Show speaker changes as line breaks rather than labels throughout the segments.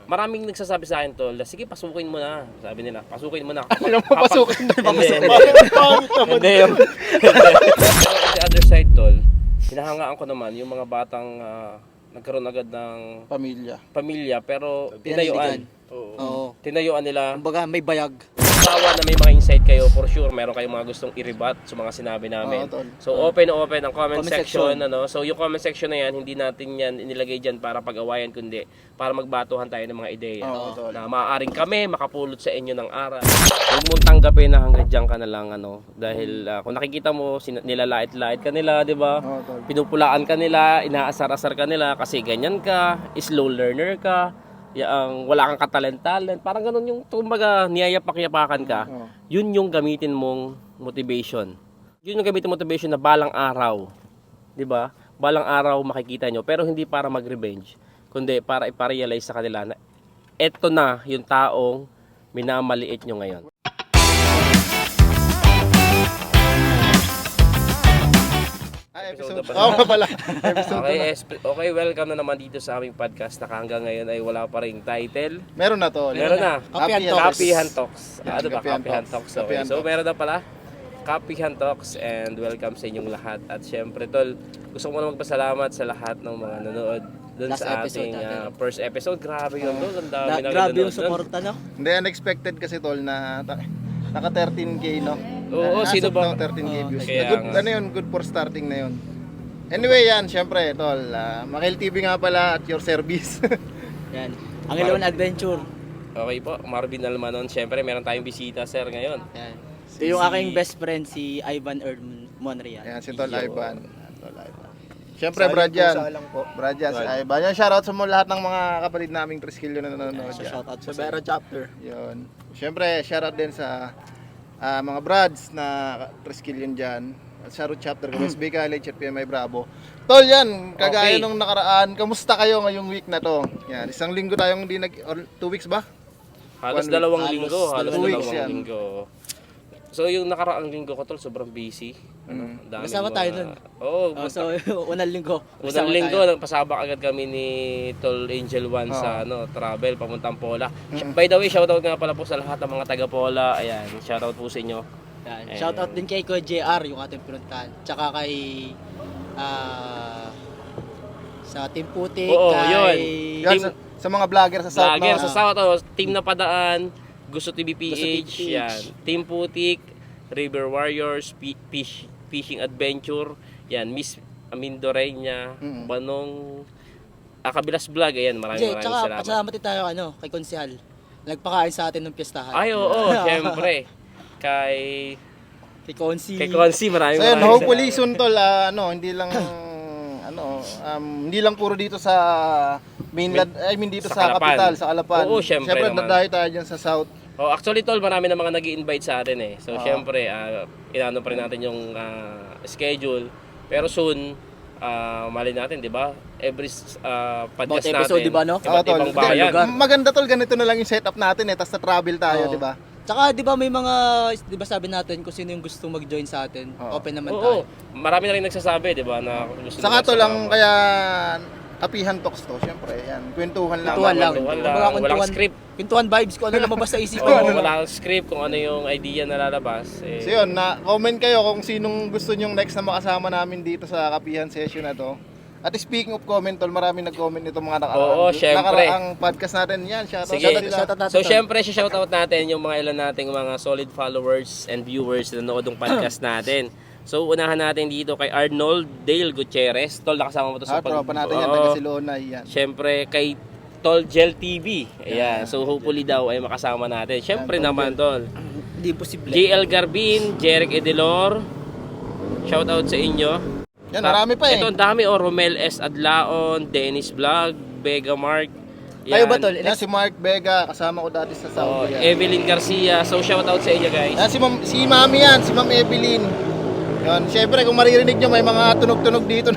maraming nagsasabi sa akin, tol, sige, pasukin mo na. Sabi nila, pasukin mo na.
Alam mo, pasukin na.
Hindi yun. On the other side, tol, hinahangaan ko naman yung mga batang nagkaroon agad ng pamilya pero tinayuan.
Oo.
Tinayuan nila.
Kumbaga may bayag.
Bawa na may mga insight kayo, for sure meron kayong mga gustong i-rebut sa mga sinabi namin. So open ang comment section. So yung comment section na yan, hindi natin yan inilagay dyan para pag-awayan, kundi para magbatuhan tayo ng mga ideya na maaaring kami makapulot sa inyo ng aral. Huwag mong tanggapin na hanggang dyan ka na lang, dahil kung nakikita mo, nilalait-lait ka nila, di ba? Pinupulaan ka nila, inaasar-asar ka nila kasi ganyan ka, slow learner ka, wala kang katalent-talent, parang ganun yung kumbaga niyayapak-yapakan ka. Yun yung gamitin mong motivation. Yun yung gamitin mong motivation na balang araw, 'di ba? Balang araw makikita nyo, pero hindi para mag-revenge, kundi para iparealize sa kanila na eto na yung taong minamaliit nyo ngayon. Okay, welcome na naman dito sa aming podcast na hanggang ngayon ay wala pa ring title.
Meron na to.
Meron na. Kapihan Talks.
Ano ba?
Kapihan Talks. Okay. So meron na pala. Kapihan Talks and welcome sa inyong lahat. At syempre, tol, gusto ko na magpasalamat sa lahat ng mga nanonood doon sa ating first episode. Grabe yun, tol. Ang dami na
grabe yung support, no?
Hindi, unexpected kasi, tol, na naka 13K, no?
Oo, sino ba?
13K views.
Kaya
Good for starting na yun. Anyway, yan, syempre, tol, Makil TV nga pala at your service.
Yan. Ang Ilawan Adventure.
Okay po, Marvin Almanon. Syempre, meron tayong bisita, sir, ngayon.
Yan. Ito yung aking best friend, si Ivan Monreal.
Yan, si Tol Ivan. Syempre, Brad yan. Brad yan, si Ivan. Yan, shoutout sa mga lahat ng mga kapatid naming Triskilyo na nanonood.
Shoutout
sa Vera Chapter.
Yun. Syempre, shoutout din sa mga Brads na Triskilyo dyan. Shoutout chapter ko, SB College at PMI Bravo. Tol, yan, kagaya nung nakaraan, kamusta kayo ngayong week na to? Yan, isang linggo tayong hindi or 2 weeks ba?
Halos 2 linggo. Halos
2 weeks
2
yan.
linggo. So yung nakaraang linggo ko, tol, sobrang busy.
Kasama tayo nun.
Oo.
So, unang linggo.
Unang linggo, nagpasabak agad kami ni Tol Angel One sa travel, pamuntang Pola. By the way, shoutout nga pala po sa lahat ng mga taga Pola. Ayan, shoutout po sa inyo.
Yan. Shoutout din kay Kuya JR, yung ating pinuntahan. Tsaka kay sa Team Putik,
Yan, sa mga vlogger sa South.
Vlogger sa South, Team na Padaan, Gusto TV PH, yan. Team Putik, River Warriors, Fishing Adventure, yan, Miss Amindo Reina, Banong, Kabilas Vlog, ayan, maraming salamat.
Pasalamat din tayo kay Konsehal. Nagpakain sa atin ng piyestahan.
Ay, oo, syempre. Kay Konsi, maraming
so, hopefully soon, tol, hindi lang hindi lang puro dito sa mainland, I mean dito sa capital, sa Calapan.
Oo, syempre
nadayo tayo dyan sa South.
Oh, actually, tol, marami na mga nag-i-invite sa atin eh. So, syempre, inano pa rin natin yung schedule. Pero soon, mali natin, di ba? Every podcast natin,
episode, di ba, no?
Iba't ibang bayan.
Maganda, tol, ganito na lang yung setup natin eh, tapos na-travel tayo, di ba?
Tsaka, di ba may mga, di ba sabi natin kung sino yung gusto mag-join sa atin, open naman tayo.
Marami na rin nagsasabi, di ba, na gusto
saka to lang, kaya Kapihan Talks to, syempre, yan, kwentuhan lang.
Walang script.
Kwentuhan vibes, kung ano lumabas sa isip ko.
Walang script, kung ano yung idea na lalabas.
So yun, comment kayo kung sinong gusto nyong next na makasama namin dito sa Kapihan session na to. At speaking of comment, tol, marami nag-comment nito mga nakaraang podcast natin. Yan, shoutout natin.
So, syempre, shoutout natin yung mga ilan nating mga solid followers and viewers na nanood ng podcast natin. So, unahan natin dito kay Arnold Dale Gutierrez. Tol, nakasama mo to sa
tropa natin yan, taga Silona. Yan.
Syempre, kay Tol Gel TV. Ayan. So, hopefully daw ay makasama natin. Syempre naman, Tol.
Hindi posible.
JL Garbin, Jeric Edilor. Shoutout sa inyo.
Yan, marami pa eh.
Ito, ang dami. Romel S. Adlaon, Dennis Vlog, Vega Mark.
Kayo ba, tol?
Yan, si Mark Vega, kasama ko dati sa Saudi.
Evelyn Garcia. So, shoutout sa inyo, guys.
Yan, si Mami yan, si Ma'am Evelyn. Yan, syempre, kung maririnig nyo, may mga tunog-tunog dito.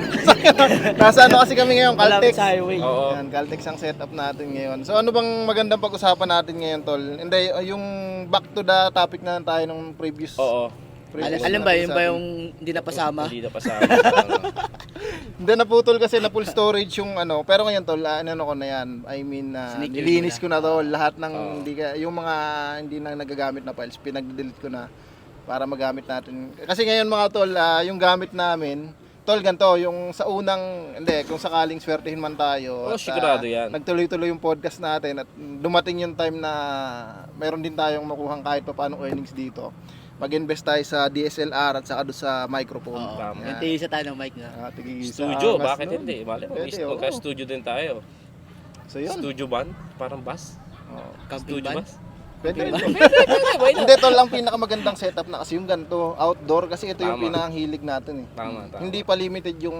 Nasa kasi kami ngayon, Caltex. Yan, Caltex ang setup natin ngayon. So, ano bang magandang pag-usapan natin ngayon, tol? Hindi, yung back to the topic na tayo nung previous.
Oo.
Alam ba, yun ba yung hindi napasama?
Hindi napasama.
Hindi, naputol kasi na full storage yung ano. Pero ngayon tol, ano ko na yan. I mean,
Sinecure
nilinis
mo
ko na tol. Lahat ng yung mga hindi na nagagamit na files, pinag-delete ko na para magamit natin. Kasi ngayon mga tol, yung gamit namin, tol, ganito, yung sa unang, hindi, kung sakaling swertihin man tayo.
Oh, sigurado yan.
Nagtuloy-tuloy yung podcast natin at dumating yung time na mayroon din tayong makuhang kahit pa paano earnings dito. Mag-invest tayo sa DSLR at saka doon sa microphone.
Oo.
Tama.
Yung tigisa tayo ng mic na.
Studio, bakit hindi? Mali mo,
Pwede, oo.
magka-studio din tayo.
So yun.
Studio band, parang bus.
Oo.
Camping
Studio
van.
bus.
Pwede rin.
Why not?
Hindi, tol, ang pinakamagandang setup na kasi yung ganito, outdoor, kasi ito yung
Tama.
pinakahilig natin eh.
Tama.
Hindi pa limited yung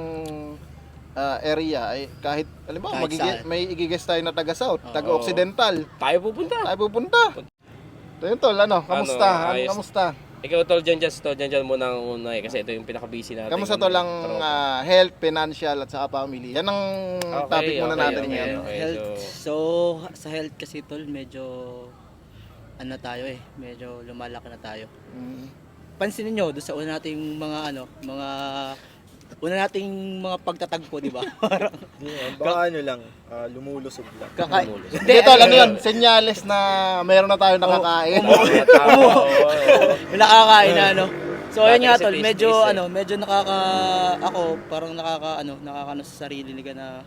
area, ay kahit, alam mo,
Kahit saan.
may igigest tayo na taga-south,
Oo.
taga-occidental,
Tayo pupunta.
tayo pupunta. So yun tol, kamusta?
ayos.
Kamusta?
Ikaw tol dyan muna ang una eh, kasi ito yung pinaka-busy natin.
Kamusta tol ang health, financial at saka family? Yan ang topic muna natin
okay,
ngayon.
okay.
Health. So, sa health kasi tol, medyo ano tayo medyo lumalaki na tayo.
Mm.
Pansinin nyo, doon sa una nating mga pagtatagpo, di ba?
Baka ano lang, lumulusog lang.
Hindi tol, ano yun? Senyales na meron na tayo nakakain.
Nakakain na, ano. So, ayun
Dati
nga
kasi
tol, medyo,
taste-taste
medyo parang nakaka sa sarili na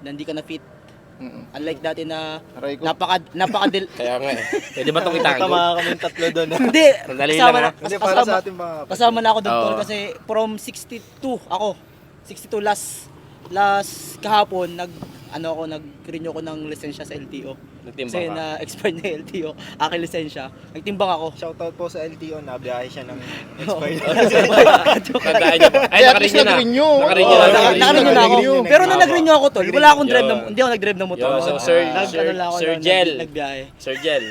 hindi ka na fit.
Mm-mm.
Unlike dati na
Aray ko.
napaka
Kaya nga eh. Pwede ba itong itago?
Tama kami tatlo doon.
Hindi,
Sandali
kasama
lang,
na,
Kasi para sa ating mga
kasama na ako doon tol
Oo.
kasi from 62 ako. 62 last kahapon nag-renew ko ng lisensya sa LTO.
Nagtimbang
Kasi
ka.
na-expire na yung LTO, aking lisensya. Nagtimbang ako.
shoutout po sa LTO, nabiyahe siya ng expired.
Tandaan niyo po. Ay,
Kaya at least
naka-renew na.
nag-renew.
Naka-renew
Oo,
na.
Nakarenew na ako.
Nag-renew.
Pero nung nag-renew ako tol, wala akong drive
Yun.
hindi ako nag-drive ng motor.
Yun, so, Sir
Nag-ano
Jel.
Nagbiyahe.
Sir Jel.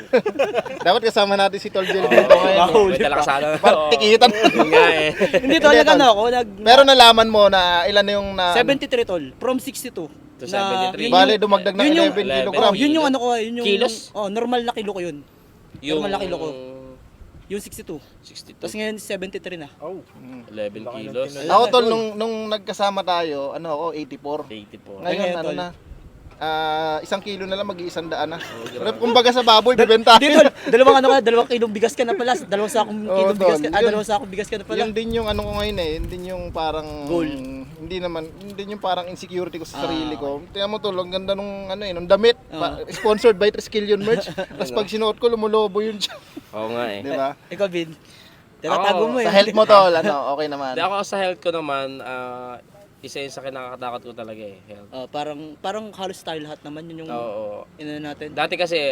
Dapat kasama natin si Tol Jel dito ngayon.
May dala ka sana.
Tikitan.
Yun nga eh.
Hindi tol,
Hindi,
nag-ano
tol.
ako,
Pero nalaman mo na ilan na yung na...
73 tol, from 62.
To 73.
Bale, dumagdag ng
yun yung-
11
11
kilogram.
Yun yung ano ko, yun yung
Kilos?
normal na kilo ko yun. Normal na kilo ko. Yung 62.
62.
Tapos ngayon 73 na.
Oh,
11 kilos.
Ako tol, nung nagkasama tayo, ano ako, 84.
84.
Ngayon,
Ngayon,
ano
tol.
na, 1 kilo na lang, mag-100 na. Pero kumbaga sa baboy, bibenta.
Hindi tol, dalawang kilong bigas ka na pala. Dalawang sakong
Oo,
kilong bigas
tol.
ka.
Yun.
Dalawang sakong bigas ka na pala.
Yun din yung ano ko ngayon eh, yun din yung parang...
Goal.
Hindi yung parang insecurity ko sa sarili ko. Tingnan mo tol, ang ganda nung ano eh, nung damit. Sponsored by Triskelion merch. Tapos pag sinuot ko, lumulobo yun siya.
Oo nga eh.
Di ba?
Ikaw, Vin. Tinatago mo eh.
Sa health mo tol, ano, okay naman.
Hindi ako sa health ko naman, isa yun sa kinakatakot ko talaga eh, health.
Parang halos tayo lahat naman yun yung
Oo.
natin.
Dati kasi,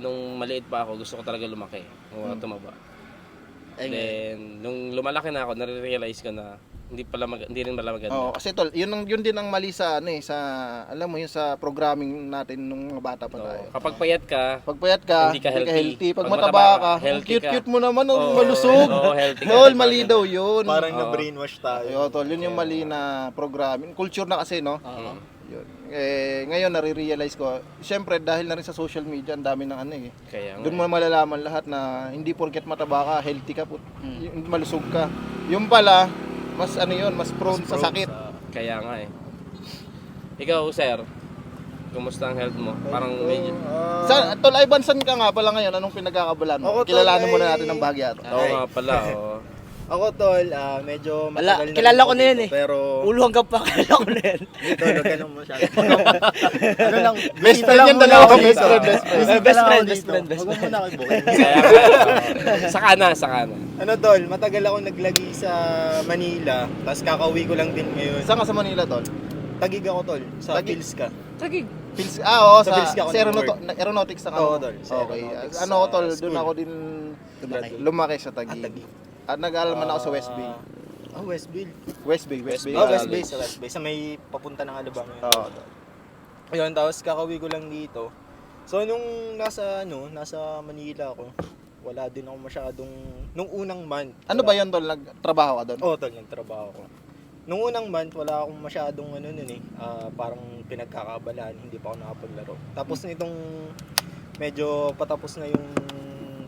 nung maliit pa ako, gusto ko talaga lumaki. Tumaba.
Ay,
Then, nung lumalaki na ako, nare-realize ko na hindi rin pala maganda.
Oo, kasi tol, yun din ang mali sa ano eh, sa alam mo yun sa programming natin nung mga bata pa tayo.
Kapag payat ka,
Pag payat ka,
Hindi ka healthy.
Pag
Pag
mataba
mataba
ka,
ka, healthy ka.
cute mo naman,
Oo,
malusog.
oo, healthy ka.
Tol, mali daw yun.
parang na-brainwash tayo.
Ayun, tol, yun yung mali na programming. Culture na kasi, no?
Oo.
Yun. Ngayon, nare-realize ko, syempre, dahil na rin sa social media, ang dami ng ano eh.
kaya nga.
Doon mo malalaman lahat na hindi porket mataba ka, healthy ka, malusog ka. Yung pala, mas ano yun, mas prone sa sakit.
Kaya nga eh. Ikaw, sir, kumusta ang health mo? Parang medyo...
Tol, Ivan, saan ka nga pala ngayon? Anong pinagkakabalan mo?
Ako, tol,
Kilalanin muna
ay-
natin ng bahagya.
Oo nga pala, oo.
Ako tol, medyo
Wala,
matagal na
kilala
rin
ko
ako
na yun
dito,
eh.
Pero,
Ulo hanggang pa, kilala ko na yan.
dito, huwag ka nang masyado. Ano lang,
Best
bisita
friend
lang
yan,
muna
dalawa.
ako
Best
dito.
friend, best friend.
Bisita
Best
lang ako
friend,
dito.
best friend, best
Huwag mo muna ako i-booking.
Kaya nga, oo. Saka na.
Ano tol, matagal ako naglagi sa Manila, tapos kakauwi ko lang din ngayon.
Saan ka sa Manila, tol?
Tagig ako tol, sa
Tagig?
Pilska.
Tagig.
Oo,
Sa
sa,
Bills ka ako
sa
nag-work.
aeronautics na
Oo, tol, sa
Okay.
aeronautics,
Ano ko, tol,
sa
doon
school.
ako din
Lumaki.
lumaki sa Taguig.
Taguig.
At nag-aaral man ako sa West Bay.
Westville.
West Bay, West Bay.
West Bay, sa West Bay. Sa may papunta ng Alabang.
Oo, tol.
Ayun, tapos kakauwi ko lang dito. So nung nasa Manila ako, wala din ako masyadong nung unang month.
Ano ba yun, tol? Nagtrabaho ka doon?
Oo, tol, nagtrabaho ako. Nung unang month, wala akong masyadong parang pinagkakabalaan, hindi pa ako nakapaglaro. Tapos nitong medyo patapos na yung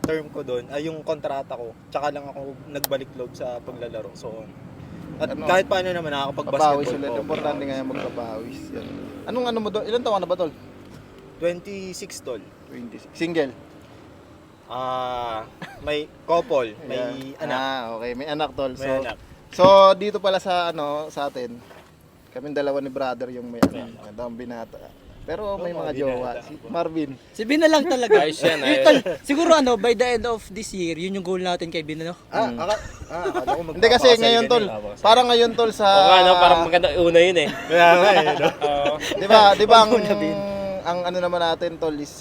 term ko doon, yung kontrata ko, tsaka lang ako nagbalik loob sa paglalaro. So, At kahit paano naman
papawis
nakakapag-basketball
ulit.
po.
Importante nga yung magpapawis. Yan. Anong ano mo doon? Ilan taon ka na ba, tol?
26 tol.
26. Single?
May couple, may
Yeah.
anak.
Okay. May anak, tol.
May anak.
So, dito pala sa sa atin, kaming dalawa ni brother yung may anak. Ang binata. Pero may mga jowa. Si Marvin.
Si Bin na lang talaga.
Ayos yan,
Yun,
ayos.
tol, siguro by the end of this year, yun yung goal natin kay Bin, ano?
Akala ko
Hindi kasi ngayon, tol. Parang ngayon, tol, sa...
Oo nga, no? Parang maganda una yun eh.
Kaya nga no?
Oo.
Di ba ang ano naman natin, tol, is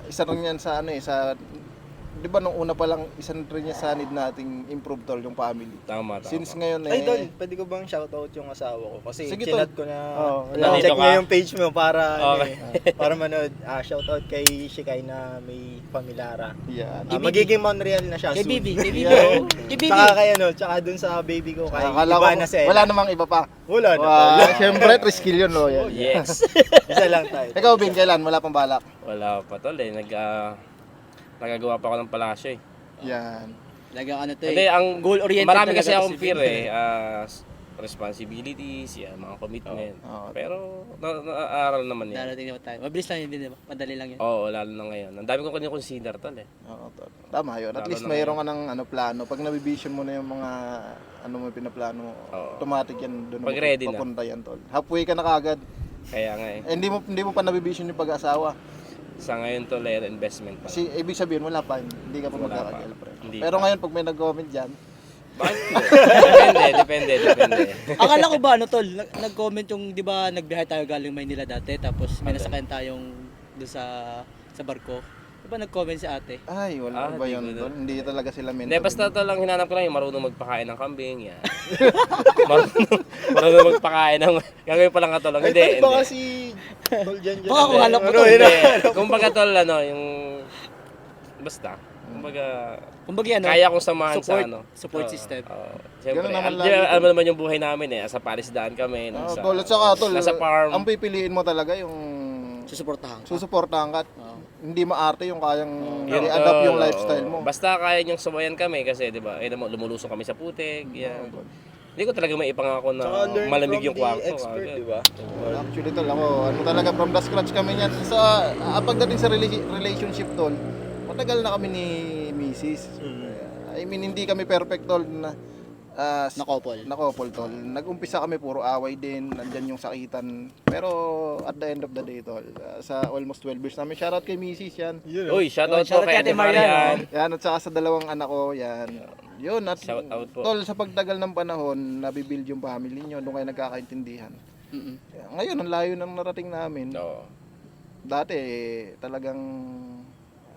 isa rin yan sa sa di ba nung una pa lang isa rin yan sa need nating improve, tol, yung family.
Tama.
Since ngayon
Ay, tol, pwede ko bang shoutout yung asawa ko? Kasi
Sige,
chinat
tol.
ko na,
Nandito
check
ka?
niya yung page mo para,
Okay.
para manood. Shoutout kay Shikay na may Pamilara.
yan.
Magiging Monreal na siya
Kay
soon.
Bibi, kay Bibi.
Yeah.
Kay Bibi.
Tsaka kay tsaka dun sa baby ko, kay
Akala ko,
Ivana Sela.
wala namang iba pa.
Wala na, tol.
Siyempre, triskill yun, loyal.
Yes.
Isa lang tayo.
Ikaw, Bin, kailan? Wala pang balak.
Wala pa tol eh. Nagagawa pa ako ng palasyo eh.
Yan.
Talagang ano to
Hindi,
eh.
ang
Goal-oriented
marami kasi
talaga
akong
si
fear
Bin.
responsibilities, yan, mga commitment.
Oo.
Pero naaaral naman yan.
Darating naman tayo. Mabilis lang yun din, di ba? Madali lang yun.
Oo, lalo na ngayon. Ang dami kong consider tol eh.
Oo, tol. Tama yun. At
Lalo
least
na
mayroon ka ng plano. Pag nabivision mo na yung mga mo pinaplano mo,
Oo.
automatic yan doon
Pag ready na.
papunta yan, tol. Halfway ka na kagad.
Kaya nga eh.
Hindi mo pa nabivision yung pag-asawa.
Sa ngayon tol eh, investment pa.
Kasi ibig sabihin wala pa, hindi ka pa
Wala pa.
magkaka-girlfriend.
Hindi
Pero
pa.
ngayon pag may nag-comment diyan,
Bakit? Depende.
Akala ko ba, tol, nag-comment yung, di ba, nagbiyahe tayo galing Maynila dati, tapos may nasakyan tayong doon sa barko. Di ba nag-comment si ate?
ay wala ba
di
yun,
ko
tol? Hindi talaga sila mentor.
Hindi, basta tol lang hinanap ko lang yung marunong magpakain ng kambing, yan. marunong magpakain ng, gagawin pa lang ka tol lang.
Ay,
Hindi,
tol, baka
hindi.
si Tol Jan
Baka kung alam ko
Ano,
tol.
yun,
Hindi. Kumbaga tol, yung, basta, kumbaga,
Kumbaga yan,
kaya kong samahan
support,
sa
support
Oo,
system.
oo. Siyempre,
Ganun naman
alam,
lagi.
alam mo naman yung buhay namin eh. Sa palisdaan kami.
Oo, tol, at saka tol,
nasa farm.
ang pipiliin mo talaga yung
Susuportahan ka.
susuportahan ka.
Oo.
Hindi maarte yung kayang
Yun,
i-adapt yung
oo,
lifestyle
oo.
mo.
Basta kaya niyang sumayan kami kasi, di ba, lumulusong kami sa putik. Yan. Hindi ko talaga may ipangako na
Tsaka learn
malamig
from
yung
the
kwarto.
expert,
agad.
di ba?
Actually tol, ako, talaga from the scratch kami niyan. Pagdating sa relationship tol, matagal na kami ni Mrs. I mean, hindi kami perfect tol na
Na-couple.
tol. Nag-umpisa kami puro away din, nandyan yung sakitan. Pero at the end of the day tol, sa almost 12 years namin, shoutout kay Mrs. yan.
Uy, shoutout po
Shoutout
kay Ate Marian.
Yan, at saka sa dalawang anak ko, yan. Yun, at
Shoutout po.
tol, sa pagtagal ng panahon, nabibuild yung family nyo, doon kayo nagkakaintindihan.
Mm-mm.
Ngayon, ang layo ng narating namin.
Oo.
Dati, talagang,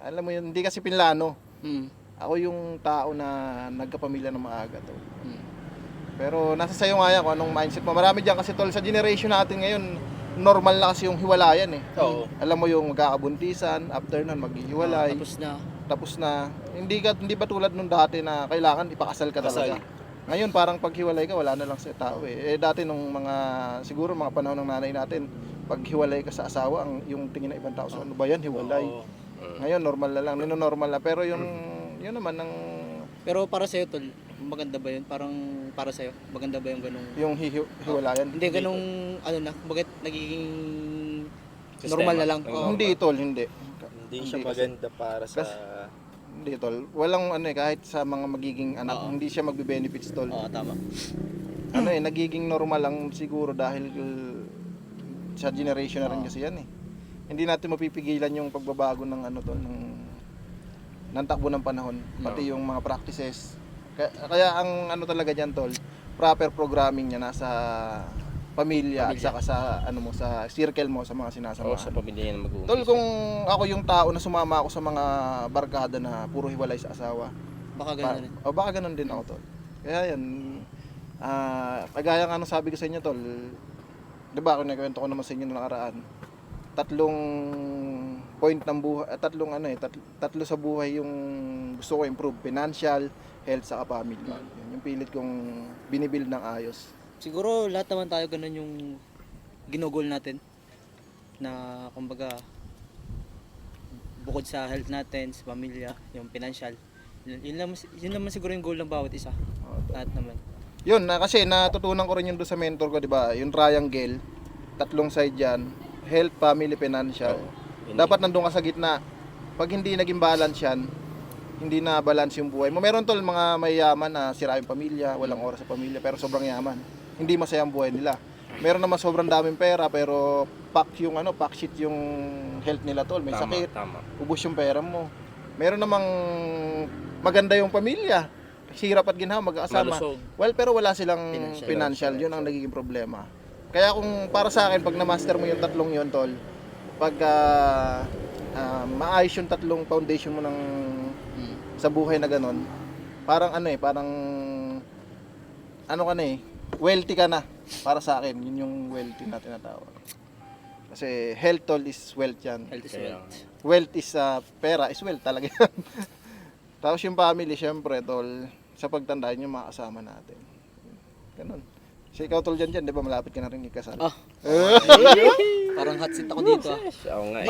alam mo yun, hindi kasi pinlano.
Mm.
Ako yung tao na nagkapamilya ng maaga to.
Mm.
Pero nasa sayo nga yan kung anong mindset mo. Marami dyan kasi tol, sa generation natin ngayon, normal na kasi yung hiwalayan eh.
Oo.
Alam mo yung magkakabuntisan, after nun maghihiwalay,
Tapos na.
tapos na. Hindi ba tulad nung dati na kailangan ipakasal ka talaga. Ngayon parang paghiwalay ka, wala na lang sa tao eh. Dati nung siguro mga panahon ng nanay natin, pag hiwalay ka sa asawa, yung tingin ng ibang tao, so, ano ba yan, hiwalay.
Oo.
Ngayon normal na lang, nino-normal na. Pero yun naman ng
Pero para sa'yo, tol, maganda ba yun? Parang para sa'yo, maganda ba yung ganung...
yung hiwalayan.
Hindi ganung, bakit nagiging
Sistema.
normal na lang?
Oo.
Hindi tol, hindi.
Hindi siya
kasi-
maganda para sa...
Hindi tol. Walang kahit sa mga magiging anak,
Oo.
hindi siya magbe-benefits tol.
Oo, tama.
Nagiging normal lang siguro dahil sa generation na rin kasi yan eh. Hindi natin mapipigilan yung pagbabago ng ng takbo ng panahon, pati yung mga practices. Kaya ang talaga diyan tol, proper programming niya nasa pamilya at saka sa sa circle mo, sa mga
Oo,
sinasamahan.
sa pamilya yan mag-uumpisa.
Tol, kung ako yung tao na sumama ako sa mga barkada na puro hiwalay sa asawa,
Baka ganun rin.
o baka ganun din ako tol. Kaya yan, kagaya nga nung sabi ko sa inyo tol, di ba ako nagkwento ko naman sa inyo nung nakaraan, tatlong point ng buhay, tatlo sa buhay yung gusto ko improve, financial, health, saka family. Yun yung pilit kong binibuild ng ayos.
Siguro lahat naman tayo ganun yung ginugol natin na kumbaga bukod sa health natin, sa pamilya, yung financial. Yun naman siguro yung goal ng bawat isa.
Oo, tol.
Lahat naman.
Yun, kasi natutunan ko rin yun doon sa mentor ko, di ba? Yung triangle, 3 side yan, health, family, financial. Dapat nandun ka sa gitna. Pag hindi naging balance yan, hindi na balance yung buhay mo. Meron tol mga mayayaman na sira yung pamilya, walang oras sa pamilya, pero sobrang yaman. Hindi masaya ang buhay nila. Meron naman sobrang daming pera, pero pack shit yung health nila tol. May sakit, ubos yung pera mo. Meron namang maganda yung pamilya. Hirap at ginhawa mag-aasama. Well, pero wala silang financial. Yun ang nagiging problema. Kaya kung para sa akin, pag na-master mo yung 3 yun, tol, pag maayos yung 3 foundation mo ng sa buhay na ganun, parang parang ka na wealthy ka na. Para sa akin, yun yung wealthy na tinatawag. Kasi health tol is wealth yan.
Health is wealth.
Wealth is pera is wealth talaga yan. Tapos yung family, syempre, tol, sa pagtandaan yung mga kasama natin. Ganun. So ikaw tol dyan, di ba malapit ka na rin ikasal?
Parang hot seat ako dito.
Oo nga.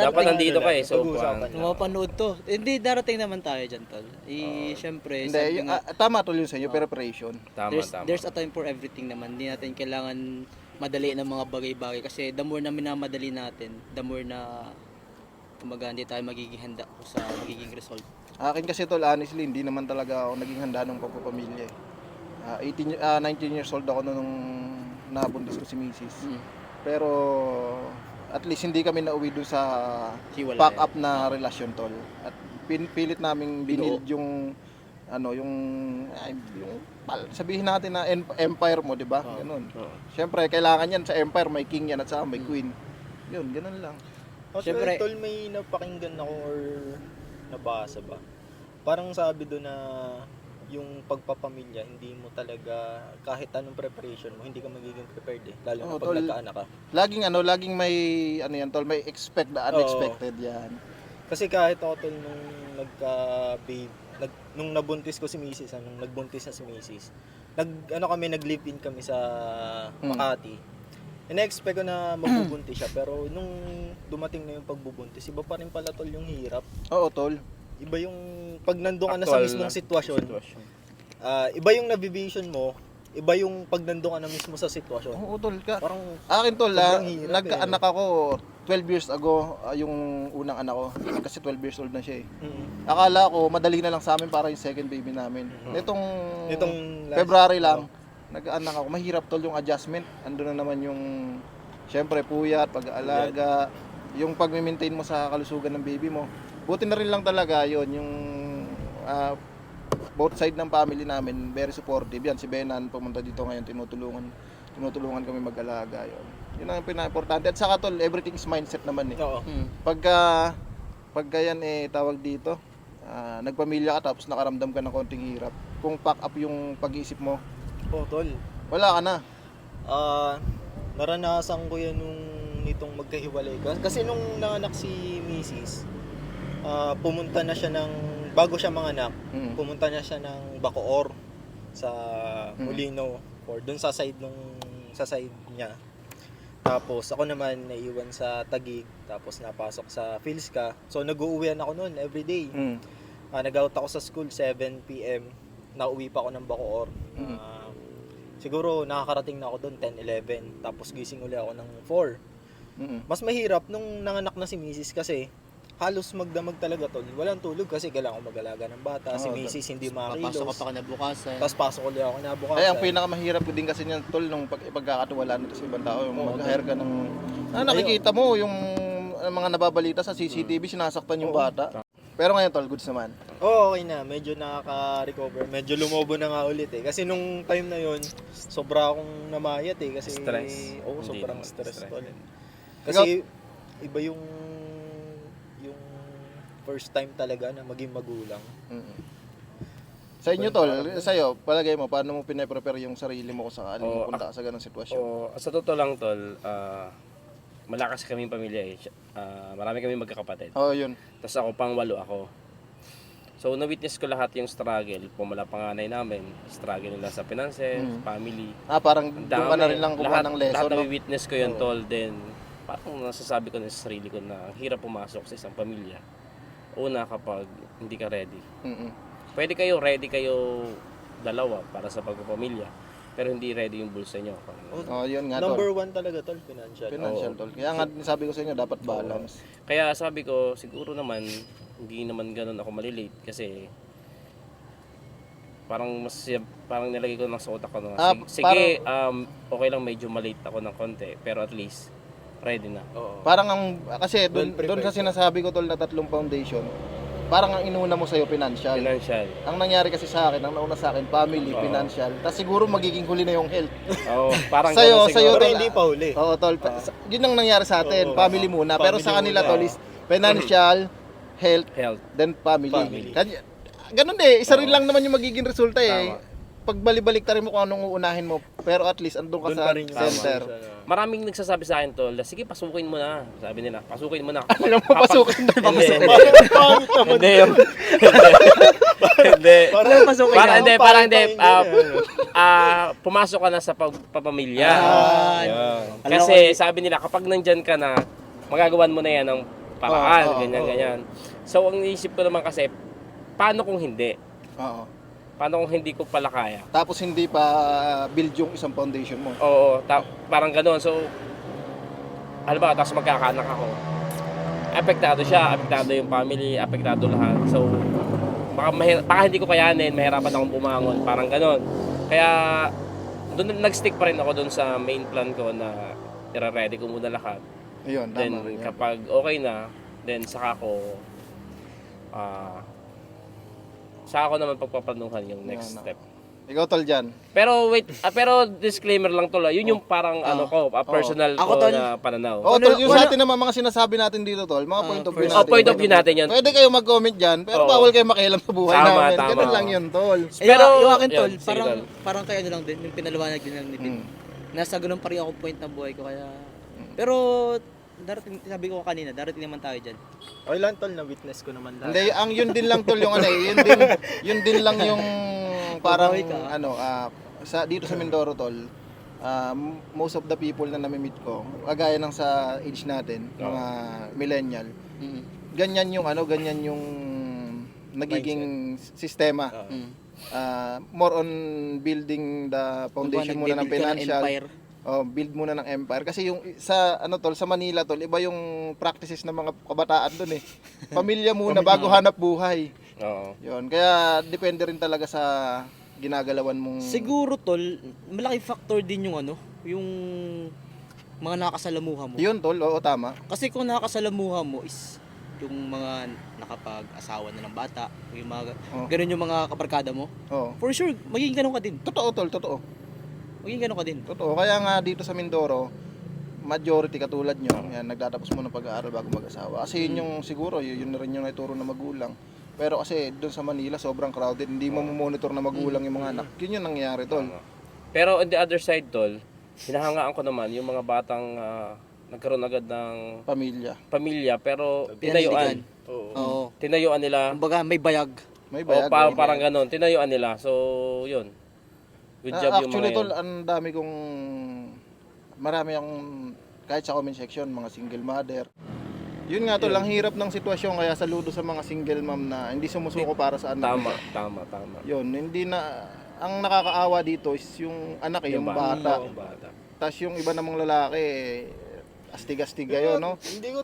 Dapat
nandito ka so
mapanood to. Hindi, darating naman tayo dyan, tol. Siyempre,
hindi, tama tol yun sa inyo, preparation.
There's a time for everything naman. Hindi natin kailangan madali ng mga bagay-bagay. Kasi the more na minamadali natin, the more na kumaga hindi tayo magiging handa sa magiging result.
Akin kasi tol, honestly, hindi naman talaga ako naging handa ng pagpapamilya. 19 years old ako nung nabuntis ko si Mrs. Pero at least hindi kami nauwi doon sa pack up na relasyon tol. At pilit naming binild yung sabihin natin na empire mo, 'di ba? Ganun. Siyempre kailangan yan sa empire, may king yan at saka may queen. Yun, ganun lang.
Siyempre, tol, may napakinggan ako or nabasa ba? Parang sabi doon na yung pagpapamilya, hindi mo talaga, kahit anong preparation mo, hindi ka magiging prepared lalo na pag nagkaanak ka.
Laging may, yan tol, may expect the unexpected yan.
Kasi kahit ako tol, nung nung nabuntis ko si Mrs., nung nagbuntis na si Mrs., nag-live-in kami sa Makati. Ina-expect ko na magbubuntis siya, pero nung dumating na yung pagbubuntis, iba pa rin pala tol yung hirap.
Oo tol.
Iba yung pag nandun ka na sa mismong sitwasyon. Iba yung nabivision mo, iba yung pag nandun ka na mismo sa sitwasyon.
Oo tol ka.
Parang
akin tol, nagkaanak ako 12 years ago, yung unang anak ko. Kasi 12 years old na siya Akala ko madali na lang sa amin para yung second baby namin. Nitong February lang, nag-anak ako. Mahirap tol yung adjustment. Andun na naman yung syempre puyat, pag-aalaga, yung pag-maintain mo sa kalusugan ng baby mo. Buti na rin lang talaga yon yung both side ng family namin very supportive yan. Si Benan pumunta dito ngayon, tinutulungan kami mag-alaga yun ang pinaka-importante. At saka tol, everything is mindset naman pagka yan tawag dito, nagpamilya ka tapos nakaramdam ka ng konting hirap, kung pack up yung pag-iisip mo,
tol,
wala ka na.
Naranasan ko yan nitong magkahiwalay ka. Kasi nung nanganak si Mrs., pumunta na siya bago siya manganak, pumunta na siya ng Bacoor sa Molino or dun sa side niya. Tapos ako naman naiwan sa Taguig, tapos napasok sa Philska. So nag-uuwian ako noon every day. Nag-out ako sa school 7 PM. Nauwi pa ako ng Bacoor. Siguro nakakarating na ako doon 10-11, tapos gising uli ako ng 4. Mas mahirap nung nanganak na si Mrs. kasi halos magdamag talaga tol. Walang tulog kasi kailangan ko mag-alaga ng bata. Si Mrs. hindi makilos.
Pasok ka pa kinabukasan.
Tapos pasok ulit ako kinabukasan.
Ang pinakamahirap ko din kasi niyan tol, nung pagkakatiwalaan nito sa ibang tao, yung mag-hire ka ng nakikita mo yung mga nababalita sa CCTV, sinasaktan yung bata. Pero ngayon tol, goods naman.
Okay na, medyo nakaka-recover. Medyo lumobo na nga ulit Kasi nung time na yon, sobra akong namayat Kasi
stress.
Sobrang stress tol. Kasi iba yung first time talaga na maging magulang.
Sa inyo tol, sa'yo, palagay mo, paano mo pinaprepare yung sarili mo kung sakaling mapunta sa ganung sitwasyon?
Sa totoo lang tol, malakas kaming pamilya marami kaming magkakapatid.
Yun.
Tapos ako pang 8 ako. So na-witness ko lahat yung struggle, pumala panganay namin, struggle nila sa finances, family.
Parang doon ka na rin lang kumuha ng lesson.
Lahat na-witness ko yun tol, then parang nasasabi ko na sa sarili ko na ang hirap pumasok sa isang pamilya. Una kapag hindi ka ready. Pwede kayo ready kayo dalawa para sa pagpapamilya. Pero hindi ready yung bulsa nyo.
Yun nga
Number
tol.
one talaga tol, financial.
Financial tol. Kaya nga sabi ko sa inyo, dapat balance.
Kaya sabi ko, siguro naman, hindi naman ganun ako malilate kasi parang nilagay ko lang sa utak ko na sige, okay lang medyo malate ako ng konti, pero at least ready na.
Oo.
Parang kasi doon
Well-prepared
sa sinasabi ko tol na 3 foundation, parang ang inuna mo sa'yo financial.
Financial.
Ang nangyari kasi sa akin, ang nauna sa akin, family, financial. Tapos siguro magiging huli na yung health.
Oo, parang
Sa'yo,
ganun siguro.
Pero
tol,
hindi pa huli.
Oo, tol. Yun ang nangyari sa atin,
Oo,
family muna. Pero sa
family
kanila,
muna.
tol, is financial, health,
Health.
then family.
Family.
Ganun isa rin lang naman yung magiging resulta eh.
Tama.
Pagbalik ta rin mo kung anong uunahin mo. Pero at least andun ka
Doon
sa
pa rin yung
center.
Maraming nagsasabi sa akin tol, sige pasukin mo na. Sabi nila, pasukin mo na.
Ano mo pasukin na
Hindi.
Pangit naman.
Hindi yun. Hindi.
Parang pasukin
Parang
na.
hindi,
Parang
parang hindi.
pangit
Pumasok ka na sa pagpapamilya.
Ah,
Yun.
alam
Kasi sabi nila, kapag nandyan ka na, magagawan mo na yan ng paraan, ganyan. So, ang isip ko naman kasi, paano kung hindi?
Oo.
Paano kung hindi ko pala kaya?
Tapos hindi pa build yung isang foundation mo.
Oo, parang gano'n. So, alam ba, tapos magkakanak ako. Apektado siya, apektado yung family, apektado lahat. So, baka hindi ko kayanin, mahirapan akong bumangon, parang gano'n. Kaya, doon nag-stick pa rin ako doon sa main plan ko na i-ready ko muna lahat.
Ayun,
Then,
tama. Yan.
kapag okay na, then saka ko naman pagpaplanuhan yung next
Yan,
step.
Ikaw tol dyan.
Pero wait, pero disclaimer lang tol, yun yung parang personal
Ako,
ko
tol.
na pananaw.
Yung sa atin naman mga sinasabi natin dito tol, mga point of view natin.
Point of view natin yan.
Pwede kayo mag-comment dyan, pero
Oo.
bawal kayo makialam sa buhay
Tama,
namin.
tama.
Ganun lang yun tol.
Pero
Pero,
yung akin tol,
yun, sige, tol.
parang kaya ano lang din, yung pinaliwanag din lang ni Tim. Nasa ganun pa rin ako point ng buhay ko kaya. Pero darating, sabi ko kanina, darating naman tayo diyan.
Okay lang tol, na-witness ko naman lahat.
Hindi, ang yun din lang tol yung yun din lang yung parang
Babawi ka.
dito sa Mindoro tol. Most of the people na nami-meet ko, kagaya ng sa age natin, mga millennial, ganyan yung nagiging sistema. More on building the foundation muna ng financial. Build muna ng empire kasi yung sa sa Manila tol, iba yung practices ng mga kabataan doon eh. Pamilya muna bago hanap buhay.
Oo.
'Yon. Kaya depende rin talaga sa ginagalawan mong
Siguro tol, malaki factor din yung yung mga nakasalamuha mo.
'Yun tol, oo tama.
Kasi kung nakasalamuha mo is yung mga nakapag-asawa na ng bata, yung mga ganun yung mga kabarkada mo.
Oo.
For sure, magiging ganun ka din.
Totoo tol, totoo.
Magiging ganun ka din.
Totoo. Kaya nga dito sa Mindoro, majority katulad nyo, yan, nagtatapos mo ng pag-aaral bago mag-asawa. Kasi yun yung siguro, yun na rin yung naituro na magulang. Pero kasi doon sa Manila, sobrang crowded. Hindi mo monitor na magulang yung mga anak. Yun yung nangyayari, tol.
Pero on the other side tol, hinahangaan ko naman yung mga batang nagkaroon agad ng pamilya pero tinayuan.
Oo.
Tinayuan nila.
Kumbaga may bayag.
May bayag.
Parang ganun, tinayuan nila. So, yun. Good job yung
Actually,
mga
tol,
yun.
ang dami kong marami akong kahit sa comment section, mga single mother. Yun nga tol, ang hirap ng sitwasyon kaya saludo sa mga single mom na hindi sumusuko para sa anak.
Tama.
Yun, hindi na ang nakakaawa dito is yung anak yung bata.
Yung bata.
Tapos yung iba namang lalaki astig-astig kayo, no?
Hindi ko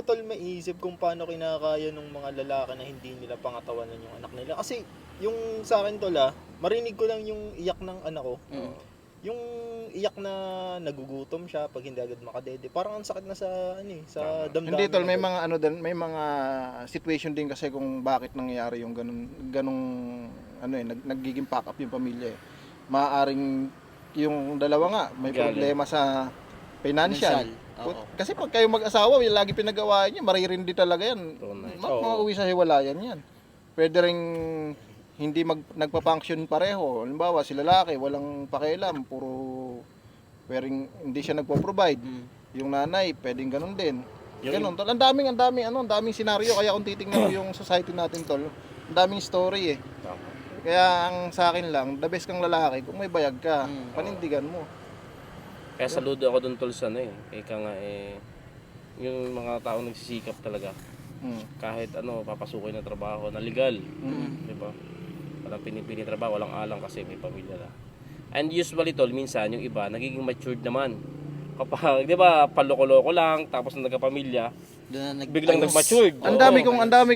tol maiisip kung paano kinakaya ng mga lalaki na hindi nila pangatawanan yung anak nila. Kasi yung sa akin tol marinig ko lang yung iyak ng anak ko. Yung iyak na nagugutom siya pag hindi agad makadede. Parang ang sakit na sa sa damdamin.
Hindi tol, may mga may mga situation din kasi kung bakit nangyayari yung ganung nagiging pack up yung pamilya eh. Maaaring yung dalawa nga may problema sa financial. Kasi pag kayo mag-asawa, yung lagi pinagawa niyo, maririndi talaga yan. Mauwi sa hiwalayan yan. Pwede ring hindi nagpa-function pareho. Halimbawa, si lalaki, walang pakialam, hindi siya nagpo-provide. Yung nanay, pwedeng ganun din. Ganun, tol. Ang daming senaryo. Kaya kung titingnan mo yung society natin, tol, ang daming story eh. Kaya ang sa akin lang, the best kang lalaki, kung may bayag ka, panindigan mo.
Kaya saludo ako dun tol sa ika nga yung mga taong nagsisikap talaga. Kahit papasukin na trabaho na legal, di ba? Walang pinipili trabaho, walang alang kasi may pamilya na. And usually tol, minsan yung iba nagiging matured naman. Kapag, di ba, paloko-loko lang, tapos nagkapamilya,
Doon na
biglang nag-matured.
Ang dami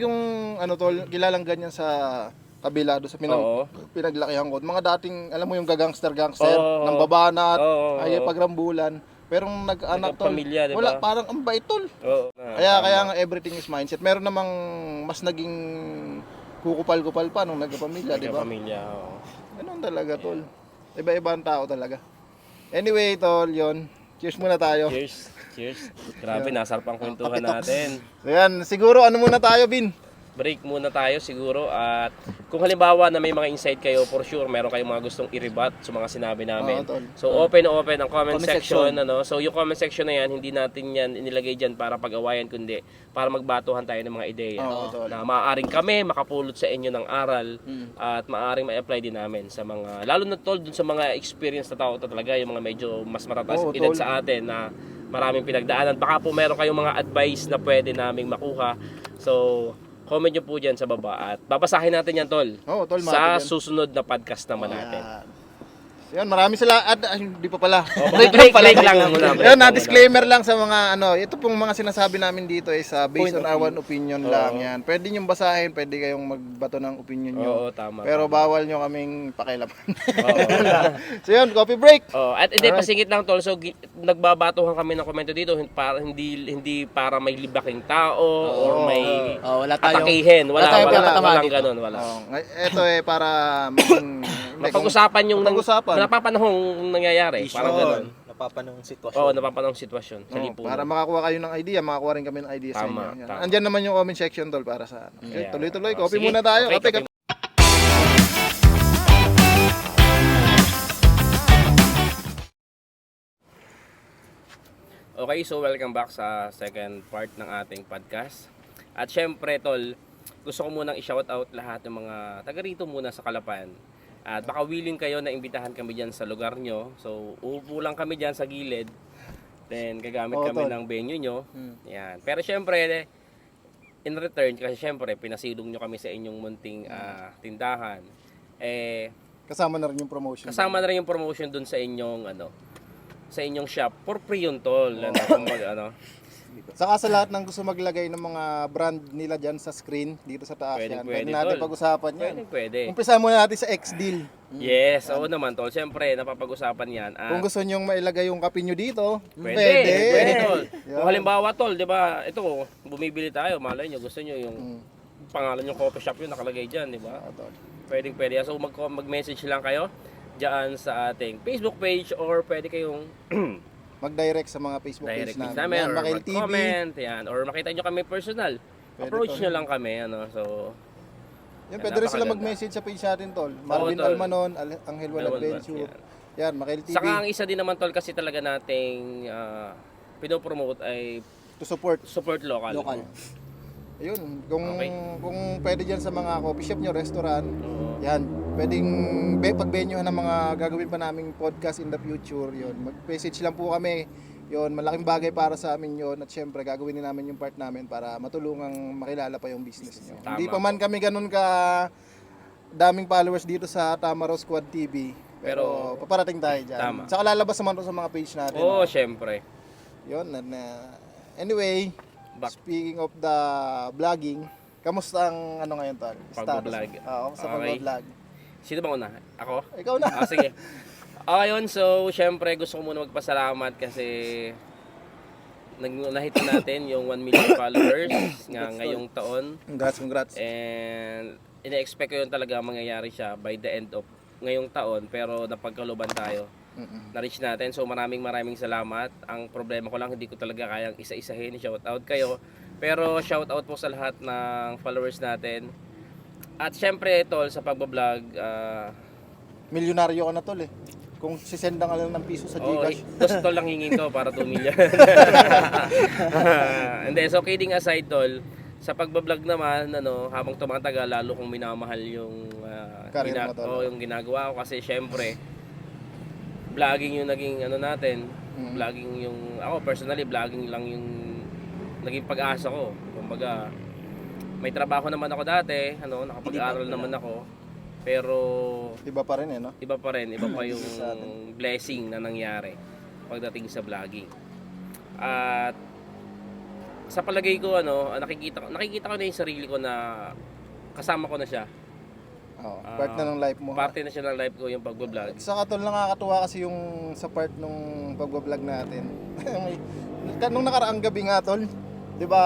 kong ano tol, kilalang ganyan sa kabila do sa
Oo.
pinaglakihan ko. Mga dating, alam mo yung gangster-gangster,
Oo.
ng babanat,
Oo.
ay pagrambulan. Pero nung nag-anak tol,
Nagkapamilya, di ba?
wala, parang ang bait tol.
Oo.
Kaya nga everything is mindset. Meron namang mas naging kukupal-kupal pa nung nagkapamilya, di ba?
Nagkapamilya, oo.
Ganun talaga tol. Iba-iba ang tao talaga. Anyway tol, yon. Cheers muna tayo.
Cheers. Cheers. Grabe, nasarap ang kwentuhan natin.
So yan, siguro ano muna tayo, Bin?
Break muna tayo siguro at kung halimbawa na may mga insight kayo, for sure meron kayong mga gustong i-rebut sa mga sinabi namin.
Oo, tol.
So open ang comment section,
section.
ano. So yung comment section na yan, hindi natin yan inilagay diyan para pag-awayan kundi para magbatuhan tayo ng mga ideya.
Oo, tol.
Na maaaring kami makapulot sa inyo ng aral at maaaring ma-apply din namin sa mga lalo na tol dun sa mga experience na tao talaga, yung mga medyo mas matataas
Oo,
edad
tol.
sa atin na maraming pinagdaanan. Baka po meron kayong mga advice na pwede naming makuha. So comment nyo po dyan sa baba at babasahin natin yan tol
Oo, tol,
sa
mati yan.
susunod na podcast naman natin.
Yan, maraming salamat. Hindi pa pala.
Break lang muna.
Yan, na-disclaimer lang sa mga ano, ito pong mga sinasabi namin dito is based on our opinion lang yan. Pwede nyo basahin, pwede kayong magbato ng opinion nyo.
Oo, tama.
Pero bawal nyo kaming pakialaman.
Oo.
So yun, coffee break.
Oh, at hindi pasingit lang tol. So nagbabatuhan kami ng komento dito para hindi para may libaking tao or may
wala tayong
atakihin.
tayong pinapatama
Walang
dito.
ganun, wala.
Ito para maging
Mapag-usapan yung
Mapag-usapan.
napapanahong nangyayari. Parang ganun.
Napapanong sitwasyon.
Oo, napapanahong sitwasyon sa
Oh,
lipunan.
para makakuha kayo ng idea, makakuha rin kami ng idea sa
Tama,
inyo. Yan.
tama.
Andyan naman yung comment section tol para sa ano.
Yeah.
Tuloy-tuloy,
Oh,
coffee
sige.
muna tayo.
Okay,
Kape,
kape. Okay, so welcome back sa second part ng ating podcast. At syempre, tol, gusto ko munang i-shoutout lahat ng mga taga rito muna sa Calapan. At baka willing kayo na imbitahan kami dyan sa lugar nyo. So, uupo lang kami dyan sa gilid. Then, gagamit
Oo,
kami
tol.
ng venue nyo. Yan. Pero syempre, in return, kasi syempre, pinasilong nyo kami sa inyong munting tindahan.
kasama na rin yung promotion.
Kasama na rin yung promotion dun sa inyong sa inyong shop for free yun tol. Kumbaga,
Saka sa lahat ng gusto maglagay ng mga brand nila dyan sa screen dito sa taas
Pwede,
yan.
pwede,
Pwede natin
tol.
pag-usapan yan.
Pwede.
Umpisa muna natin sa X-Deal.
Yes, oo naman tol. Siyempre, napapag-usapan yan.
Kung gusto nyong mailagay yung kape nyo dito,
Pwede tol.
Yan.
Kung halimbawa tol, di ba, ito, bumibili tayo, malay nyo, gusto nyo yung pangalan yung coffee shop yun nakalagay dyan, di ba? Pwede. So mag-message lang kayo diyan sa ating Facebook page or pwede kayong
mag-direct sa mga Facebook
direct
page
page
namin.
namin
Yan,
or
Makail TV.
mag-comment, yan, or makita nyo kami personal.
Pwede,
Approach
tol.
nyo lang kami, So,
Yan,
yan,
pwede rin sila
napakaganda.
mag-message sa page natin, tol. Marvin
tol.
Almanon, Angel Wal
Ewan,
Adventure.
yan.
Yan, Makail TV.
Saka ang isa din naman tol kasi talaga nating pinopromote ay
To support.
support local.
Ayun, kung
Okay.
kung pwede diyan sa mga coffee shop nyo, restaurant,
Oo.
yan, pwedeng pagbenyohan ng mga gagawin pa naming podcast in the future, yun. Mag-message lang po kami. Yun, malaking bagay para sa amin yun. At syempre, gagawin din namin yung part namin para matulungang makilala pa yung business nyo.
Tama
Hindi pa man kami ganun ka daming followers dito sa Tamaro Squad TV. Pero paparating tayo dyan.
Tama.
Tsaka lalabas naman to sa mga page natin.
Oo, syempre.
Yun, anyway, speaking of the vlogging, kamusta ang ano ngayon tol?
Pagbablog.
Kamusta
Okay.
pagbablog?
Sino ba una? Ako?
Ikaw na.
Sige. Ayun, so syempre gusto ko muna magpasalamat kasi nahit natin yung 1 million followers ngayong taon.
Congrats.
And ina-expect ko yun talaga mangyayari siya by the end of ngayong taon pero napagkaluban tayo. Na-reach natin. So maraming salamat. Ang problema ko lang hindi ko talaga kayang isa-isahin. Shout out kayo. Pero shout out po sa lahat ng followers natin. At syempre tol sa pagbablog,
Milyonaryo ka na tol eh. Kung sisenda ka lang ng piso sa Gcash.
tol lang hingin ko para 2 million. Hindi, so kidding aside tol, sa pagbablog naman, habang tumatagal, lalo kong minamahal yung
Career mo, tol.
yung ginagawa ko kasi syempre vlogging yung naging natin, vlogging yung ako personally vlogging lang yung naging pag-asa ko. Kumbaga may trabaho naman ako dati, nakapag-aral naman ako. Pero
Iba pa rin no?
iba pa rin, iba pa yung blessing na nangyari pagdating sa vlogging. At sa palagay ko nakikita ko na yung sarili ko na kasama ko na siya.
Oo, part na ng life mo.
Parte na siya ng life ko yung pagbo-vlog.
Saka tol, nakakatuwa kasi yung sa part nung pagbablog natin. Nung nakaraang gabi nga tol, 'di ba,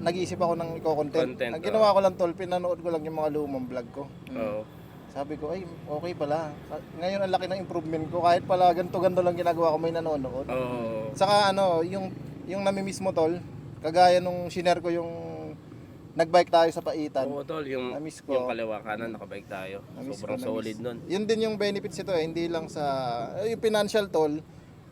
nag-iisip ako ng i-content. Ang ginawa ko lang tol, pinanood ko lang yung mga lumang vlog ko.
Oo.
Sabi ko, ay, okay pala. Ngayon ang laki ng improvement ko. Kahit pala ganto-ganto lang ginagawa ko, may nanonood.
Oo.
Saka yung nami-miss mo tol, kagaya nung shinare ko yung nagbike tayo sa Paitan.
Oo, tol, yung
Na-miss ko.
yung kaliwa kanan nakabike tayo.
Na-miss
Sobrang
ko,
solid nun.
Yun din yung benefits ito hindi lang sa yung financial tol.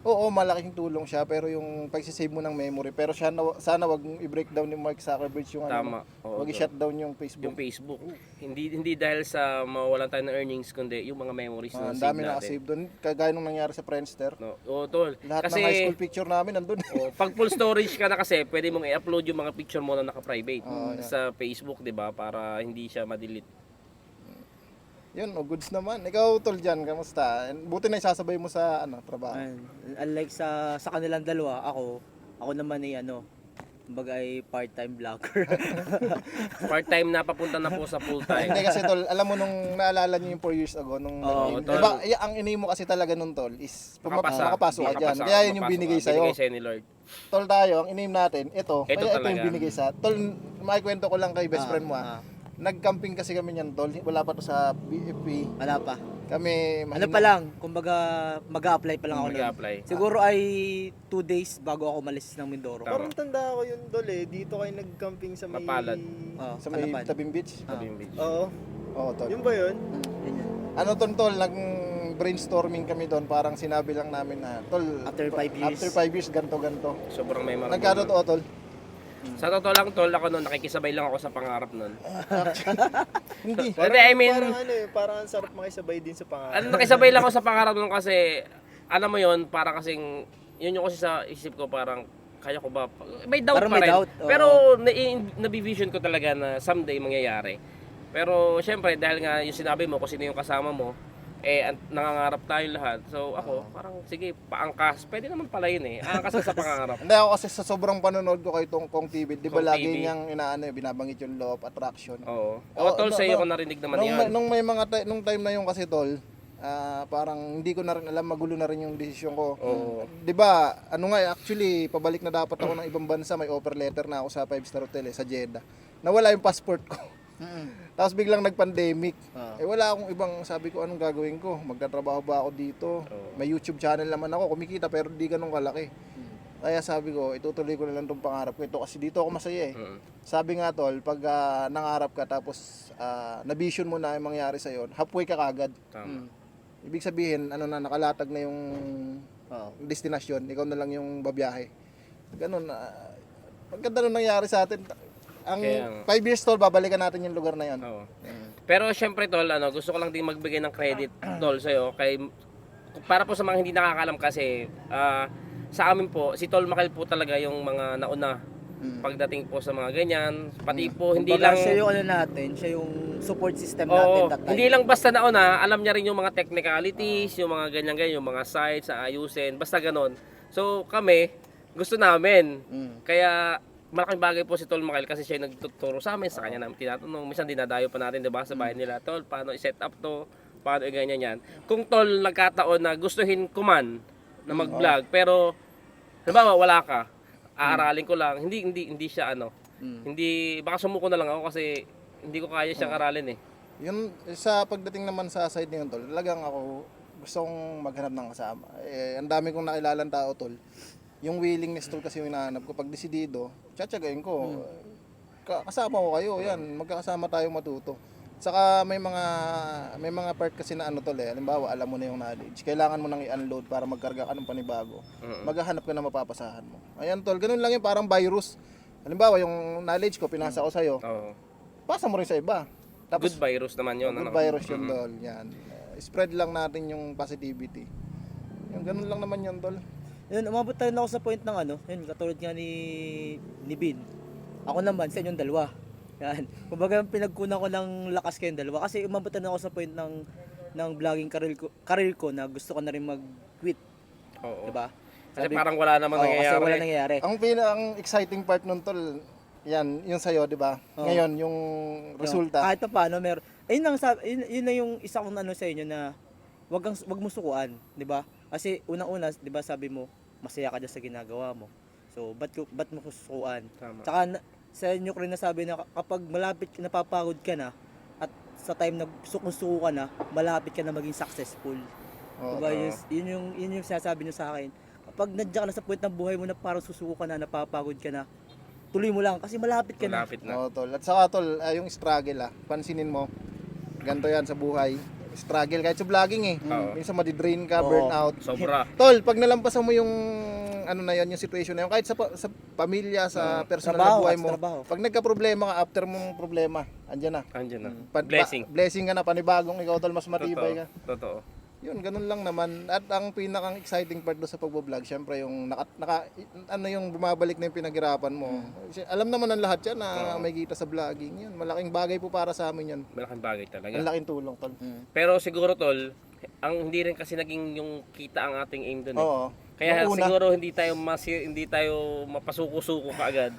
Oo, malaking tulong siya pero yung pagsisave mo ng memory. Pero sana wag mong i-breakdown ni Mark Zuckerberg yung
Tama. Oo,
wag
tol.
i-shutdown yung Facebook.
Yung Facebook. Hindi dahil sa mawalan tayo ng earnings kundi yung mga memories na
Ang
save
dami
natin.
na-save doon. Kagaya nung nangyari sa Friendster.
No. Oo, tol.
Lahat
Kasi
ng high school picture namin nandun.
pag full storage ka na kasi, pwede mong i-upload yung mga picture mo na naka-private
Yeah.
sa Facebook, 'di ba? Para hindi siya ma-delete.
Yun, goods naman. Ikaw tol dyan, kamusta? Buti na isasabay mo sa trabaho.
Unlike sa kanilang dalawa, ako naman ay kumbaga ay part-time vlogger.
Part-time na papunta na po sa full-time.
Hindi kasi tol, alam mo nung naalala niyo yung 4 years ago nung
Oo, tol.
diba, ang ini mo kasi talaga nun tol is makapasok ka dyan.
Makapasa,
Kaya yun yung
makapasok
binigay
ka.
sa'yo.
Binigay sa'yo ni Lord.
Tol tayo, ang inim natin, ito
Talaga.
yung binigay sa tol. Makikwento ko lang kay best friend mo Nag-camping kasi kami niyan tol. Wala pa to sa BFP.
Wala pa.
Kami
Pa lang, kumbaga mag-a-apply pa lang ako nun.
Mag-a-apply.
Siguro ay 2 days bago ako malis ng Mindoro.
Tama.
Parang tanda ko yun dol Dito kayo nag-camping sa may...
Mapalad.
sa may
Kalapad.
Tabing Beach.
Sabi yung video.
Oo.
Oo tol.
Yun ba yun?
Yun yun.
Tol, nag-brainstorming kami doon. Parang sinabi lang namin na, tol,
After 5 years.
After 5 years, ganto-ganto.
Sobrang memorable.
Nagkano to, tol?
Sa totoo lang, tol, ako noon, nakikisabay lang ako sa pangarap noon.
Hindi.
Hindi, I mean,
Parang ang sarap makisabay din sa pangarap.
nakisabay lang ako sa pangarap noon kasi, alam mo yon para kasing, yun yung kasi sa isip ko, parang, kaya ko ba? May doubt
Parang
pa
may
rin.
doubt, oo.
Pero, nabivision ko talaga na someday mangyayari. Pero, syempre, dahil nga yung sinabi mo, kung sino yung kasama mo, nangangarap tayo lahat. So ako, parang sige, paangkas. Pwede naman pala yun Aangkas ka sa pangarap.
Hindi ako kasi sa sobrang panonood ko kay Kong TV, di ba
Kong
lagi
TV.
niyang binabanggit yung law of attraction.
Oo.
no,
Tol, sa'yo
no.
ko narinig naman yan.
Nung may nung time na yun kasi tol, parang hindi ko na rin alam, magulo na rin yung desisyon ko.
Oo.
Di ba, actually, pabalik na dapat ako ng ibang bansa, may offer letter na ako sa 5-star hotel sa Jeddah. Nawala yung passport ko. Tapos biglang nag-pandemic. Wala akong ibang, sabi ko, anong gagawin ko? Magtatrabaho ba ako dito? May YouTube channel naman ako, kumikita pero di ganun kalaki. Kaya sabi ko, itutuloy ko na lang itong pangarap ko. Ito kasi dito ako masaya Sabi nga tol, pag nangarap ka tapos na-vision mo na yung mangyari sa'yo, halfway ka kagad.
Tama.
Ibig sabihin, nakalatag na yung destinasyon, ikaw na lang yung babiyahe. Ganun, pagkanda nung nangyari sa atin, ang 5 years tol, babalikan natin yung lugar na yan.
Oo. Pero syempre tol, gusto ko lang din magbigay ng credit tol sa'yo para po sa mga hindi nakakalam kasi sa amin po, si Tol Makel po talaga yung mga nauna pagdating po sa mga ganyan. Pati po hindi
Kumbaga,
lang
siya yung natin, siya yung support system natin that time.
hindi lang basta nauna, alam niya rin yung mga technicalities, yung mga ganyan-ganyan, yung mga sites, ayusin, basta ganon. So kami, gusto namin. Kaya malaking bagay po si Tol Makel kasi siya yung nagtuturo sa amin, sa kanya namin tinatanong. Minsan dinadayo pa natin, 'di ba, sa bahay nila, Tol, paano i-set up to, paano i-ganyan yan. Kung Tol nagkataon na gustuhin ko man na mag-vlog, pero halimbawa wala ka, aaralin ko lang, hindi siya hindi, baka sumuko na lang ako kasi hindi ko kaya siyang aralin
Yun, sa pagdating naman sa side niyon tol, talagang ako gusto kong maghanap ng kasama. Ang dami kong nakilalang tao tol. Yung willingness tol kasi yung hinahanap ko. Pag desidido, tsatsagain ko. Kasama ko kayo, yan. Magkakasama tayong matuto. Saka may mga part kasi na tol halimbawa, alam mo na yung knowledge. Kailangan mo nang i-unload para magkarga ka ng panibago. Maghahanap ka na mapapasahan mo. Ayan tol, ganun lang yun, parang virus. Halimbawa, yung knowledge ko, pinasa ko sa'yo. Pasa mo rin sa iba. Tapos,
good virus naman yun.
good virus yun tol. Yan. Spread lang natin yung positivity. Yung ganun lang naman yun tol.
Yun, umabot tayo na ako sa point ng yun, katulad nga ni Bin. Ako naman, sa inyong dalawa. Yan. Kumbaga pinagkunan ko ng lakas kayong dalawa kasi umabot na ako sa point ng vlogging career ko na gusto ko na rin mag-quit.
Oo.
Diba?
Kasi parang wala namang
Kasi
nangyayari.
wala nangyayari.
Ang exciting part nun tol, yan, yung sa'yo, di ba?
Oo.
Ngayon, yung resulta.
Kahit pa paano, ayun lang yun na yung isa kong ano sa inyo na wag mo sukuan, 'di ba? Kasi unang-una, 'di ba, sabi mo, masaya ka dyan sa ginagawa mo. So, ba't mo sukuan?
Tama.
Tsaka sa inyo ko rin nasabi na kapag malapit napapagod ka na at sa time na suko ka na, malapit ka na maging successful.
Oo,
Diba? Yun yung sinasabi niyo sa akin. Kapag nandiyan ka na sa point ng buhay mo na parang susuko ka na, napapagod ka na, tuloy mo lang kasi malapit ka na.
Malapit na.
Oo, tol. At saka tol, yung struggle pansinin mo, ganito yan sa buhay. Struggle kahit sa vlogging
Oo.
Minsan madidrain ka,
Oo.
burnout.
Sobra.
Tol, pag nalampasan mo yung ano na yan, yung situation na yun, kahit sa pamilya, sa personal na
Trabaho,
buhay
at
mo,
trabaho.
pag nagka-problema ka, after mong problema, andyan na.
Andiyan na.
Blessing.
Blessing.
Blessing ka na, panibagong ikaw tol, mas matibay ka.
Totoo.
Yun, ganun lang naman. At ang pinakang exciting part doon sa pagbo-vlog, syempre yung ano yung bumabalik na yung pinaghirapan mo. Alam naman ng lahat yan na may kita sa vlogging. Yun, malaking bagay po para sa amin yan.
Malaking bagay talaga.
Ang laking tulong, tol.
Pero siguro tol, ang hindi rin kasi naging yung kita ang ating aim doon.
Oo.
Kaya
Nung una.
siguro hindi tayo mapasuko-suko kaagad.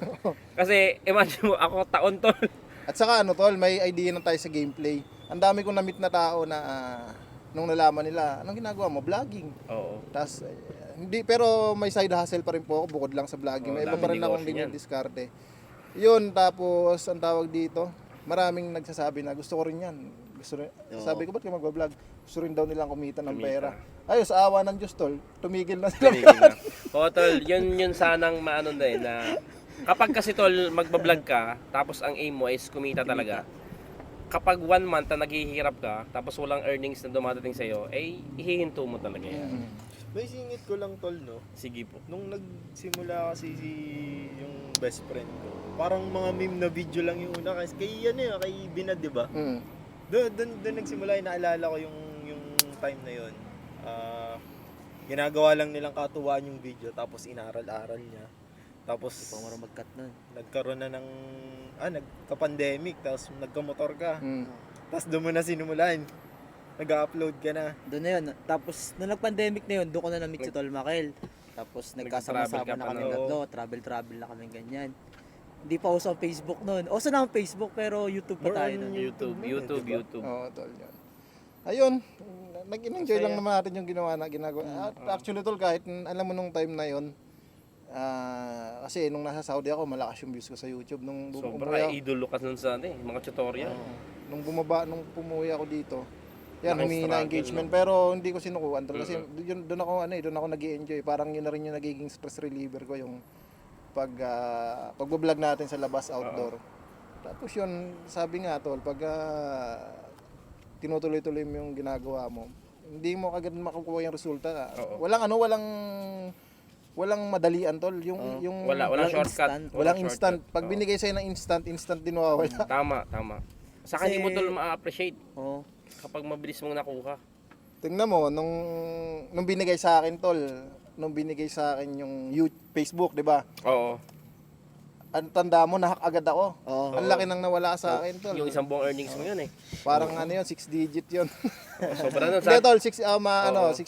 Kasi imagine mo ako taon tol.
At saka ano, tol, may idea na tayo sa gameplay. Ang dami kong na-meet na tao na nung nalaman nila, anong ginagawa mo? Vlogging.
Oo.
Tapos, hindi, pero may side hustle pa rin po ako bukod lang sa vlogging. May iba
dami
pa rin akong
negosyo niyan.
diskarte. Yun, tapos, ang tawag dito, maraming nagsasabi na gusto ko rin yan. Sabi ko, ba't ka mag-vlog? Gusto rin daw nilang kumita ng pera. Ayos, sa awa ng Diyos, tol. Tumigil na sila.
Tumigil na. Oo tol, yun sanang maano na na kapag kasi tol magbablog ka, tapos ang aim mo is kumita talaga. Kapag 1 month na naghihirap ka, tapos walang earnings na dumadating sa'yo, eh ihihinto mo talaga yan.
May singit ko lang tol, no?
Sige po.
Nung nagsimula kasi yung best friend ko, parang mga meme na video lang yung una kasi kay Binad, di ba? Doon nagsimula, naalala ko yung time na yun. Ginagawa lang nilang katuwaan yung video tapos inaral-aral niya. Tapos
Hindi pa marunong mag-cut nun.
nagkaroon na ng nagka-pandemic tapos nagka-motor ka.
Mm.
Tapos doon mo na sinimulan. Nag-upload ka na.
Doon na yun. Tapos, nung nag-pandemic na yun, doon ko na na-meet si Tol Makel. Tapos, nagkasama-sama
Nag-travel ka
na
pa
kami
nun.
tatlo. Travel na kami ganyan. Hindi pa uso ang Facebook noon. Uso na ang Facebook, pero YouTube pa
More
tayo
on
nun.
YouTube.
Oo, tol. Yan. Ayun, nag-enjoy lang naman natin yung ginagawa. At actually, tol, kahit alam mo nung time na yon, kasi nung nasa Saudi ako, malakas yung views ko sa YouTube. Nung
Sobra, idolo ka nun sa mga tutorial.
nung pumuwi ako dito, yan,
Laking
humihina
struggle,
engagement, pero hindi ko sinukuhan tol, kasi doon ako nag-i-enjoy. Parang yun na rin yung nagiging stress reliever ko, yung pagbo-vlog natin sa labas, outdoor. Tapos yun, sabi nga tol, pag tinutuloy-tuloy mo yung ginagawa mo, hindi mo agad makukuha yung resulta. Walang madalian tol, yung
Walang shortcut.
walang instant.
shortcut.
Pag binigay sa'yo ng instant din mawawala.
Tama. Saka hindi mo
Kasi-
tol ma-appreciate
Oo.
kapag mabilis mong nakuha.
Tingnan mo, nung binigay sa akin tol, nung binigay sa akin yung Facebook, di ba?
Oo.
Ang tanda mo, nahak agad ako.
Oo.
Ang laki nang nawala sa akin tol.
Yung isang buong earnings mo yun eh.
Parang 6 digit yun.
Sobra nun.
Hindi tol, 6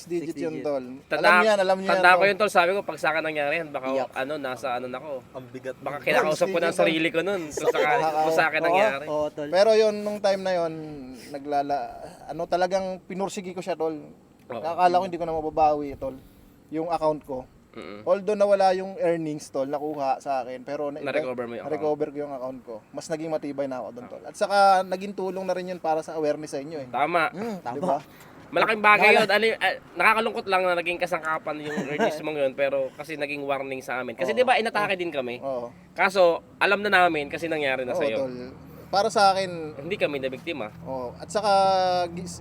digit
Six
yun
digit.
tol.
Tanda
Alam niyo yan.
Tanda ko
tol.
yun tol, sabi ko pag sa akin nangyari yan, baka
Iyak.
nasa na ako.
Ang bigat.
Baka kinakausap ko na ang sarili ko nun kung sa akin nangyari.
Oo, Tol.
Pero yun, nung time na yun, talagang pinursigi ko siya tol. Akala ko hindi ko na mababawi tol, yung account ko. Although nawala yung earnings tol, nakuha sa akin, pero
Na-recover mo yung account.
na-recover ko yung account ko. Mas naging matibay na ako doon tol. At saka naging tulong na rin yun para sa awareness sa inyo eh.
Tama.
Tama.
Di ba?
Malaking bagay yun. Nakakalungkot lang na naging kasangkapan yung earnings mong yun, pero kasi naging warning sa amin. Kasi di ba inatake din kami?
Oo.
Kaso, alam na namin kasi nangyari na
Oo
sa'yo.
tol. Para sa akin,
Hindi kami na biktima.
at saka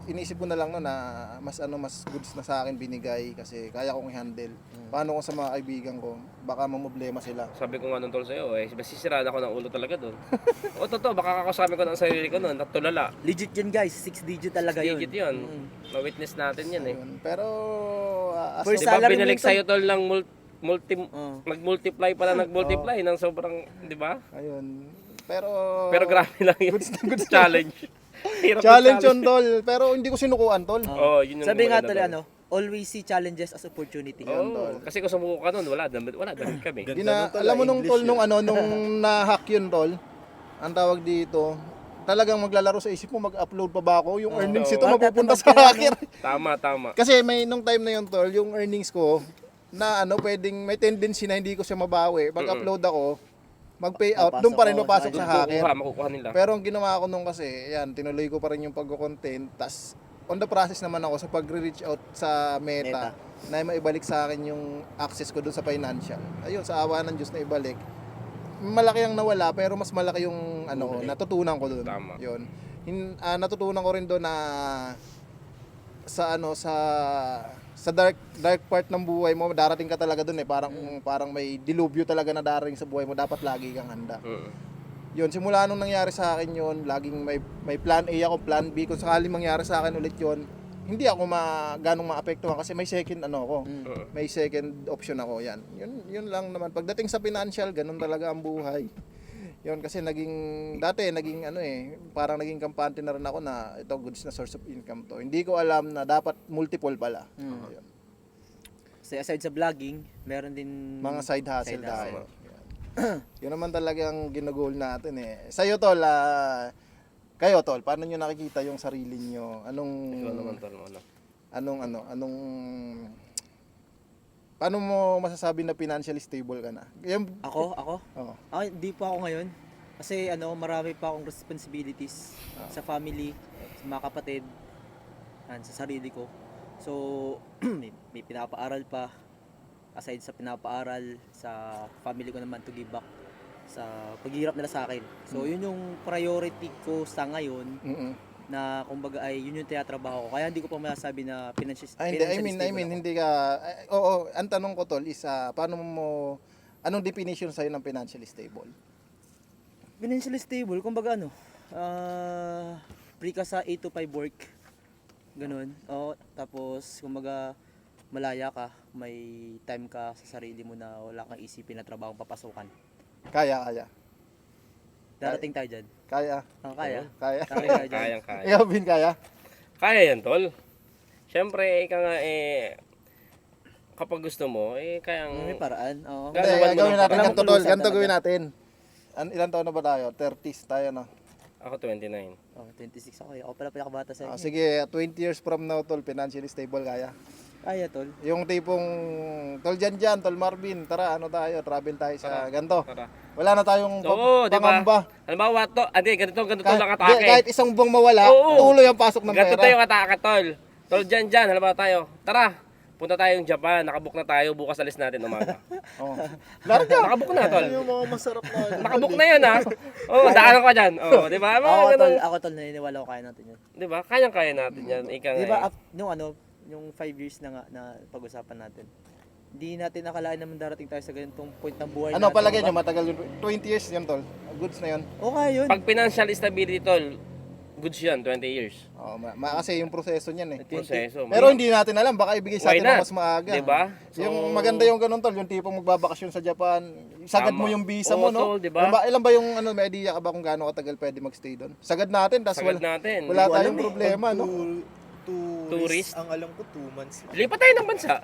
iniisip ko na lang no na mas goods na sa akin binigay kasi kaya kong i-handle. Paano kung sa mga kaibigan ko, baka mamblema sila.
Sabi ko nga nun tol sa'yo, masisiraan ako ng ulo talaga doon. O totoo, baka kakasabi ko ng sarili ko nun, natulala.
Legit yun, guys. 6 digit talaga yun.
Digit yun. Ma-witness natin yan eh.
Ayun. Pero
First
Di ba
salary
binalik
mo,
sa'yo tol ng
Oo.
nag-multiply pala ng sobrang, di ba?
ayun.
Pero grabe lang yun.
Goods na.
Challenge. Hirap ng
Challenge yun, tol. Pero hindi ko sinukuan, tol.
Oo, yun yung
Sabi nga
maganda
tol,
doon.
always see challenges as opportunity.
Oo, kasi kung sumuko ka nun, wala damit kami.
Alam mo nung tol, nung na-hack yun, tol, ang tawag dito, talagang maglalaro sa isip mo, mag-upload pa ba ako? Yung earnings ito mapupunta sa hacker.
Tama.
Kasi nung time na yun, tol, yung earnings ko, na pwedeng may tendency na hindi ko siya mabawi. Pag-upload ako, mag-pay out, doon pa rin mapasok sa hacker.
Makukuha nila.
Pero ang ginawa ko nung kasi, yan, tinuloy ko pa rin yung pag-content, tas on the process naman ako sa pag-reach out sa Meta, na maibalik sa akin yung access ko dun sa financial. Ayun, sa awa ng Diyos na ibalik. Malaki ang nawala, pero mas malaki yung natutunan ko dun.
Tama.
Yun. Natutunan ko rin doon na sa dark part ng buhay mo, darating ka talaga doon parang may dilubyo talaga na darating sa buhay mo, dapat lagi kang handa. Yun, simula nung nangyari sa akin yun, laging may plan A ako, plan B. Kung sakali mangyari sa akin ulit yun, hindi ako ganong maapektuhan kasi may second may second option ako. Yun lang naman. Pagdating sa financial, ganun talaga ang buhay. Yun, kasi dati parang naging kampante na rin ako na ito goods na source of income to. Hindi ko alam na dapat multiple pala. Yun.
So aside sa vlogging, meron din
Mga side hustle tayo. Yun naman talaga ang ginugol natin Sa'yo tol, kayo tol, paano nyo nakikita yung sarili nyo?
Ikaw naman tol,
paano mo masasabi na financially stable ka na?
Ako?
Oo.
Hindi pa ako ngayon. Kasi marami pa akong responsibilities sa family, sa mga kapatid, sa sarili ko. So, may pinapaaral pa. Aside sa pinapaaral, sa family ko naman to give back sa paghihirap nila sa akin. So, yun yung priority ko sa ngayon. Na kumbaga ay yun yung tinatrabaho ko. Kaya hindi ko pa masasabi na financially stable.
Hindi ka ang tanong ko tol is anong definition sa'yo ng financially stable?
Financially stable, kumbaga free ka sa 8 to 5 work. Ganun. Tapos kumbaga malaya ka, may time ka sa sarili mo na wala kang isipin na trabahong papasukan.
Kaya.
Darating tayo dyan.
Kaya.
Kaya.
Kaya.
Ikaw, Bin, kaya?
Kaya yan, tol. Siyempre, kapag gusto mo, kayang...
May paraan. Oo.
Gawin natin
Wala
ganito,
mong
tol.
kulusan
Ganito gawin
talaga.
natin. Ilan taon na ba tayo? 30s tayo, no?
Ako 29.
26 ako. Ako pala pinakabata sa inyo.
Sige, 20 years from now, tol, financially stable kaya.
Kaya, tol.
Yung tipong, tol Jan, tol Marvin, tara, travel tayo sa ganito.
Tara.
Wala na tayong
Oo, di ba?
pangamba.
Halimbawa, ganito lang atake.
Kahit isang buwang mawala,
Oo.
tuloy ang pasok ng
Ganito
pera.
tayo atake, tol. Tol, dyan, halimbawa tayo. Tara, punta tayong Japan. Nakabook na tayo. Bukas alis natin umaga.
Oh. Larga.
Nakabook na, tol.
Yung mga masarap na
Nakabook na yun, ha? Daanan ka dyan. Di ba?
Ako, tol, naniniwala ko kaya natin yun.
Di ba? Kayang-kaya natin yan.
Di ba, yung 5 years na nga na pag-usapan natin, hindi natin nakalain naman darating tayo sa ganitong point ng buhay natin.
Palagay
diba?
nyo, matagal yun. 20 years yun, tol. Goods na yun.
Okay yun.
Pag financial stability, tol, goods yan, 20 years.
Kasi yung proseso niyan
Proseso.
Pero hindi natin alam, baka ibigay sa
Why
atin
not?
ng mas maaga.
Diba? So,
Yung maganda yung ganun, tol, yung tipong magbabakasyon sa Japan, sagad
Tama.
mo yung visa
Oo,
mo, no?
tol, diba?
Ilan ba yung, may idea ka ba kung gaano katagal pwede magstay doon? Sagad natin, tas
sagad natin.
wala
Hindi ko
tayong
alam
problema, no?
Tourist?
Ang alam ko 2 months.
Lipat tayo ng bansa.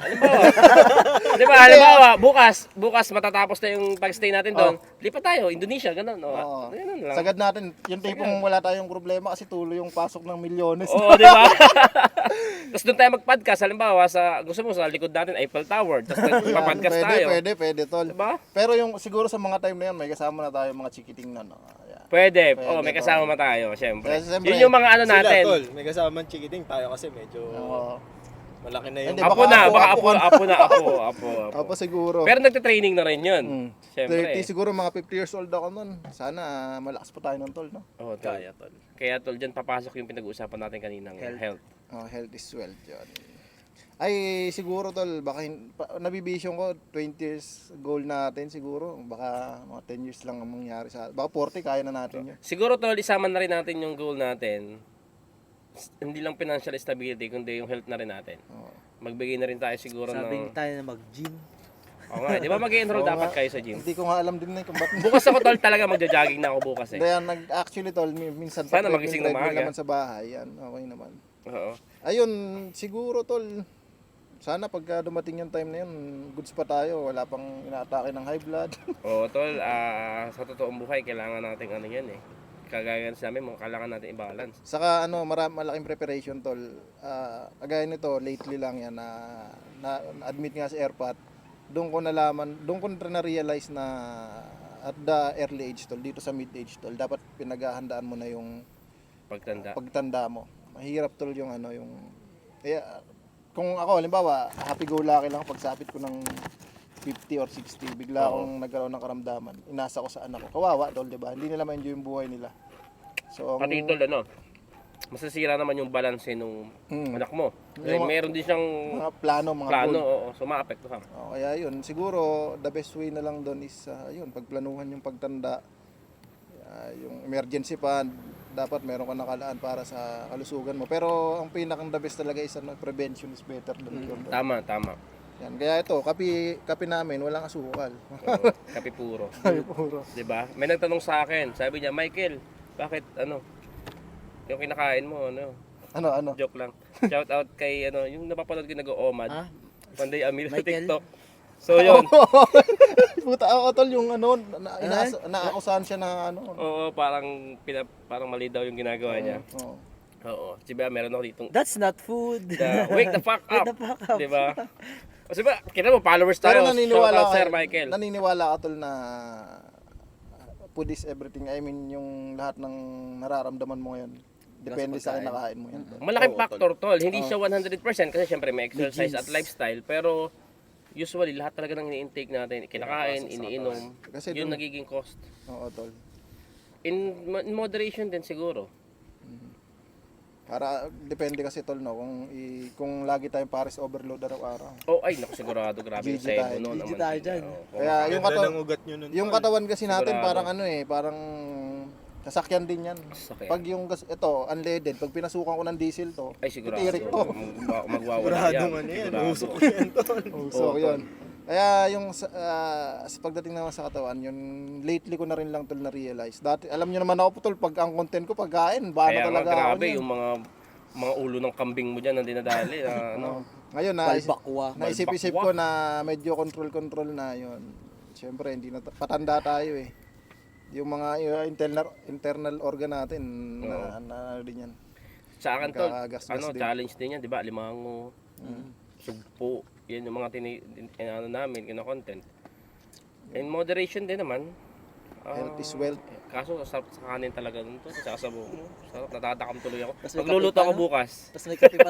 Halimbawa, bukas matatapos na yung pag-stay natin doon. Lipat tayo, Indonesia, ganun.
Oo.
Ganun lang.
Sagad natin, yung tipong wala tayong problema kasi tuloy yung pasok ng milyones.
Oo, di ba? Tapos doon tayo mag-podcast. Halimbawa, gusto mo sa likod natin, Eiffel Tower. Tapos mag-podcast tayo.
Pwede, tol.
Diba?
Pero yung siguro sa mga time na yun, may kasama na tayo mga chikiting na, no?
Pwede.
Pwede,
May
tol.
kasama tayo, syempre.
Yes, siyempre.
Yun yung mga ano natin.
Sila, tol, may kasamang chikiting tayo kasi medyo malaki na yung...
Hindi,
Apo na.
Apo siguro.
Pero nagte-training na rin yun. Syempre.
30 siguro, mga 50 years old ako nun. Sana malakas pa tayo ng tol, no?
Oo, kaya tol. Kaya tol, dyan papasok yung pinag-uusapan natin kaninang health.
Health is wealth yun. Ay, siguro tol, baka nabibisyon ko 20 years goal natin siguro. Baka mga 10 years lang ang mangyari baka 40 kaya na natin yun.
Siguro tol, isama na rin natin yung goal natin. Hindi lang financial stability, kundi yung health na rin natin.
Oo.
Magbigay na rin tayo siguro
Sabi
ng...
tayo na mag-gym.
Oo nga, di ba mag-enroll
Oo
dapat
nga.
kayo sa gym?
Hindi ko nga alam din na kung ba't.
Bukas ako tol talaga magja-jogging na ako bukas eh.
Kaya actually tol, minsan
Sana
pag
magising
treadmill
na maaga.
naman sa bahay, yan, okay naman.
Oo.
Ayun, siguro tol, sana pagka dumating yung time na yun, goods pa tayo, wala pang inaatake ng high blood.
Oo tol, sa totoong buhay kailangan natin ano yan eh. Kagaya sa amin, kailangan natin i-balance.
Saka malaking preparation tol. Kagaya nito, lately lang yan na admit nga sa airpot. Doon ko na-realize na at the early age tol, dito sa mid age tol, dapat pinaghahandaan mo na yung pagtanda mo. Mahirap tol yung kung ako halimbawa, happy go lucky lang pagsapit ko ng 50 or 60, bigla akong nagkaroon ng karamdaman. Inasa ko sa anak ko. Kawawa tol, 'di ba? Hindi nila ma-enjoy yung buhay nila. So,
Pati tol masasira naman yung balance nung anak mo. Kasi meron din siyang
mga plano,
plano,
goal.
oo, so maapektuhan.
Kaya yun, siguro the best way na lang doon is yun, pagplanuhan yung pagtanda, yung emergency fund, dapat meron ka nakalaan para sa kalusugan mo. Pero ang pinakang the best talaga is prevention is better than cure.
Tama.
Yan, kaya ito, kape namin, walang asukal.
Oo, kape puro.
Kape puro.
'Di ba? May nagtanong sa akin, sabi niya, "Michael, bakit yung kinakain mo
Ano?
joke lang. Shout out kay yung napapanood ko nag-oomad. Panday Amir sa
Michael?
TikTok. So yun.
Puta ako tol yung naakusahan siya na
Oo, parang mali daw yung ginagawa niya.
Oo.
Oo. Diba, meron ako ditong
That's not food.
wake the fuck up.
Wake the fuck up.
Diba? Kasi ba, kita mo followers
Pero
tayo.
naniniwala
Shout out
ka,
Sir Michael.
naniniwala ka tol na food is everything. I mean, yung lahat ng nararamdaman mo ngayon, depende sa kinakain mo yan. Tol.
Malaking factor tol. Hindi siya 100% kasi syempre may exercise at lifestyle, pero usually lahat talaga ng ini-intake natin, kinakain, iniinom,
Kasi
yun
dun-
nagiging cost.
Oo tol.
In moderation din siguro.
Para depende kasi tol kung lagi tayong pares overload araw-araw.
Oh, ay, naku, sigurado, grabe yung
GG
sebo
tayo.
noon.
GG
naman.
tayo dyan.
Oo.
Kaya yung
Ganda
katawan,
ng ugat nyo nun.
yung
tol.
katawan kasi natin
Sigurado.
parang sasakyan din yan.
Sasakyan.
Pag yung ito unleaded, pag pinasukan ko ng diesel to,
Ay, sigurado.
titirik to.
Magwawala yan.
Siguradong yan.
Sigurado.
Usok yan tol.
So yun. Kaya yung sa pagdating naman sa katawan, yun lately ko na rin lang tol na realize. Dati alam niyo naman ako tol pag ang content ko pagkain,
Kaya nga,
talaga ako
grabe,
niyan.
yung mga ulo ng kambing mo dyan na dinadali.
Ngayon
Balbakwa.
naisip-isip ko na medyo control na yun. Siyempre hindi na patanda tayo eh. Yung mga internal organ natin na din yan.
Sa akin to,
Nagkagasgas din.
challenge din yan, di ba? Limango, sugpo, yan yung mga namin, kina-content. In moderation din naman.
Health is wealth.
Kaso, sa kanin talaga nun to. Sa mo. Sarap, natatakam tuloy ako.
Tas may
Magluluto
kape pa,
ako
no?
bukas.
Tapos may kape pa.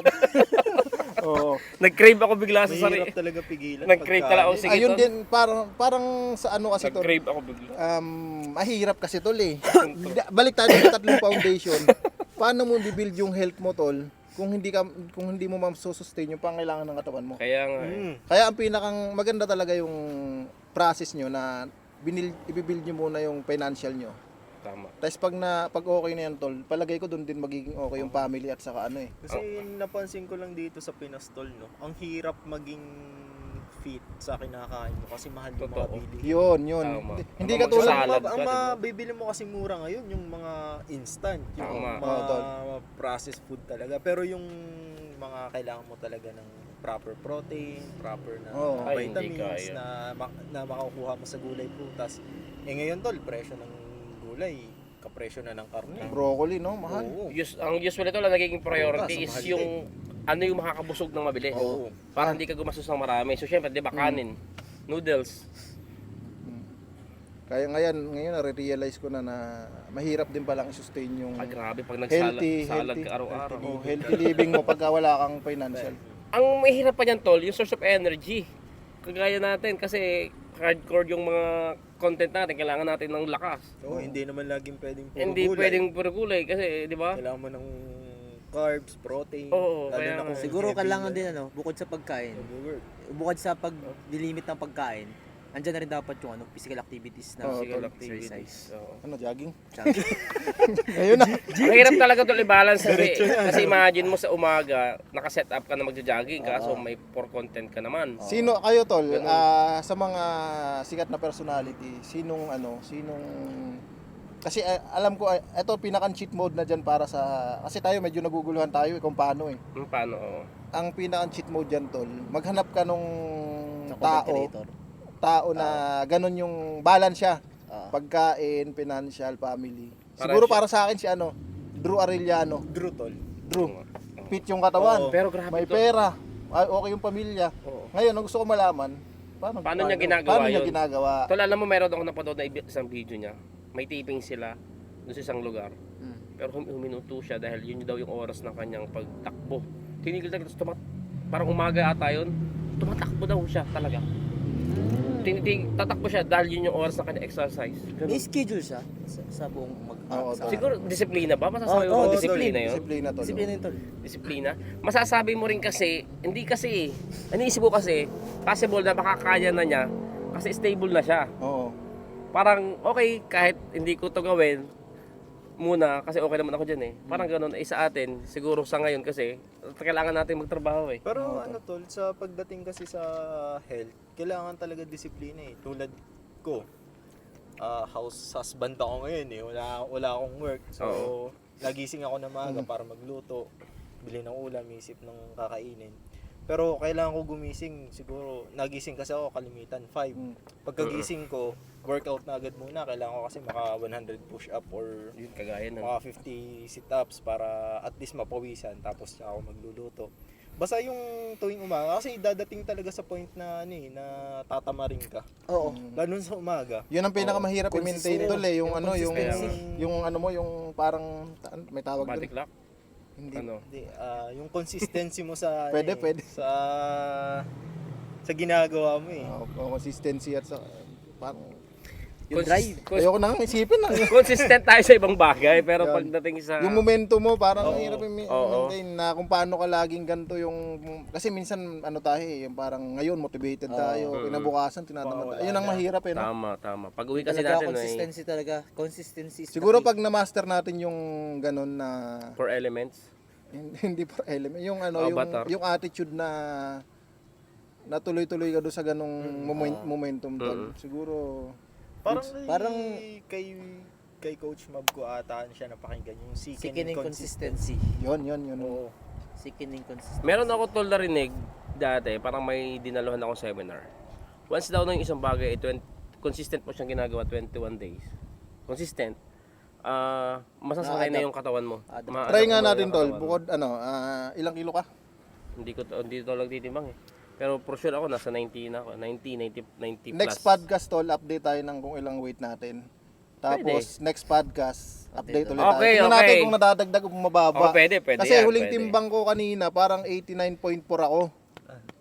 Oo.
Nag-crave ako bigla sa
Mahirap
sarili.
talaga pigilan.
Nag-crave talaga ako. Sige
Ayun
to.
din parang sa ano kasi tol.
Nag-crave ako bigla.
Mahirap kasi tol eh. Balik tayo sa tatlong foundation. Paano mo bibuild yung health mo tol kung hindi mo ma-sustain yung pangailangan ng katawan mo?
Kaya nga,
Kaya ang pinakang maganda talaga yung process nyo na i-build nyo muna yung financial nyo.
tama.
Tapos pag okay na yan tol, palagay ko doon din magiging okay yung family at saka ano eh.
Kasi napansin ko lang dito sa Pinas tol, no? Ang hirap maging fit sa kinakain mo kasi mahal yung mga
Totoo.
bilihin.
Yun.
Tama.
Hindi
Ang
katulad
salad ka,
Ang
diba?
mabibili mo kasi mura ngayon yung mga instant, yung
Tama.
mga
Oo, tol.
processed food talaga. Pero yung mga kailangan mo talaga ng proper protein, proper na
Oo.
Ay, hindi
vitamins
kaya.
na makukuha mo sa gulay, prutas. Ngayon tol, presyo ng gulay, kapresyo na ng karne.
broccoli no, mahal.
Oo.
Ang usual ito lang nagiging priority is
Mahal
yung yung makakabusog ng mabilis.
Oo.
Para hindi ka gumastos ng marami. So syempre, 'di ba kanin, noodles.
Kaya ngayon na-realize ko na mahirap din palang i-sustain yung
Grabe pag
healthy
salad ka araw-araw.
healthy living mo pagka wala kang financial.
Ang mahirap pa niyan tol, yung source of energy. Kagaya natin kasi hardcore yung mga content natin, kailangan natin ng lakas.
Oo, hindi naman laging pwedeng puro
Hindi
gulay.
pwedeng puro gulay kasi, 'di ba?
Kailangan mo ng carbs, protein.
Oo,
lalo
kaya
na
nga.
kung
Siguro
heavy
kailangan
yan.
din bukod sa pagkain,
Nag-work.
bukod sa pagdilimit ng pagkain, andyan na rin dapat yung physical activities na
Physical
tol,
activities.
exercise.
Oo.
Ano, jogging?
Sabi-
Ayun na.
Ang hirap talaga tol i-balance kasi imagine mo sa umaga, naka-set up ka na magja-jogging kaso may for content ka naman.
Sino kayo tol, sa mga sikat na personality, sinong kasi alam ko ito pinaka-cheat mode na diyan para sa kasi tayo medyo naguguluhan tayo kung paano eh.
Paano? Oo.
Ang pinaka-cheat mode diyan tol, maghanap ka nung
na content creator.
tao na ganun yung balance siya.
Ah.
Pagkain, financial, family.
Para
Siguro
siya-
para sa akin si Drew Arellano.
Drew, tol.
Drew. Fit yung katawan.
Oo.
Pero grabe
May
to.
pera. Ay, okay yung pamilya.
Oo.
Ngayon, ang gusto ko malaman,
Paano niya ginagawa
paano niya
yun?
ginagawa?
Tol, alam mo meron ako napanood na isang video niya. May taping sila doon sa isang lugar. Pero huminuto siya dahil yun daw yung oras ng kanyang pagtakbo. Tinigil talaga, tapos parang umaga ata yun. Tumatakbo daw siya talaga. Tatakbo siya dahil yun yung oras ng kanyang exercise.
May schedule siya sa buong
Oo,
sa-
tol.
Siguro disiplina ba? Masasabi
Oo,
mo
oo,
disiplina yun?
Disiplina tol.
Disiplina yun, tol.
Disiplina. Masasabi mo rin kasi, hindi kasi, iniisip ko kasi, possible na makakaya na niya kasi stable na siya.
Oo.
Parang okay, kahit hindi ko to gawin muna kasi okay naman ako dyan eh. Parang ganun, sa atin, siguro sa ngayon kasi, kailangan natin magtrabaho eh.
Pero ano tol, sa pagdating kasi sa health, kailangan talaga disiplina eh. Tulad ko, house husband ako ngayon eh. Wala akong work. So,
Oo.
nagising ako na maaga para magluto, bili ng ulam, isip ng kakainin. Pero kailangan ko gumising, siguro nagising kasi ako kalimitan 5. Pagkagising ko, workout na agad muna. Kailangan ko kasi maka 100 push up or
Yun, kagaya nun.
mga 50 sit-ups para at least mapawisan tapos ako magluluto. Basta yung tuwing umaga kasi dadating talaga sa point na na tatamarin ka.
Oo.
Lalo sa umaga.
Yun ang pinakamahirap i-maintain tol eh, yung
Consistency.
yung ano mo, yung parang may tawag
Body
doon.
clock?
Hindi.
Ano?
Hindi, yung consistency mo sa
Pwede.
sa ginagawa mo eh.
Consistency at sa parang
Yung drive.
ayoko na nga isipin na.
Consistent tayo sa ibang bagay, pero pagdating sa...
Yung momento mo parang
Oo.
hirap
Oo.
i-maintain na kung paano ka laging ganito yung kasi minsan ano tayo eh, yung parang ngayon motivated tayo, kinabukasan tinatamad. Ayun ang mahirap eh. No?
Tama. Pag uwi kasi
Talaga
natin,
consistency talaga. Consistency is the
Siguro
key.
pag na-master natin yung ganun na
for elements.
hindi pa element, yung ano,
Avatar.
yung attitude na tuloy-tuloy ka doon sa ganung momentum doon. Siguro
Parang
kay Coach Mab ko ataan siya napakinggan yung
sickening consistency.
yun.
Oo.
Sickening consistency.
Meron ako tol narinig dati, parang may dinaluhan akong seminar. Once daw ng isang bagay, consistent mo siyang ginagawa 21 days. Consistent. Masasanay na yung katawan mo.
try nga
Maano mo
natin
yung
tol,
katawan mo.
bukod ilang kilo ka?
Hindi to lang titimbang eh. Pero for sure ako nasa 90 na ako, 90 plus.
Next podcast tol, update tayo ng kung ilang weight natin. Tapos next podcast, update ulit tayo.
Okay,
Tingnan natin
okay.
kung nadadagdag o bumababa.
Oh, pwede
Kasi
yan,
huling
pwede.
timbang ko kanina, parang 89.4 ako.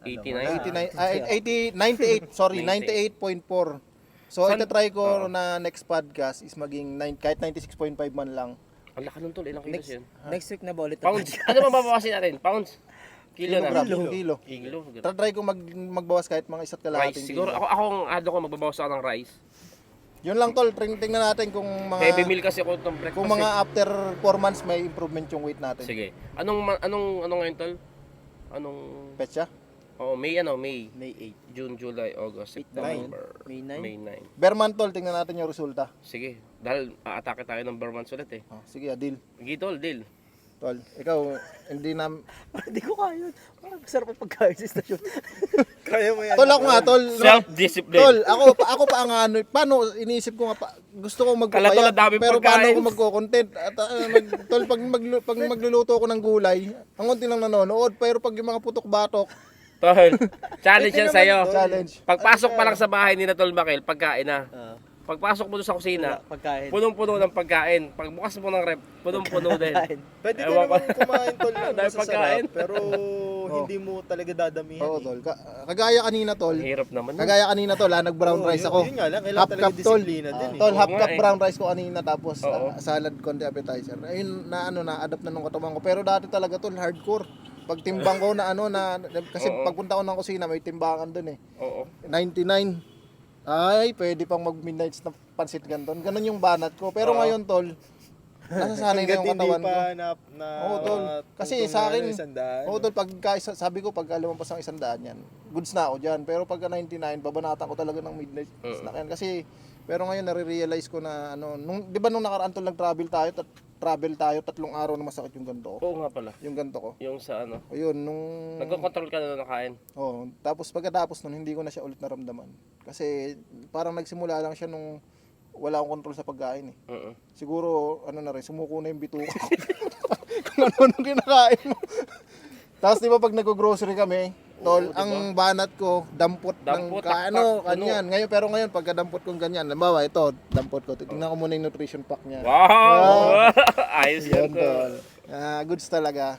89.
98, sorry,
98.
98.4. So, itatry ko na next podcast is maging kahit 96.5 man lang.
Ang laki nun tol, ilang kilos yun?
Next week na ba ulit?
Pounds. Ano ba mababawasin natin? Pounds? Kilo na?
Kilo. Try ko magbawas kahit mga isa't kalahating
Rice. Siguro
kilo.
ako ang ado ko magbabawas ako ng rice.
Yun lang tol, tingnan natin kung
Heavy
mga
meal kasi ako itong breakfast.
kung mga after 4 months may improvement yung weight natin.
Sige. Anong ngayon tol? Anong
Petsa?
May
May 8.
June, July, August, September,
May 9.
May 9.
Berman tol, tingnan natin yung resulta.
Sige. Dahil aatake tayo ng Burmans ulit eh.
Sige, deal.
Sige tol, deal.
Tol, ikaw hindi na
Hindi ko kaya yun. Parang sarap ang pagkain sa stasyon.
Kaya mo yan.
Tol ako nga tol.
Self-discipline.
Tol, ako pa ang ano, paano iniisip ko nga gusto ko
Kala tol, ang daming
pero paano
pagkain.
ako magko-content? At tol pag magluluto ako ng gulay, ang konti lang nanonood, pero pag yung mga putok-batok,
Tol, challenge yan sa'yo.
challenge.
Pagpasok pa lang sa bahay ni na Tol Makil, pagkain na. Pagpasok mo doon sa kusina,
Pagkain.
punong-puno ng pagkain. Pagbukas mo ng rep, punong-puno din.
Pwede ka
Ewan ko.
naman kumain tol ng
Dahil pagkain.
masasarap, pero hindi mo talaga dadamihan.
Oo
eh.
tol. Kagaya kanina tol.
Ang hirap naman.
Kagaya kanina tol, nag-brown
Oo,
rice
yun-
ako.
Yun nga lang,
Half
kailangan talaga
cup tol.
disiplina din eh.
Tol, half
Oo
cup
nga eh.
brown rice ko kanina tapos
Oo.
salad konti appetizer. Ayun na adapt na nung katawan ko. Pero dati talaga tol, hardcore. Pag timbang ko na kasi
Oo.
pagpunta ko ng kusina may timbangan doon eh.
Oo.
99. Ay, pwede pang mag-midnight na pansit ganton. Ganon yung banat ko. Pero ngayon, tol, nasasanay na yung katawan ko. Oo, tol. Kasi sa akin, oo, tol, sabi ko, pag lumampas ang 100 yan, goods na ako dyan. Pero pagka 99, babanatan ko talaga ng midnight snack yan. Kasi, pero ngayon, nare-realize ko na, di ba nung nakaraan tol, nag-travel tayo, 3 araw na masakit yung ganto ko.
Oo nga pala.
Yung ganto ko.
Yung sa ano.
O yun, nung...
Nagko-control ka na nakain.
Oo. Tapos pagkatapos nun, hindi ko na siya ulit naramdaman. Kasi parang nagsimula lang siya nung wala akong control sa pagkain eh. Siguro, sumuko na yung bituka ko. Kung ano kinakain mo. Tapos di ba pag nag-grocery kami, tol,
diba?
ang banat ko, dampot ng kanyan. Ngayon, pagka dampot kong ganyan, halimbawa, ito, dampot ko. Tingnan ko muna yung nutrition pack niya.
Wow! Ayos
Yan,
yan,
tol. Goods talaga.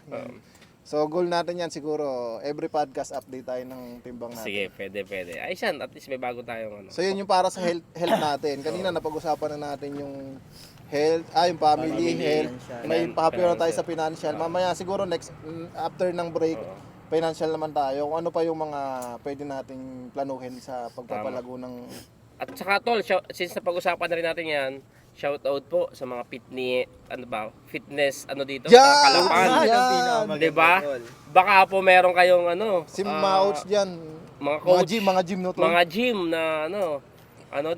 So, goal natin yan siguro, every podcast update tayo ng timbang natin.
Sige, pwede. Ayos yan, at least may bago tayong ano.
So, yun yung para sa health natin. Kanina, napag-usapan na natin yung health, yung family health. May papio na tayo sa financial. Mamaya, siguro after ng break, financial naman tayo. Kung ano pa yung mga pwede nating planuhin sa pagpapalago ng...
At saka tol, since napag-usapan na rin natin yan, shout out po sa mga fitness dito sa Kalapan. Diba? Baka po meron kayong
Mouch dyan.
mga coach,
Mga gym no to.
mga gym na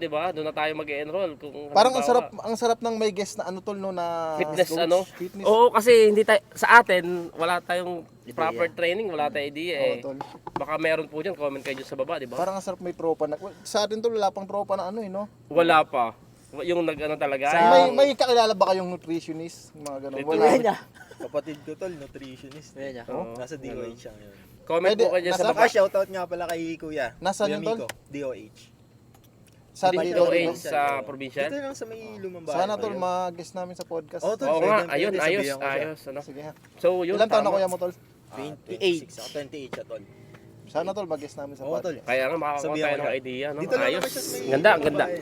diba? Doon na tayo mag-enroll kung
Parang
halimbawa,
ang sarap ng may guest na tol no na
fitness
coach, fitness.
Oo, kasi hindi tayo sa atin wala tayong proper training, wala tayong idea eh.
Tol.
Baka meron po diyan, comment kayo dyan sa baba, di ba?
Parang ang sarap may tropa na. Sa atin tol wala pang tropa na no.
Wala pa. Yung talaga.
May kakilala ba kayong nutritionist? Mga ganun. Wala.
Kapatid ko tol, nutritionist. Nasa DOH siya ngayon.
Comment po kayo dyan sa baba.
Shoutout nga pala kay Kuya.
Nasaan
Kuya
yun, tol?
Miko, DOH.
Sa
DOH sa probinsya.
Dito lang sa may lumang bahay.
Sana tol mag-guest namin sa podcast.
Oo, tol.
Oo nga,
Pwede,
ayos.
sabihan ko siya.
Sige ha.
So, yun.
Ilan taon na
tama.
kuya mo tol?
28. 28 siya tol.
Sana tol mag-guest namin sa
Oo, tol.
podcast.
Kaya nga makakakuha
Sabihan
tayo
ko
ng
siya.
idea, no?
Dito lang
Ayos.
naman siya sa may
Ganda.
lumang bahay.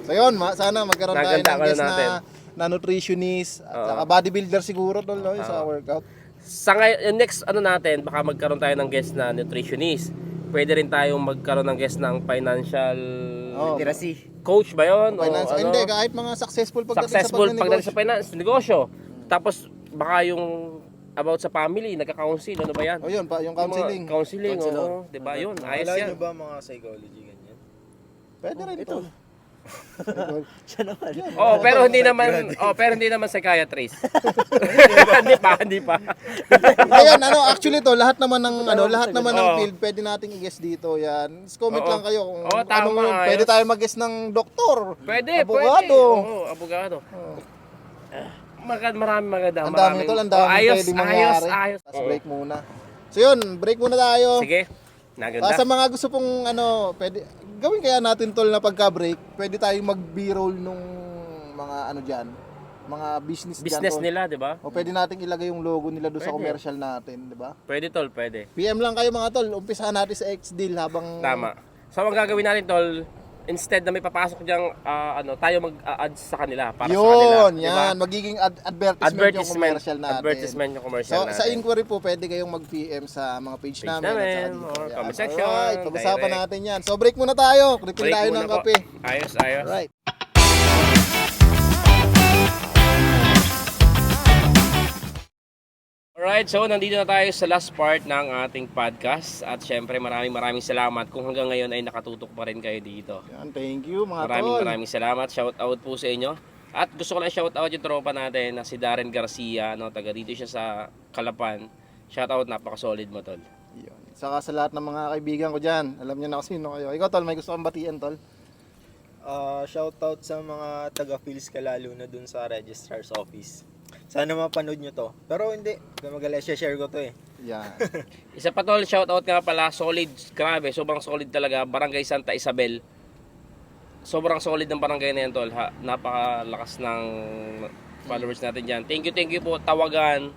So yun, sana magkaroon tayo
Naganda
ng
ka
guest
na natin.
na nutritionist at saka bodybuilder siguro tol no, sa workout.
Sa ngayon, next natin, baka magkaroon tayo ng guest na nutritionist. Pwede rin tayong magkaroon ng guest ng financial
Literacy.
coach ba yun?
Finance,
O,
hindi kahit mga successful
successful pagdating sa
pagnenegosyo.
finance, negosyo. Tapos, baka yung about sa family, nagka-counsel, ano ba yan?
O yun pa, yung
Yung mga
counseling.
Counseling, oo. Diba yun? Ayos
Alam
yan.
niyo ba mga psychology ganyan?
Pwede rin ito.
Siya naman.
Oh, pero hindi naman psychiatrist. Hindi pa.
Ayan, actually to, lahat naman ng field pwede nating i-guess dito yan. Comment
Oo.
lang kayo kung
Oo, tama,
anong
ayos.
pwede tayo mag-guess ng doktor.
Pwede.
Abogado.
Oo, abogado. Maraming maganda.
Ang dami ito, ang dami
ayos,
pwede mangyari.
ayos.
Tapos break muna. So yun, break muna tayo.
Sige. Naganda.
Sa mga gusto pong pwede gawin kaya natin tol na pagka-break, pwede tayong mag-b-roll nung mga diyan, mga business
Business
tol.
nila, di ba?
O pwede nating ilagay yung logo nila doon sa
Pwede.
commercial natin, di ba?
Pwede tol, pwede.
PM lang kayo mga tol, umpisahan natin sa X-Deal habang
Tama. So, ang gagawin natin tol, instead na may papasok diyang tayo mag-ads sa kanila para sa kanila.
Yun, yan. Magiging advertisement yung commercial natin.
Advertisement yung commercial
So,
natin.
sa inquiry po, pwede kayong mag-PM sa mga page namin.
namin,
at saka dito.
or
Yan.
comment section,
Alright, pag-usapan
direct.
natin yan. So, break muna tayo. Refill
Break
tayo
muna
ng
po.
kape.
Ayos.
Alright.
Alright, so nandito na tayo sa last part ng ating podcast. At syempre maraming salamat kung hanggang ngayon ay nakatutok pa rin kayo dito.
Yan, thank you mga tol.
Maraming salamat. Shout out po sa inyo. At gusto ko lang shout out yung tropa natin na si Darren Garcia, taga dito siya sa Kalapan. Shout out, napaka-solid mo tol.
Yun. Saka sa lahat ng mga kaibigan ko dyan, alam niyo na kung sino kayo. Ikaw tol, may gusto kang batian tol?
Shoutout sa mga taga-Phils ka lalo na dun sa registrar's office. Sana mapanood nyo to. Pero hindi, magagal share ko to eh.
Yan.
Isa pa tol, shout out nga pala, solid, grabe, sobrang solid talaga, Barangay Santa Isabel. Sobrang solid ng barangay na yan tol, napakalakas ng followers natin dyan. Thank you po, tawagan,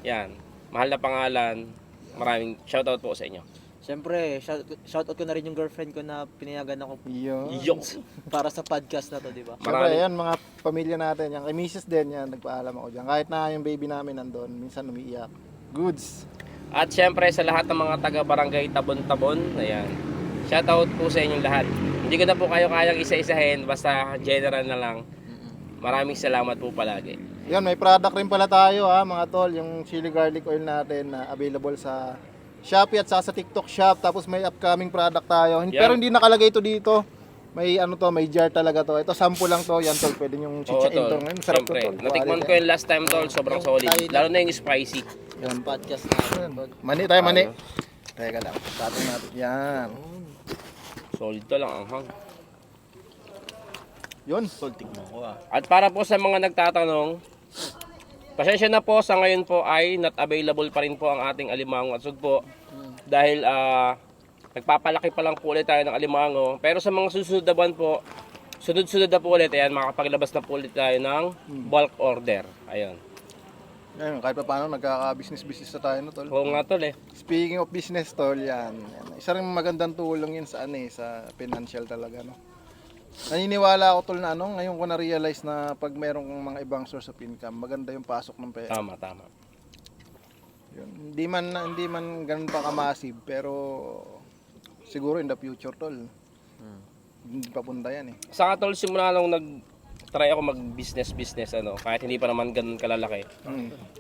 yan, mahal na pangalan, maraming shout out po sa inyo.
Siyempre, shoutout ko na rin yung girlfriend ko na pinayagan ako
Yun.
Yung,
para sa podcast na to, di ba?
Siyempre, yan mga pamilya natin. Yan, kay Mrs. din yan, nagpaalam ako dyan. Kahit na yung baby namin nandun, minsan umiiyak. Goods.
at syempre sa lahat ng mga taga barangay Tabon-Tabon, ayan, shout out po sa inyong lahat. Hindi ko na po kayo kayang isa-isahin, basta general na lang. Maraming salamat po palagi.
Yan, may product rin pala tayo mga tol, yung chili garlic oil natin na available sa Shopee at saka sa TikTok shop. Tapos may upcoming product tayo. Pero hindi nakalagay ito dito. May may jar talaga to. Ito sample lang to. Yan tol, pwede yung chichain to. Ngayon, sarap to tol.
Natikman ko yung last time tol, sobrang solid. Lalo na yung spicy.
Yan,
Podcast natin.
mani tayo, mani. Teka lang, tatong natin. Yan.
Solid to lang ang hang.
Yun.
Tignan ko
At para po sa mga nagtatanong, pasensya na po, sa ngayon po ay not available pa rin po ang ating alimango at sugpo. Dahil nagpapalaki pa lang po ulit tayo ng alimango. Pero sa mga susunod na buwan po, sunod-sunod na po ulit, ayan, makapaglabas na po ulit tayo ng bulk order. Ayun.
Yan, kahit pa paano, nagkaka-business na tayo no tol.
Oo nga tol eh.
Speaking of business tol, yan. Isa rin magandang tulong yun sa sa financial talaga no. Naniniwala ako tol na ngayon ko na-realize na pag merong mga ibang source of income, maganda yung pasok ng pera.
Tama, tama.
Yun. Hindi man ganun pa ka-massive, pero siguro in the future tol. Hindi papunta yan eh.
Saka tol, simula nung nag-try ako mag-business kahit hindi pa naman ganun kalalaki.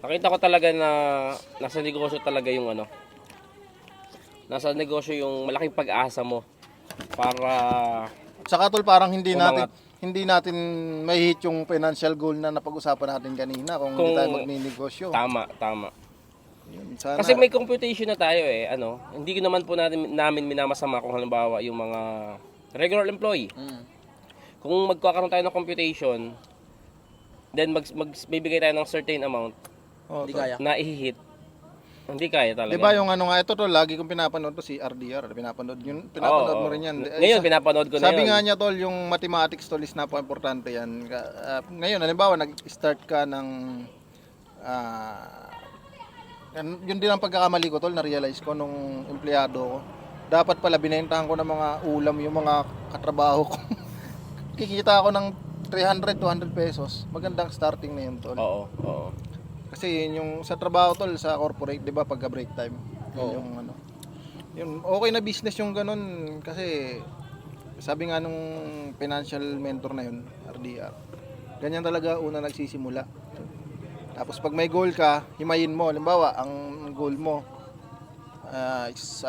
Nakita ko talaga na nasa negosyo talaga yung nasa negosyo yung malaking pag-asa mo para
Saka tol, parang hindi natin may hit yung financial goal na napag-usapan natin kanina kung hindi tayo magninegosyo.
Tama.
Yun, sana.
Kasi may computation na tayo eh, hindi ko naman po namin minamasama kung halimbawa yung mga regular employee. Kung magkakaroon tayo ng computation, then magbibigay tayo ng certain amount
Hindi kaya.
na i-hit. Hindi kaya talaga.
Diba yung ito tol, lagi kong pinapanood to si RDR, pinapanood mo rin yan.
Ngayon pinapanood ko na
Sabi
yun.
nga niya tol, yung mathematics tol is napaka-importante yan. Ngayon, halimbawa, nag-start ka ng yun din ang pagkakamali ko tol, na-realize ko nung empleyado ko. Dapat pala binentahan ko ng mga ulam yung mga katrabaho ko. Kikita ako ng 300-200 pesos. Magandang starting na yun tol.
Oo.
Kasi yung sa trabaho tol, sa corporate, 'di ba, pagka break time. Yun Yun, okay na business yung ganun kasi sabi nga nung financial mentor na yun, RDR. Ganyan talaga una nagsisimula. Tapos pag may goal ka, himayin mo. Halimbawa, ang goal mo is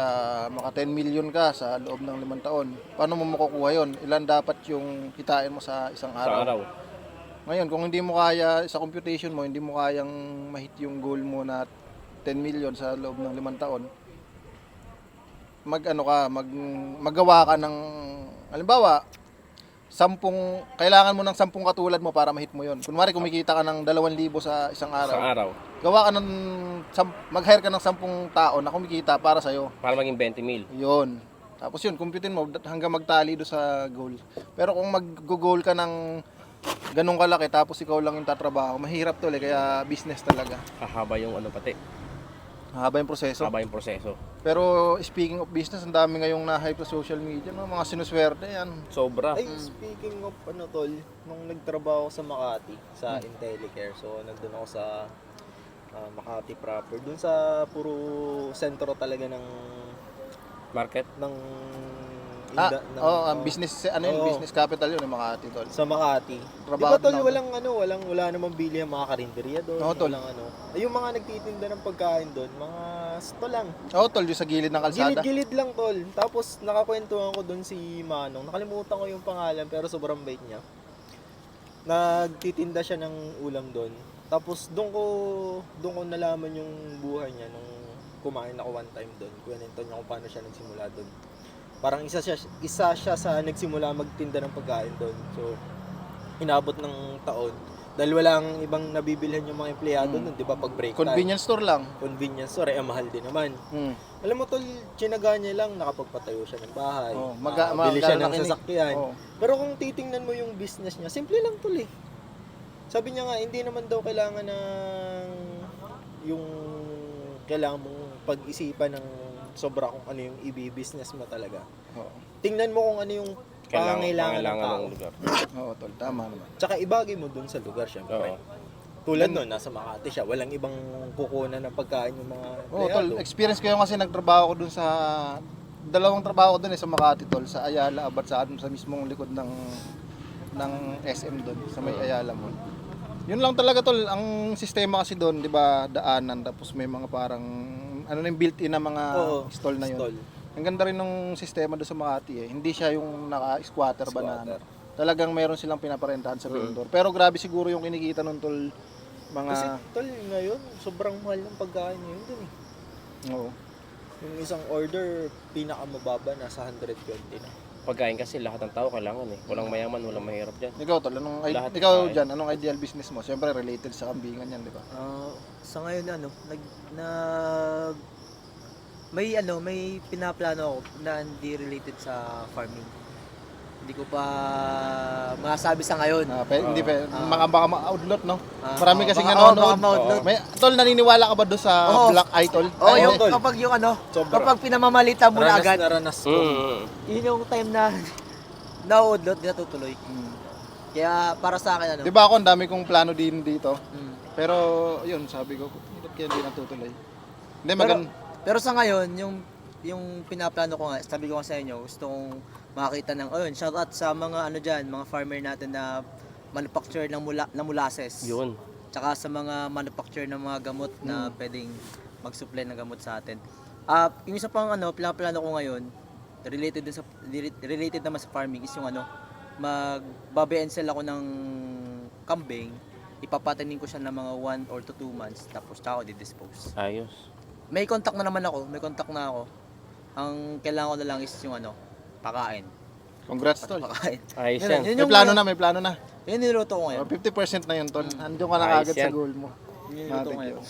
maka 10 million ka sa loob ng 5 taon. Paano mo makukuha yun? Ilan dapat yung kitain mo sa isang
Sa araw.
Ngayon, kung hindi mo kaya sa computation mo, hindi mo kayang ma-hit yung goal mo na 10 million sa loob ng 5 taon, magawa ka ng, halimbawa, kailangan mo ng 10 katulad mo para ma-hit mo yon. Kunwari, kumikita ka ng 2,000 sa isang araw. Gawa ka mag-hire ka ng 10 tao na kumikita para sa'yo.
Para maging 20 mil.
Yun. Tapos yun, kumpitin mo hanggang magtali do sa goal. Pero kung mag-goal ka ng ganun kalaki tapos ikaw lang yung tatrabaho, mahirap tol kaya business talaga.
Hahaba yung pati.
Haba yung proseso. Pero speaking of business, ang dami ngayong na-hype sa social media, mga sinuswerte yan.
Sobra.
Ay, speaking of tol, nung nagtrabaho ako sa Makati, sa Intellicare, so nandun ako sa Makati proper, dun sa puro sentro talaga ng
Market?
Business business capital yun, yung Makati tol.
Sa Makati.
Trabaho
Di ba tol,
lang.
wala namang bili ang mga karinderya doon.
Oo, tol.
Yung mga nagtitinda ng pagkain doon, mga stall lang.
Tol, yung sa gilid ng kalsada.
Gilid-gilid lang tol. Tapos nakakwentuhan ko doon si Manong. Nakalimutan ko yung pangalan pero sobrang bait niya. Nagtitinda siya ng ulam doon. Tapos doon ko nalaman yung buhay niya nung kumain ako one time doon. Kwento niya kung paano siya nagsimula doon. Parang isa siya sa nagsimula magtinda ng pagkain doon. So, inabot ng taon. Dahil walang ibang nabibilhan yung mga empleyado doon, di ba, pag break time.
Convenience store lang.
Convenience store, mahal din naman. Alam mo tol, tsinaga niya lang, nakapagpatayo siya ng bahay. Bili siya ng sasakyan. Pero kung titingnan mo yung business niya, simple lang tol eh. Sabi niya nga, hindi naman daw kailangan kailangan mong pag-isipan ng sobra kung ano yung i-business mo talaga. Tingnan mo kung ano yung pangangailangan ng tao.
lugar.
Oo, tol, tama naman.
Tsaka ibagay mo dun sa lugar, syempre. Tulad nun, nasa Makati siya, walang ibang kukunan ng pagkain yung mga
Oo, tol, experience ko yung kasi nagtrabaho ko dun sa dalawang trabaho ko doon sa Makati tol, sa Ayala Abad sa mismong likod ng SM doon sa may Ayala Mall. Yun lang talaga tol, ang sistema kasi doon, 'di ba, daanan tapos may mga parang ano na yung built-in na mga stall na yun.
Stall.
Ang ganda rin ng sistema doon sa Makati eh. Hindi siya yung naka-squatter ba na ano. Talagang mayroon silang pinaparentahan sa vendor. Pero grabe siguro yung kinikita nun tol mga
Kasi tol, ngayon, sobrang mahal ng pagkain ngayon dun eh.
oo.
Yung isang order, pinakamababa, nasa 120 na.
Pagkain kasi lahat ng tao kailangan eh. Walang mayaman, walang mahirap dyan.
Ikaw tol,
Lahat
ikaw
tayo.
diyan, anong ideal business mo? Siyempre related sa kambingan 'yan, di ba?
Sa ngayon may pinaplano ako na hindi related sa farming. Hindi ko pa masabi sa ngayon.
Hindi pa baka ma-outlet no.
Ah,
Marami kasi
baka
nanonood.
ma-outlet.
May tol, naniniwala ka ba doon sa
Oo.
Black Eye tol?
Oh,
Ay,
yung
hindi.
kapag yung
Sobra.
kapag pinamamalita mo na
Ranas
agad,
na ranas ko.
yun yung time na na-outlet, di natutuloy. Kaya para sa akin
Di ba ako, ang dami kong plano din dito.
Mm.
Pero yun, sabi ko, bakit kaya hindi natutuloy? Hindi
Pero sa ngayon, yung pinaplano ko nga, sabi ko nga sa inyo, gusto kong makakita ng, shoutout sa mga mga farmer natin na manufacturer ng molasses.
Yun.
Tsaka sa mga manufacturer ng mga gamot na pwedeng mag-supply ng gamot sa atin. Yung isa pang pinaplano ko ngayon, related naman sa farming is yung magbabe and sell ako ng kambing, ipapatanin ko siya ng mga 1 or 2 months, tapos tsaka ako di-dispose.
Ayos.
May contact na ako. Ang kailangan ko na lang is yung pakain.
Congrats tol.
Pakain.
Ayos
Yun,
yan.
yun
May plano na.
Yun niluto ko ngayon.
50% na yun tol. Andiyan ka na
Ayos
agad sa
yan.
goal mo.
Yun niluto ko
Matik
ngayon.
yun.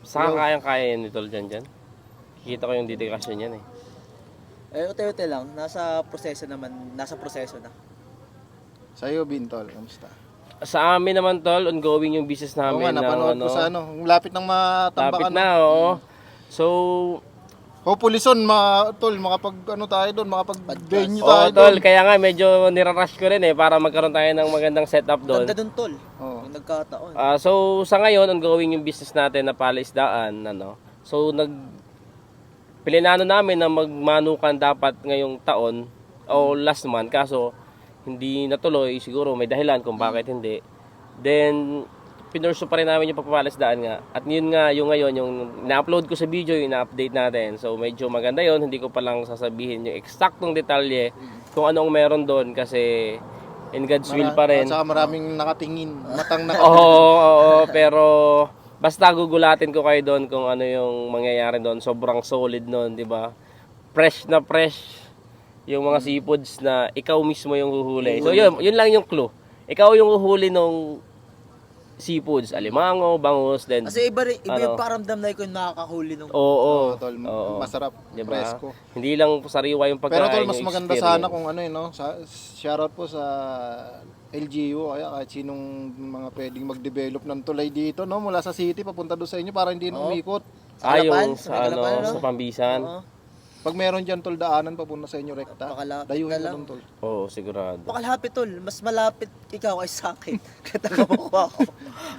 Saan kayang-kaya yan ni Tol dyan? Kikita ko yung dedikasyon yan eh.
Unti-unti lang. Nasa proseso na.
Sa'yo, Bin tol, kamusta?
Sa amin naman Tol, ongoing yung business
Oo
namin.
nga, napanood ko sa Lapit ng matambakan.
Lapit na, oo. So,
Hopefully soon, makapag tayo doon, makapag-venue
oo
tayo
Tol,
doon.
kaya nga medyo nirarush ko rin eh para magkaroon tayo ng magandang setup doon.
Ganda dun, tol.
Oo.
Yung nagkataon.
So sa ngayon ongoing yung business natin na palaisdaan So pilinano namin na magmanukan dapat ngayong taon o last month kaso hindi natuloy, siguro may dahilan kung bakit hindi. Then pinurso pa rin namin yung pagpapalaisdaan nga. At yun nga yung ngayon yung na-upload ko sa video yung na-update natin. So medyo maganda yun, hindi ko pa lang sasabihin yung eksaktong detalye kung anong meron doon kasi in God's will pa rin.
Saka maraming nakatingin, matang
Oo, pero basta gugulatin ko kayo doon kung ano yung mangyayari doon. Sobrang solid noon, 'di ba? Fresh na fresh yung mga seafoods na ikaw mismo yung huhuli. So yun lang yung clue. Ikaw yung huhuli nung seafoods, alimango, bangus, then
Kasi iba yung paramdam na ikaw nakakahuli nung...
Oo, tol.
Oo.
Masarap,
Diba?
presko.
Hindi lang sariwa yung pagkain.
Pero tol, mas
yung
maganda
experience.
sana kung shoutout po sa LGU, kaya kahit sinong mga pwedeng mag-develop ng tulay dito, no, mula sa city papunta doon sa inyo para hindi na umikot.
Yung
Sa
sa
Galapan,
sa Pambisan.
Oo.
Pag meron dyan tol daanan papunta sa inyo rekta,
Pakalapit
dayuhin
na
mo
lang.
doon tol.
Oo, sigurado.
Pakalapit, tol. Mas malapit ikaw kay sa akin. Katakamukha ako.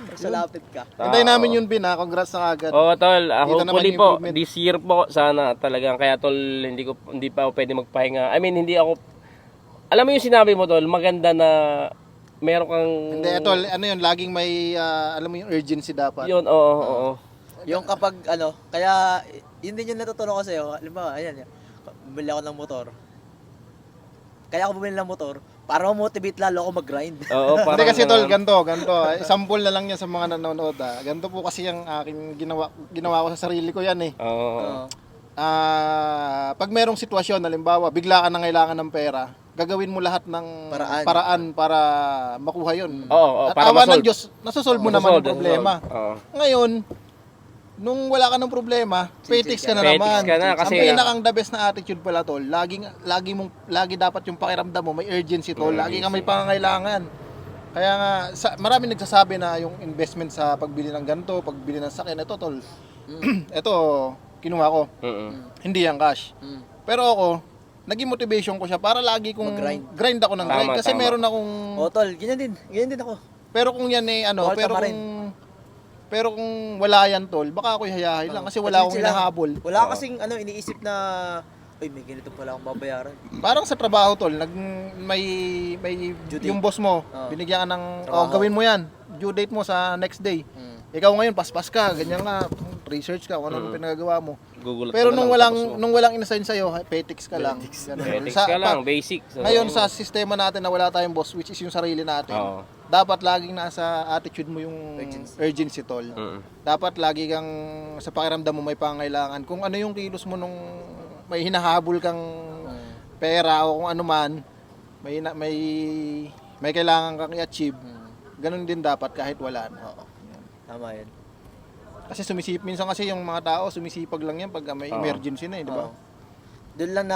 Mas malapit ka.
Hintayin namin yun Bin, congrats na agad.
Oo, tol.
Kita naman
Hopefully
yung
po,
improvement.
this year po, sana talagang. Kaya tol, hindi pa ako pwede magpahinga. I mean, hindi ako... Alam mo yung sinabi mo, tol, maganda na meron kang...
Hindi, tol, laging may, alam mo yung urgency dapat.
Yun, oo.
Yung kapag kaya yun din yung natutunan ko sa'yo. Halimbawa, ayan, bumili ako ng motor. Kaya ako bumili ng motor para ma-motivate lalo ako mag-grind.
Oo,
Hindi
parang
kasi tol,
ganun.
ganito. Sample na lang yan sa mga nanonood. Ganito po kasi yung aking ginawa ko sa sarili ko yan eh.
Oo.
Pag merong sitwasyon, halimbawa, bigla ka na kailangan ng pera, gagawin mo lahat ng paraan para makuha yun.
Oo,
At
para
awa ng
masolve.
Diyos, nasosolve mo naman yung
Masolve,
problema.
Oo.
Ngayon, nung wala ka ng problema, petics ka na
Petics
naman.
ka na kasi-
Ang pinakang the best na attitude pala tol, lagi dapat yung pakiramdam mo, may urgency tol, lagi ka may pangangailangan. Kaya nga, marami nagsasabi na yung investment sa pagbili ng ganito, pagbili ng sakyan, ito tol, ito, kinuha ko. Hindi yan cash. Pero ako, naging motivation ko siya para lagi kong grind ako ng
Tama,
grind. Kasi
tama.
meron akong,
O, tol, ganyan din ako.
pero kung yan eh,
Bawal
pero
tama rin.
pero kung wala yan tol, baka ako hayahay lang kasi wala akong
Sila-
hinahabol.
Wala kasing iniisip na ay may ganito pala akong babayaran.
Parang sa trabaho tol, may
Due date.
yung boss mo,
Oo.
binigyan ka ng
Trabaho.
gawin mo 'yan. Due date mo sa next day. Ikaw ngayon paspas ka, ganyan nga, research ka kung ano pinagagawa mo.
Google
Pero
ka na lang, tapos mo.
nung walang inassign sa iyo, petics ka lang. Ganun.
Ethics ka lang, basic. So,
Ngayon sa sistema natin na wala tayong boss, which is yung sarili natin.
Oo.
Dapat laging nasa attitude mo yung urgency tol.
Mm.
Dapat lagi kang sa pakiramdam mo may pangailangan. Kung ano yung kilos mo nung may hinahabol kang pera o kung ano man, may kailangan kang i-achieve. Ganun din dapat kahit wala na.
Tama yun.
Kasi minsan kasi yung mga tao sumisipag lang yan pag may emergency na, di ba?
Oo. Doon lang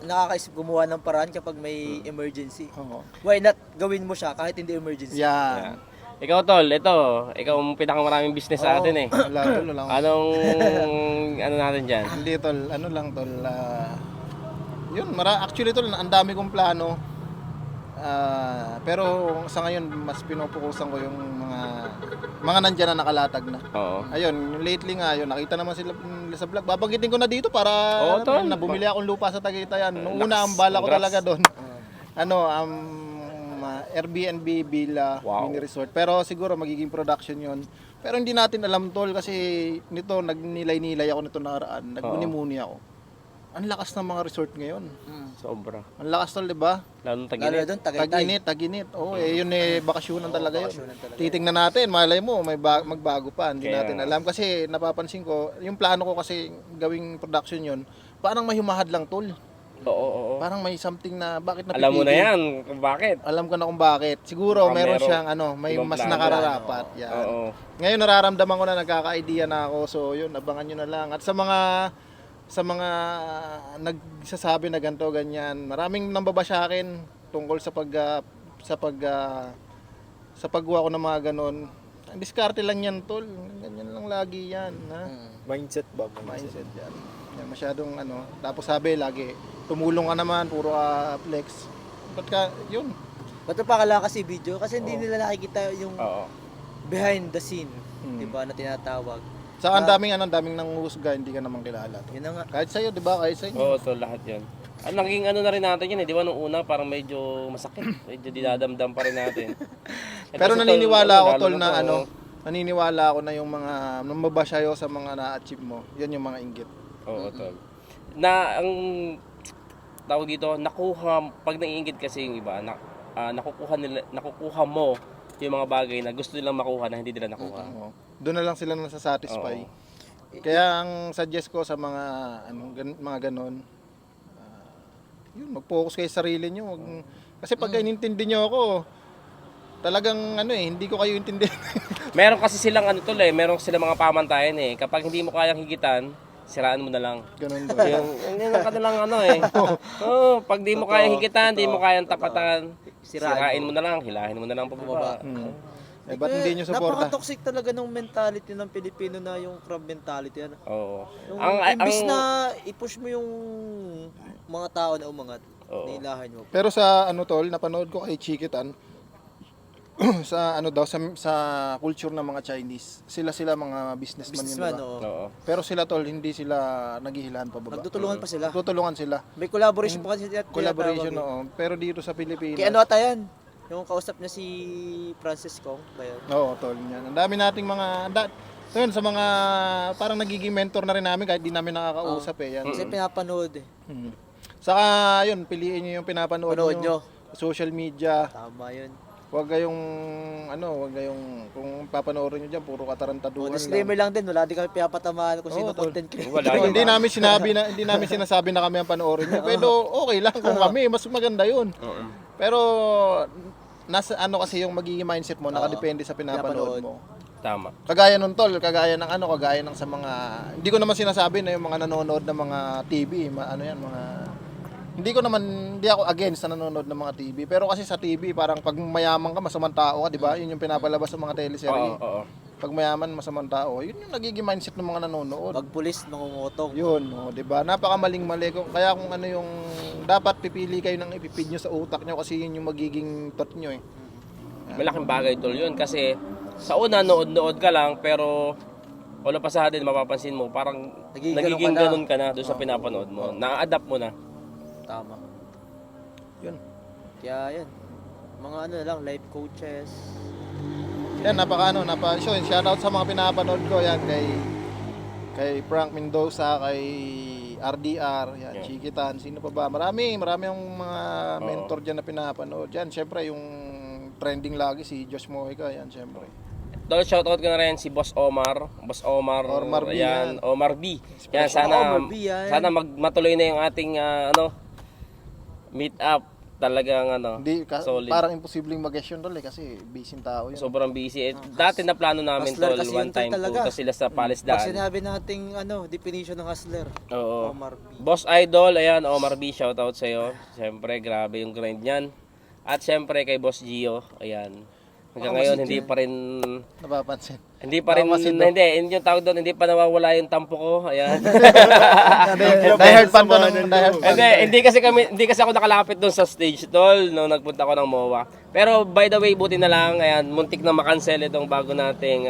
nakakaisip gumawa ng paraan kapag may emergency.
Oo.
Why not gawin mo siya kahit hindi emergency?
Yan.
Ikaw tol, ikaw ang pinakamaraming business sa atin eh.
Wala tol, wala.
Anong ano natin diyan?
Hindi tol, ano lang tol. Yun, actually tol, ang dami kong plano. Pero sa ngayon mas pinupukusan ko yung mga nandiyan na nakalatag na.
Oo.
Ayun, lately nga yun, nakita naman sila sa vlog. Babanggitin ko na dito para
Oo, tol.
nabumili akong lupa sa Tagaytay. Nung una ang
Lakas,
bala ko
congrats.
talaga doon. Airbnb villa,
Wow.
mini resort. Pero siguro magiging production yun. Pero hindi natin alam tol kasi nito nagnilay-nilay ako nito nakaraan. Nagmuni-muni ako. Ang lakas ng mga resort ngayon.
Sobra.
Ang lakas tol, 'di ba?
Lalo ng
Lalo
Taguig.
doon, Tagaytay.
Tag-init. Oo, yun bakasyonan talaga yun.
bakasyonan talaga.
Titingnan natin, malay mo, magbago pa. Hindi
Kaya
natin
nga.
alam. Kasi napapansin ko, yung plano ko kasi gawing production yun, parang may humahad lang tol.
Oo.
Parang may something na, bakit napipigil?
Alam mo na yan kung bakit.
Alam ko na kung bakit. Siguro,
Baka
meron
meron
siyang, may
ibang
mas
plano.
nakararapat. Yan.
Oo.
Ngayon, nararamdaman ko na nagkaka-idea na ako. So, yun, abangan nyo na lang. At sa mga nagsasabi na ganito, ganyan, maraming nambaba sa akin tungkol sa paggawa ko ng mga ganon. Ang diskarte lang yan, tol. Ganyan lang lagi yan. Ha?
Mindset ba?
Mindset yan. Yan, masyadong tapos sabi lagi, tumulong ka naman, puro flex. Ba't ka, yun.
Ba't pa kala kasi video? Kasi hindi nila nakikita yung
Oo.
behind the scene, di ba, na tinatawag.
Sa ang daming nanguhusga, hindi ka naman kilala. Tol.
Yun na nga.
Kahit sa'yo, di ba? Kahit sa'yo.
Oo, tol, lahat yan. Naging na rin natin yan eh. Di ba nung una parang medyo masakit. Medyo dinadamdam pa rin natin.
Pero
Kasi,
naniniwala ako,
lalo
tol,
na
na
to,
naniniwala ako na yung mga namabasyayo sa mga na-achieve mo, yan yung mga inggit.
Oo, tol. Na ang tawag dito, pag naiingit kasi yung iba, nakukuha mo yung mga bagay na gusto nilang makuha na hindi nila nakuha.
Oo. Doon na lang sila nasasatisfy.
Oo.
Kaya ang suggest ko sa mga mga ganon, yun, mag-focus kayo sa sarili nyo. Kasi pag inintindi nyo ako, talagang hindi ko kayo intindihan.
Meron kasi silang meron silang mga pamantayan eh. Kapag hindi mo kayang higitan, siraan mo na lang.
Ganon ba?
Yun ang kanilang Oo, pag di mo kayang higitan, di mo kayang tapatan, sirain mo na lang, hilahin mo na lang pababa.
Ba't hindi nyo suporta?
Napaka-toxic talaga ng mentality ng Pilipino na yung crab mentality.
Oo.
Yung, imbis na i-push mo yung mga tao na umangat, nilahan mo.
Pero sa tol, napanood ko kay Chikitan, sa sa culture ng mga Chinese, sila mga businessman yun, diba?
Oo.
Pero sila tol, hindi sila naghihilahan pababa.
Nagtutulungan pa sila.
Tutulungan sila.
May collaboration pa kasi
Collaboration,
tinatawag
Pero dito sa Pilipinas,
Kaya ano ata yan? Yung kausap niya si Francis Kong ba yun?
oo, tol, yan. Ang dami nating yun, sa mga parang nagiging mentor na rin namin kahit di namin nakakausap yan.
Kasi pinapanood eh.
Saka yun, piliin niyo yung pinapanood
Panood nyo.
sa social media.
Tama yun.
Huwag kayong kung papanoorin niyo diyan puro katarantaduhan lang.
Disclaimer lang din, wala din kami pinapatamaan kung sino
tol.
content creator.
Wala
Hindi namin sinasabi na kami ang panoorin niyo. Pero okay lang kung kami, mas maganda yun. Pero nasa kasi yung magiging mindset mo, nakadepende sa pinapanood mo.
Tama.
Kagaya nun tol, kagaya ng sa mga, hindi ko naman sinasabi na yung mga nanonood ng mga TV, hindi ako against sa nanonood ng mga TV. Pero kasi sa TV, parang pag mayaman ka, masamang tao ka, di ba? Yun yung pinapalabas sa mga teleserye.
Oo.
Pag mayaman, masamang tao, yun yung nagiging mindset ng mga nanonood.
Pag pulis, mangungutong.
Yun, di ba? Napakamaling-mali. Kaya kung yung dapat pipili kayo ng ipipid nyo sa utak nyo kasi yun yung magiging thought nyo eh.
Malaking bagay tol yun kasi sa una nood ka lang pero All of a sudden, mapapansin mo, parang nagiging ganun ka na doon sa pinapanood mo. Na-adapt mo na.
Tama.
Yun.
Kaya yan. Mga ano lang, life coaches.
Yan, so, shoutout sa mga pinapanood ko, yan, kay Frank Mendoza, kay RDR, yan,
Yeah.
Chikitan, sino pa ba? Marami yung mga mentor dyan na pinapanood. Yan, syempre, yung trending lagi, si Josh Mojica, yan, syempre.
Tol, shoutout ko na rin si Boss Omar.
Omar B, yan.
Omar B. Yan, sana,
Omar B, yan.
sana matuloy na yung ating, meet up. Talagang,
Hindi,
solid.
parang imposibleng mag-guess yun, tol, kasi busy tayo.
Sobrang busy. Dati na plano namin,
Hustler
tol,
kasi
one
yun, tol,
time
talaga.
punta sila sa Palace
Pag
Daan.
sinabi nating definition ng hustler,
Oo.
Omar B.
Boss Idol, ayan, Omar B, shoutout sa'yo. Siyempre, grabe yung grind niyan. At siyempre, kay Boss Gio, ayan. Hanggang ngayon, hindi pa rin,
Napapansin.
hindi, hindi, yung tawag doon, hindi pa nawawala yung tampo ko, ayan.
Diehard fan to ng diehard fan.
hindi kasi ako nakalapit doon sa stage, tol, nung nagpunta ko ng MOA. Pero, by the way, buti na lang, ayan, muntik na makancel itong bago nating,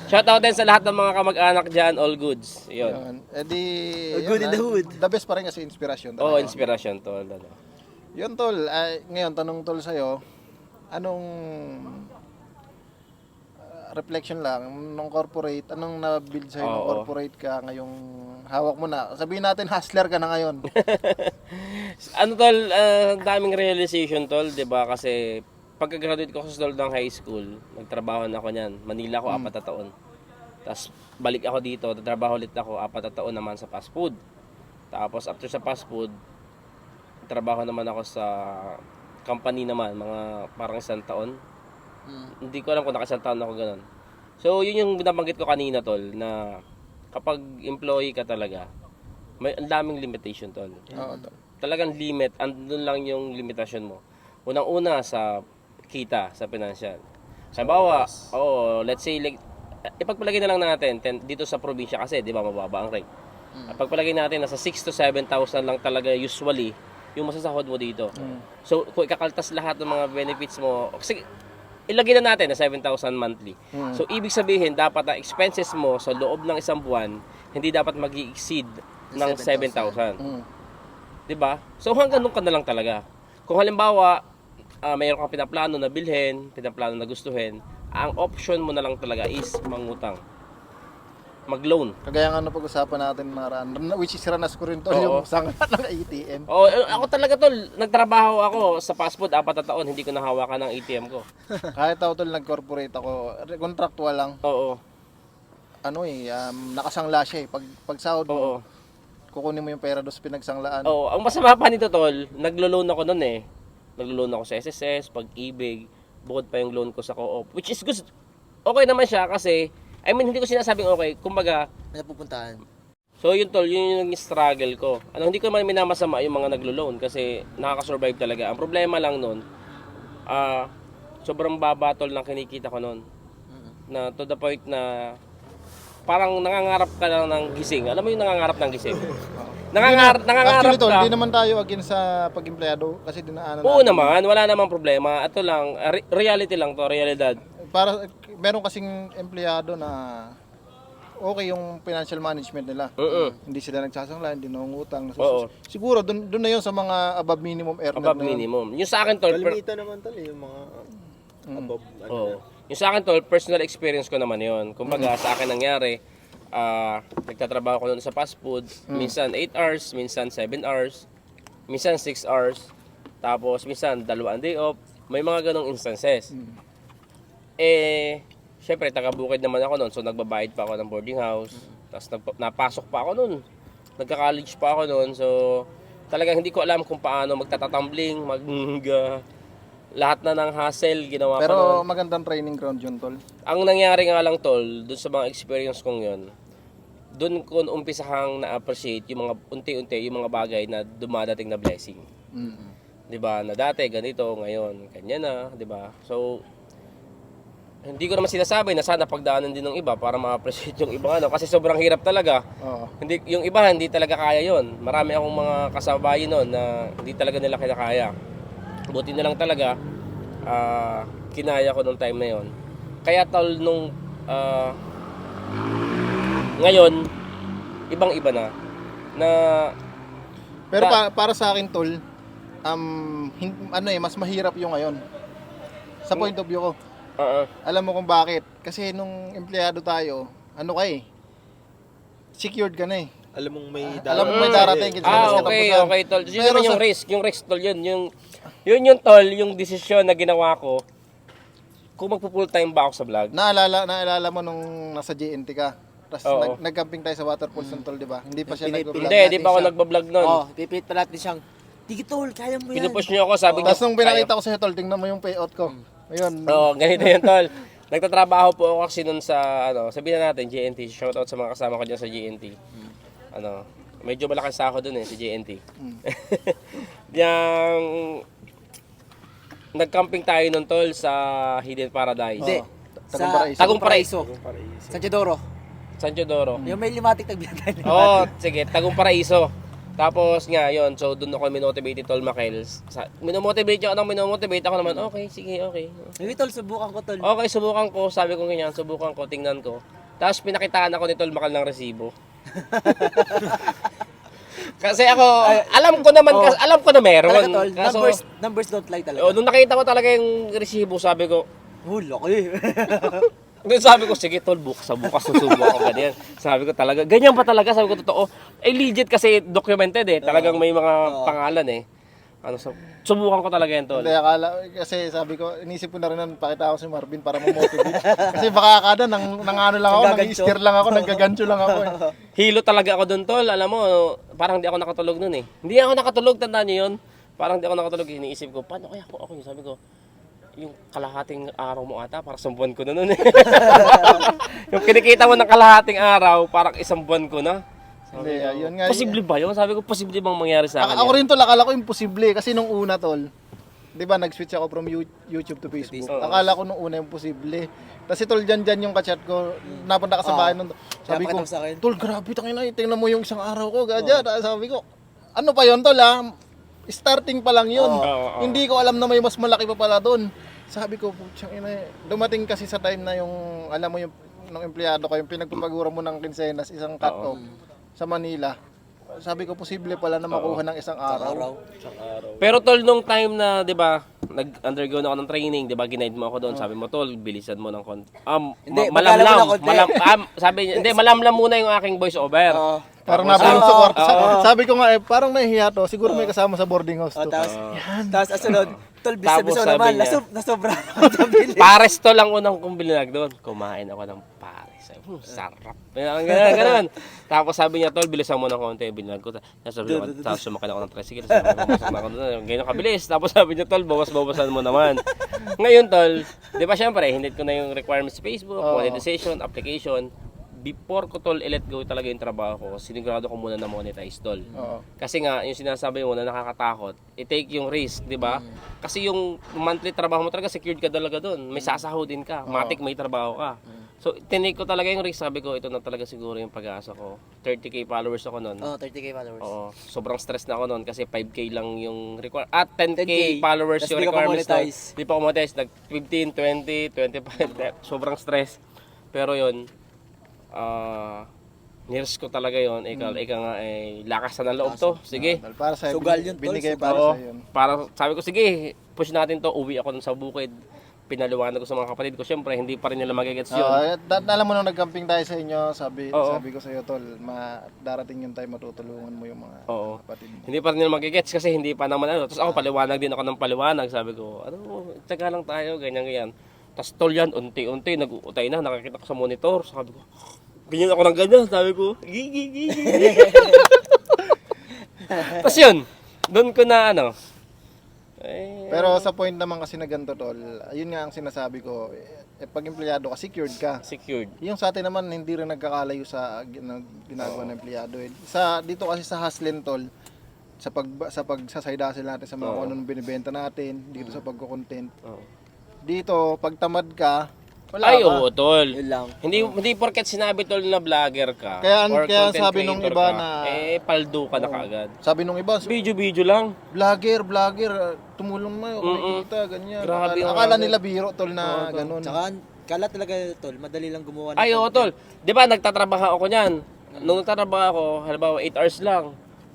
shoutout din sa lahat ng mga kamag-anak dyan, all goods, yun.
Good in the hood.
The best pa rin kasi inspirasyon.
Oo, inspiration, tol,
Yun, tol. Ngayon, tanong, tol, sa'yo, anong reflection lang nung corporate, anong na-build sa'yo nung corporate ka ngayong hawak mo na? Sabihin natin, hustler ka na ngayon.
Tol, daming realization, tol, 'di ba? Kasi pagka-graduate ko sa ng high school, nagtrabaho na ako niyan. Manila ako 4 na taon. Tapos balik ako dito, nagtrabaho ulit ako 4 na taon naman sa fast food. Tapos after sa fast food, trabaho naman ako sa company naman, mga parang 1 taon. Hindi ko alam kung nakasang taon ako ganun. So, yun yung binabanggit ko kanina, tol, na kapag employee ka talaga, may ang daming limitation, tol.
Oo, tol.
Talagang limit, andun lang yung limitasyon mo. Unang-una sa kita, sa financial. Halimbawa, let's say, like, ipagpalagay na lang natin dito sa probinsya kasi, di ba, mababa ang rate. Pagpalagay natin, nasa 6,000 to 7,000 lang talaga usually yung masasahod mo dito. So, kung ikakaltas lahat ng mga benefits mo, kasi ilagay na natin na 7,000 monthly. So, ibig sabihin, dapat ang expenses mo sa loob ng isang buwan, hindi dapat mag-i-exceed ng 7,000. Diba? So, hanggang doon ka na lang talaga. Kung halimbawa, mayroon kang pinaplano na bilhin, pinaplano na gustuhin, ang option mo na lang talaga is mangutang. Mag-loan.
Kagaya nga pag-usapan natin which is ranas ko rin, tol, yung sangla ng ATM.
Ako talaga, tol, nagtrabaho ako sa fast food 4 na taon, hindi ko nahawakan ng ATM ko.
Kahit ako, tol, nag-corporate ako, contractual lang.
Oo.
Nakasangla siya eh. Pag sahod mo, kukunin mo yung pera doon sa pinagsanglaan.
Oo, ang masama pa nito, tol, naglo-loan ako noon eh. Naglo-loan ako sa SSS, Pag-ibig, bukod pa yung loan ko sa Co-op, which is good. Okay naman siya kasi, hindi ko sinasabing okay, kumbaga,
Napupuntahan.
so yun, tol, yun yung struggle ko. Hindi ko naman minamasama yung mga naglo-loan kasi nakaka-survive talaga. Ang problema lang noon, sobrang baba, tol, ng kinikita ko noon. Na to the point na parang nangangarap ka lang ng gising. Alam mo yung nangangarap ng gising? Nangangarap
Actually, tol,
ka.
hindi naman tayo against sa pag-empleyado kasi dinaanan
Oo
natin.
naman, wala namang problema. Ito lang, reality lang to, realidad.
Para meron kasing empleyado na okay yung financial management nila. Hindi sila nagsasangla, hindi nangungutang.
Oo.
Siguro doon na yun sa mga above minimum earner
Above
na yun.
minimum. Yung sa akin, tol,
Kalimita naman tol yung mga above.
Yung sa akin, tol, personal experience ko naman yun. Kumbaga, sa akin nangyari, nagtatrabaho ko noon sa fast food, minsan 8 hours, minsan 7 hours, minsan 6 hours, tapos minsan 2 day off, may mga ganong instances. Syempre, taga-bukid naman ako noon, so nagbabayad pa ako ng boarding house, tapos napasok pa ako noon, nagka-college pa ako noon, so talagang hindi ko alam kung paano magtatatumbling, lahat na ng hassle ginawa ko
Pero
noon.
magandang training ground yun, tol.
Ang nangyari nga lang, tol, dun sa mga experience kong yun, dun ko umpisahang na-appreciate yung mga unti-unti, yung mga bagay na dumadating na blessing. 'Di ba? Na dati ganito, ngayon kanya na, 'di ba? So hindi ko naman sinasabi na sana pagdaanan din ng iba para ma-appreciate yung ibang kasi sobrang hirap talaga. Hindi yung iba hindi talaga kaya 'yon. Marami akong mga kasabayan noon na hindi talaga nila kaya. Buti na lang talaga kinaya ko nung time na 'yon. Kaya tol nung Ngayon, ibang-iba na.
Pero para sa akin, tol, mas mahirap yung ngayon. Sa point of view ko. Alam mo kung bakit? Kasi nung empleyado tayo, secured ka na eh.
Alam mong may
darating.
Okay, tol. Yun naman yung risk. Yung risk, tol, yun yung tol, yung desisyon na ginawa ko. Kung magpo-full time ba ako sa vlog?
Naalala mo nung nasa JNT ka? Tapos nag-camping tayo sa waterfalls ng tol, di ba? Hindi pa siya nag-vlog.
Hindi pa ako nagbablog nun.
Pipilit pa natin siyang, "Tige tol, kaya mo yan."
Pinupush niyo ako, sabi niyo.
Tapos nung pinakita ko sa'yo, tol, tingnan mo yung payout ko. Ayun.
Ganito yun, tol. Nagtatrabaho po ako kasi nun sa, sabihin na natin, JNT. Shoutout sa mga kasama ko dyan sa JNT. Medyo malaking sako dun sa JNT. Nag-camping tayo nun, tol, sa Hidden Paradise.
Hindi.
Tagumparaíso.
Tagumparaíso. San Teodoro.
San Teodoro.
Yung may limatic nagbiyagan.
Sige, Tagumparaíso. Tapos nga, yun, so doon ako minotivate tol Makel. Minomotivate ako naman, okay, sige, okay.
Hindi tol, subukan ko tol.
Okay, subukan ko, sabi ko ganyan, subukan ko, tingnan ko. Tapos pinakitaan ako ni Tol Makel ng resibo. Kasi ako, alam ko na meron.
Talaga tol,
Kaso,
numbers don't lie talaga.
nung nakita ko talaga yung resibo, sabi ko,
Laki.
Then sabi ko, sige tol, bukas susubo ako ganyan. Sabi ko talaga, ganyan pa talaga, sabi ko totoo. Legit kasi documented talagang may mga pangalan subukan ko talaga yan tol.
Hindi, kasi sabi ko, inisip ko na rin nun, pakita ako si Marvin para ma-motivate. Kasi baka kada, nang-steer lang ako, naggagancho lang ako eh.
Hilo talaga ako doon tol, alam mo, parang di ako nakatulog nun eh. Hindi ako nakatulog, tandaan niyo yun. Parang di ako nakatulog, iniisip ko, paano kaya ako yun? Sabi ko, yung kalahating araw mo ata, parang isang buwan ko na nun eh. Yung kinikita mo ng kalahating araw, parang isang buwan ko na.
Hindi, yun nga.
Posible ba yun? Sabi ko, posible bang mangyari sa akin
Ako rin tol, akala ko imposible. Kasi nung una tol, di ba nag-switch ako from YouTube to Facebook. Akala ko nung una imposible. Kasi tol, dyan yung kachat ko, napunta ka sa bahay nun. Sabi ko, tol, grabe, tingnan mo yung isang araw ko. Sabi ko, ano pa yun tol starting pa lang yun. Hindi ko alam na may mas malaki pa pala doon. Sabi ko, dumating kasi sa time na yung, alam mo yung, nung empleyado ko, yung pinagpapagura mo ng kinsenas, isang cut-off sa Manila. Sabi ko, posible pala na makuha ng isang araw.
Pero tol, nung time na, di ba, nag-undergo na ako ng training, di ba, ginaid mo ako doon, sabi mo, tol, bilisan mo ng konti. Malamlam muna yung aking voice over.
Parang nabulong sa kwarto. Sabi ko nga parang nahihiya to. Siguro may kasama sa boarding house to.
Tapos asunod, tol, bisa naman, nasobra ako.
Pares to lang unang kong bilinag doon. Kumain ako ng pares. Sarap. Ganun. Tapos sabi niya, tol, bilisan mo ng konti. Bilinag ko. Tapos sumakay ako ng tricycle. Ganyan kabilis. Tapos sabi niya, tol, bawas-bawasan mo naman. Ngayon, tol, di ba syempre, hindi ko na yung requirements sa Facebook, monetization, application. Before ko tol i-let go talaga yung trabaho ko, sinigurado ko muna na monetize tol. Kasi nga yung sinasabi mo na nakakatakot, i-take yung risk, 'di ba? Kasi yung monthly trabaho mo talaga secured ka talaga doon. May sasahodin ka, matik may trabaho ka. So tinake ko talaga yung risk, sabi ko ito na talaga siguro yung pag-asa ko. 30k followers ako noon.
30k followers.
Oo, sobrang stress na ako noon kasi 5k lang yung require 10k followers yung requirements. Hindi pa ako monetize, nag 15, 20, 25, sobrang stress. Pero yun, nirs ko talaga yon. Ika nga lakas na ng loob to. Sige.
Para sa
Sugal yun,
binigay para sa yun.
Para sabi ko sige, push natin to. Uwi ako dun sa bukid. Pinaliwanag ko sa mga kapatid ko. Syempre, hindi pa rin nila magigets yun.
Alam mo nung nag-camping tayo sa inyo, sabi ko sa iyo tol, darating yung time matutulungan mo yung mga kapatid mo.
Hindi pa rin nila magigets kasi hindi pa naman Tapos ako paliwanag din ako ng paliwanag. Sabi ko, tsaga lang tayo, ganyan. Tapos tol yan, unti-unti, nag-uutay na, nakakita ko sa monitor. Sabi ko, ganyan ako ng ganyan. Sabi ko, gigi. Tapos yun, doon ko na
Pero sa point naman kasi na ganito tol, yun nga ang sinasabi ko, pag empleyado ka, secured ka.
Secured.
Yung sa atin naman, hindi rin nagkakalayo sa ginagawa ng empleyado. Dito kasi sa hustling tol, sa side hustle natin, sa mga kung anong binibenta natin, dito sa pagko-content. Dito, pag tamad ka, wala ka.
Oo, tol.
Yun lang.
Hindi porket sinabi tol na vlogger ka.
Kaya
content
sabi nung
creator
iba
ka,
na
paldo ka na kaagad.
Sabi nung iba,
Video lang.
vlogger, tumulong mo, kumikita, ganyan.
Grabe,
Akala nila biro tol na ganun.
Tsaka Kala talaga tol, madali lang gumawa ng
Ay, oo, tol. Di ba, nagtatrabaho ako niyan. Nung nagtatrabaho ako, halimbawa 8 hours lang.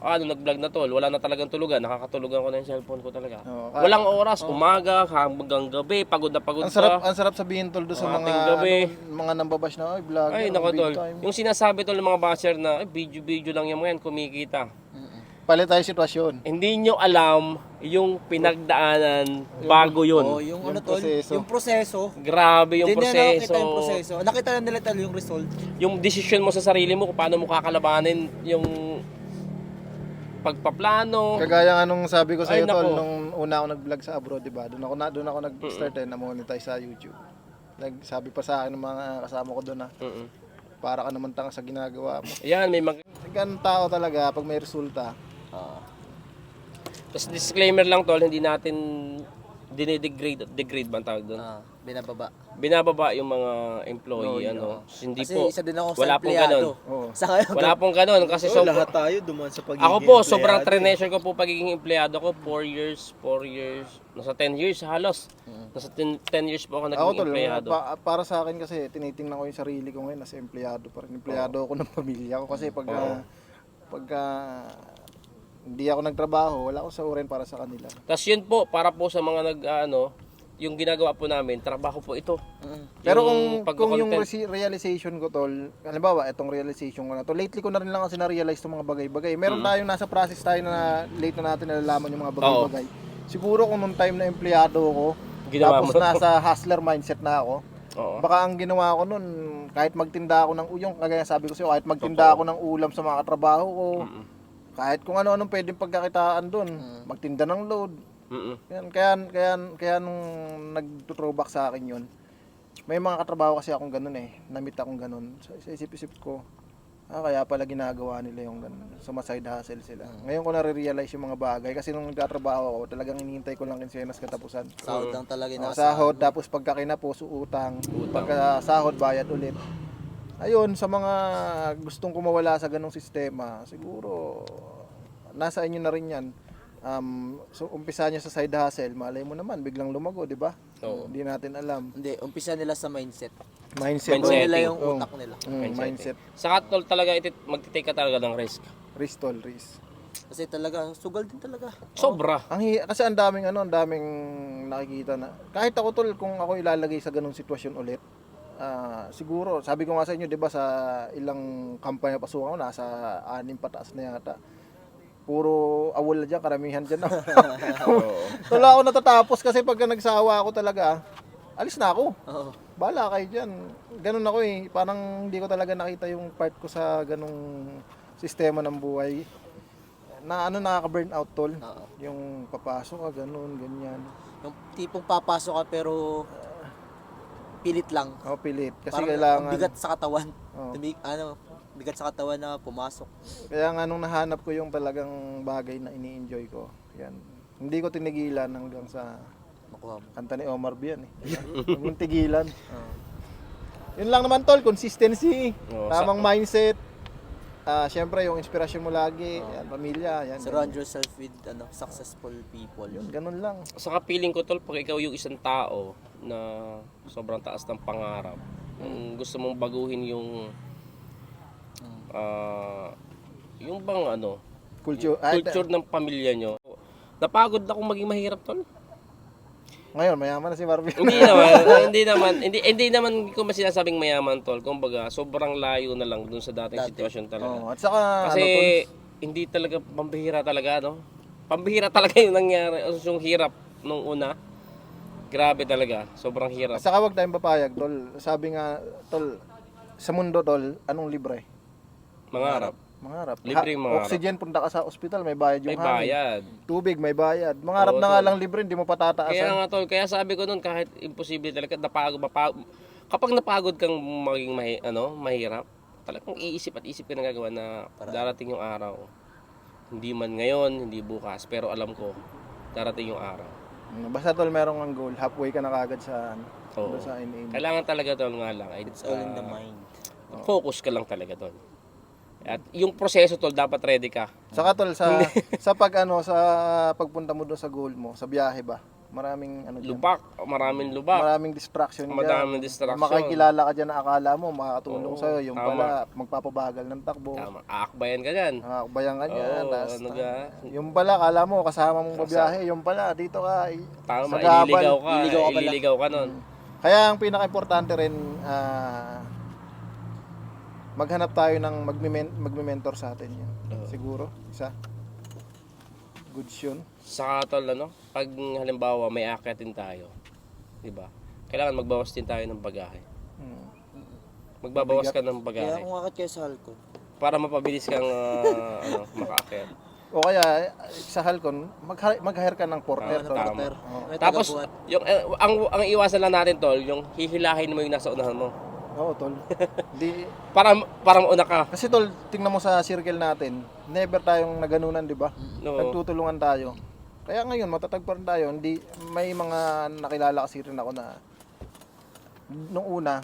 Nung nag-vlog na tol, wala na talagang tulugan. Nakakatulugan ko na yung cellphone ko talaga.
Oo.
Walang oras, umaga, hanggang gabi, pagod na pagod ka.
Ang sarap sabihin tol doon sa mga
Ating gabi.
mga nambabash na vlog.
Ay, nako tol. Yung sinasabi tol ng mga basher na, video-video lang yan kumikita.
Palit tayo sitwasyon.
Hindi nyo alam yung pinagdaanan bago yun.
Oh, yung ano tol,
proseso.
yung proseso.
Grabe yung
Hindi nila nakita
proseso.
yung proseso. Nakita na nila tol yung result.
Yung decision mo sa sarili mo kung paano mo kakalabanin yung pagpaplano.
Kagaya nga nung sabi ko sa iyo
Ay,
tol,
nako.
nung una ako nag-vlog sa abroad, 'di ba? Doon ako nag-start na monetize sa YouTube. Nagsabi pa sa akin ng mga kasama ko doon na
Mm-mm.
para ka naman tanga sa ginagawa mo.
Yan, may
Ganun tao talaga pag may resulta.
Tapos disclaimer lang tol, hindi natin degrade ba ang tawag doon?
Binababa.
Binababa yung mga employee, hindi
Kasi
po.
isa din ako sa
Wala pong
empleyado.
ganun.
Oo.
Sa ngayon,
Wala pong ganun kasi
Lahat tayo dumaan sa pagiging
ako po,
empleyado.
sobrang treasure ko po pagiging empleyado ko. 4 years, nasa 10 years halos. Nasa 10 years po ako
Ako
naging
tol,
empleyado.
para sa akin kasi tinitingnan ko yung sarili ko ngayon as empleyado pa rin. Empleyado ako ng pamilya ko kasi pagka hindi ako nagtrabaho, wala akong saurin para sa kanila.
Tapos yun po, para po sa mga yung ginagawa po namin, trabaho po ito.
Pero
Yung
kung yung
pagko-content.
realization ko tol, halimbawa itong realization ko na to, lately ko na rin lang kasi na-realize itong mga bagay-bagay. Meron tayong nasa process tayo na late na natin nalalaman yung mga bagay-bagay. Siguro kung nung time na empleyado ko,
Ginawa
tapos
mo.
nasa hustler mindset na ako,
Oo.
baka ang ginawa ko nun, kahit magtinda ako ng uyong, kagaya sabi ko sa'yo, kahit magtinda ako ng ulam sa mga katrabaho ko, kahit kung ano-anong pwedeng pagkakitaan doon, magtinda ng load.
Mm-mm.
Kaya nung nagtutrowback sa akin yun, may mga katrabaho kasi akong ganun namit akong ganun. Sa isip-isip ko, kaya pala ginagawa nila yung ganun. Sumaside hustle sila. Ngayon ko na-realize yung mga bagay kasi nung nagtatrabaho ako, talagang hinihintay ko lang kinsenas katapusan.
sahod lang talaga
Sahod, tapos pagka kinapos, utang. Pagka sahod, bayad ulit. Ayun, sa mga gustong kumawala sa ganung sistema, siguro nasa inyo na rin yan. So umpisa niya sa side hustle, malay mo naman biglang lumago, di ba?
Oo.
Hindi natin alam.
Hindi, umpisa nila sa mindset.
Mindset.
Mindset.
Nila yung
Oo.
utak nila.
Mindset.
Saka tol talaga magtitake ka talaga ng risk.
Risk tol, risk.
Kasi talaga, sugal din talaga.
Sobra.
Kasi ang daming nakikita na. Kahit ako tol, kung ako ilalagay sa ganung sitwasyon ulit, siguro, sabi ko nga sa inyo, di ba, sa ilang kampanya pasukan ko, nasa 6 pataas na yata. Puro awol na dyan, karamihan dyan. Wala ako natatapos kasi pagka nagsawa ako talaga, alis na ako.
Oo.
Bala kayo dyan. Ganun ako Parang hindi ko talaga nakita yung part ko sa ganung sistema ng buhay. Na nakaka-burnout tol. Yung papasok ka, ganun, ganyan.
Yung tipong papasok ka pero pilit lang.
Pilit. Kasi
Parang
kailangan.
ang bigat sa katawan.
Oo.
Bigat sa katawan na pumasok.
Kaya nga nung nahanap ko yung talagang bagay na ini-enjoy ko, yan. Hindi ko tinigilan hanggang sa
Makuha mo.
kanta ni Omar B yan Huwag mong tigilan. Yun lang naman tol, consistency,
Oo,
tamang mindset. Siyempre yung inspirasyon mo lagi, yan, pamilya, yan.
Surround yourself with successful people.
Yun, ganun lang.
Saka feeling ko tol, pag ikaw yung isang tao na sobrang taas ng pangarap, kung gusto mong baguhin yung culture ng pamilya nyo. Napagod akong maging mahirap tol.
Ngayon, mayaman na si Barbie.
Hindi naman ko masinasabing mayaman tol. Kumbaga, sobrang layo na lang dun sa dating sitwasyon talaga.
At saka,
Kasi hindi talaga pambihira talaga, no? Pambihira talaga yung nangyari, yung hirap nung una. Grabe talaga, sobrang hirap.
at saka wag tayong papayag, tol. Sabi nga, tol, sa mundo, tol, anong libre?
Mangarap.
Mangarap.
Libreng mangarap.
Oxygen, punta ka sa ospital, may bayad
May
yung hangin.
bayad.
Tubig, may bayad. Mangarap
Oo,
na nga
tol.
lang libre, hindi mo patataasan.
Kaya nga tol, kaya sabi ko nun kahit imposible talaga kapag napagod kang maging mahirap, talagang iisip at isip ka na gagawa na darating yung araw. Hindi man ngayon, hindi bukas, pero alam ko darating yung araw.
Basta tol, merong ang goal, halfway ka na kagad sa
Oo.
sa ini.
Kailangan talaga tol nga lang.
It's all in the mind.
Focus ka lang talaga tol. At yung proseso tol, dapat ready ka.
Saka tol, sa pagpunta mo doon sa goal mo, sa biyahe ba? Maraming ano dyan.
Maraming lubak.
Maraming distraction dyan.
Maraming distraction.
Makikilala ka dyan na akala mo makakatulong
Oo,
sa'yo. Yung
tama.
pala, magpapabagal ng takbo.
Tama. Aakbayan ka dyan.
Nakakbayan ka dyan.
Oo,
tas-
ano ka?
yung pala, akala mo kasama mong babiyahe. Yung pala, dito ka.
Tama,
sa gabal.
ililigaw ka.
Ililigaw ka pala.
Ililigaw ka nun.
Kaya ang pinaka-importante rin, maghanap tayo ng magme-mentor sa atin. Yan. Siguro, isa. Goods yun.
Saka tol, pag halimbawa may aakyatin tayo, di ba? Kailangan magbawas din tayo ng bagahe.
Hmm.
Magbabawas ka ng
Kaya
bagahe
kung akit kayo sa Halcon,
para mapabilis kang makaakyat.
O kaya, sa Halcon, mag-hire ka ng porter.
ano,
tol.
porter.
Oo.
may
Tapos
tagabuhat.
yung ang iwasan lang natin tol, yung hihilahin mo yung nasa unahan mo.
Oo, tol. Di,
Para mauna ka.
kasi tol, tingnan mo sa circle natin, never tayong naganunan, di ba?
No.
Nagtutulungan tayo. Kaya ngayon, matatag pa rin tayo. Hindi, may mga nakilala kasi rin ako na nung una,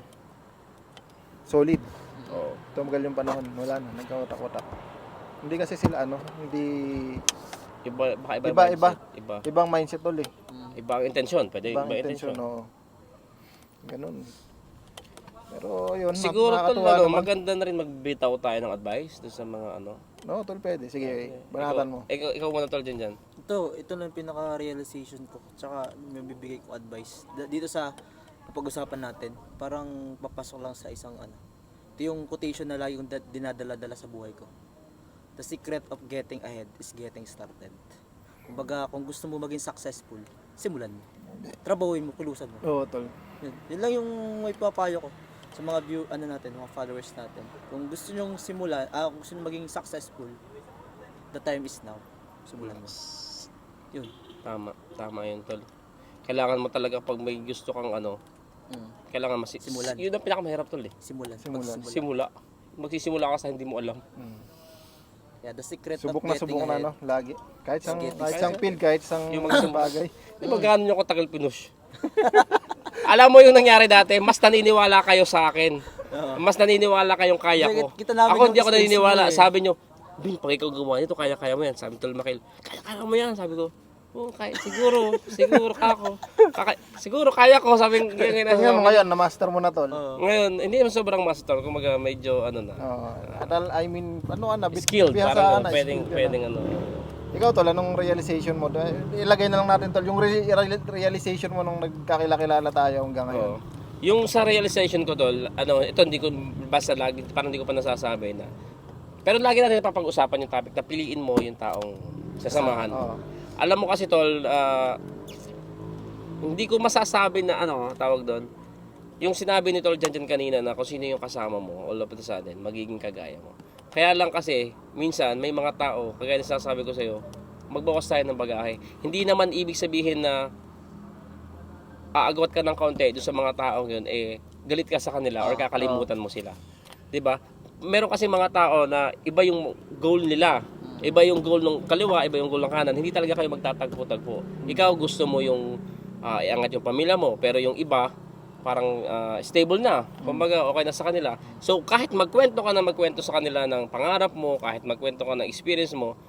solid.
Oo.
Tumagal yung panahon, wala na, nagkawatak-watak. Hindi kasi sila hindi,
Baka
Iba.
Iba.
ibang mindset tol eh.
Ibang intensyon. Pwede
Ibang
ibang
intention,
intensyon.
no. Ganun. Pero yun,
Siguro tol,
nakakatuwa naman.
maganda na rin magbitaw tayo ng advice doon sa mga
No, tol, pwede. Sige, banatan mo.
Ikaw muna tol dyan.
Ito na yung pinaka-realization ko. Tsaka may bibigay ko advice. Dito sa pag-usapan natin, parang papasok lang sa isang Ito yung quotation na lagi kong dinadala-dala sa buhay ko. The secret of getting ahead is getting started. Kumbaga, kung gusto mo maging successful, simulan mo. Trabahuin mo, kulusan mo.
Oo, tol.
Yun lang yung may papayo ko sa mga natin, mga followers natin. Kung gusto nyong simulan, kung gusto nyong maging successful, the time is now. Simulan mo. Yun.
Tama yun tol. Kailangan mo talaga pag may gusto kang kailangan
Simulan.
Yun ang pinakamahirap tol eh.
Simulan.
Simula. Magsisimula ka sa hindi mo alam.
Yeah, the secret
Subok
of
na
getting
subok na,
ahead.
no? Lagi. Kahit sang
Getting
field, kahit sang
Yung mga
bagay.
Di ba gaano nyo ko tagal pinush? Alam mo yung nangyari dati, mas naniniwala kayo sa akin. Mas naniniwala kayong kaya ko.
Kita namin
Ako
yung
hindi ako
skills
naniniwala.
mo eh.
Sabi nyo, Bin, pag ikaw gumawa nito, kaya mo yan. Sabi tol Makil, kaya mo yan. Sabi ko, kaya, siguro siguro kaya ko. Sabi
Tingnan mo ngayon, na-master mo na, tol.
ngayon, hindi naman sobrang master. Kumaga medyo na.
I mean,
Skilled, parang
skilled ka
pwedeng
na. Ikaw, tol, anong realization mo? Ilagay na lang natin, tol, yung realization mo nung nagkakilala tayo hanggang ngayon.
Oo. Yung sa realization ko tol, ito hindi ko basta lagi, parang hindi ko pa nasasabi na. Pero lagi natin napapag-usapan yung topic na piliin mo yung taong sasamahan.
Oo.
Alam mo kasi tol, hindi ko masasabi na tawag doon. Yung sinabi ni Tol dyan kanina na kung sino yung kasama mo, all of a sudden, magiging kagaya mo. Kaya lang kasi, minsan, may mga tao, kagaya na sasabi ko sa'yo, magbawas tayo ng bagahe. Hindi naman ibig sabihin na aagwat ka ng kaunti doon sa mga taong yun, galit ka sa kanila or kakalimutan mo sila. 'Di ba? Meron kasi mga tao na iba yung goal nila. Iba yung goal ng kaliwa, iba yung goal ng kanan. Hindi talaga kayo magtatagpo-tagpo. Ikaw gusto mo yung iangat yung pamilya mo, pero yung iba parang stable na. Kumbaga okay na sa kanila. So kahit magkwento sa kanila ng pangarap mo, kahit magkwento ka ng experience mo,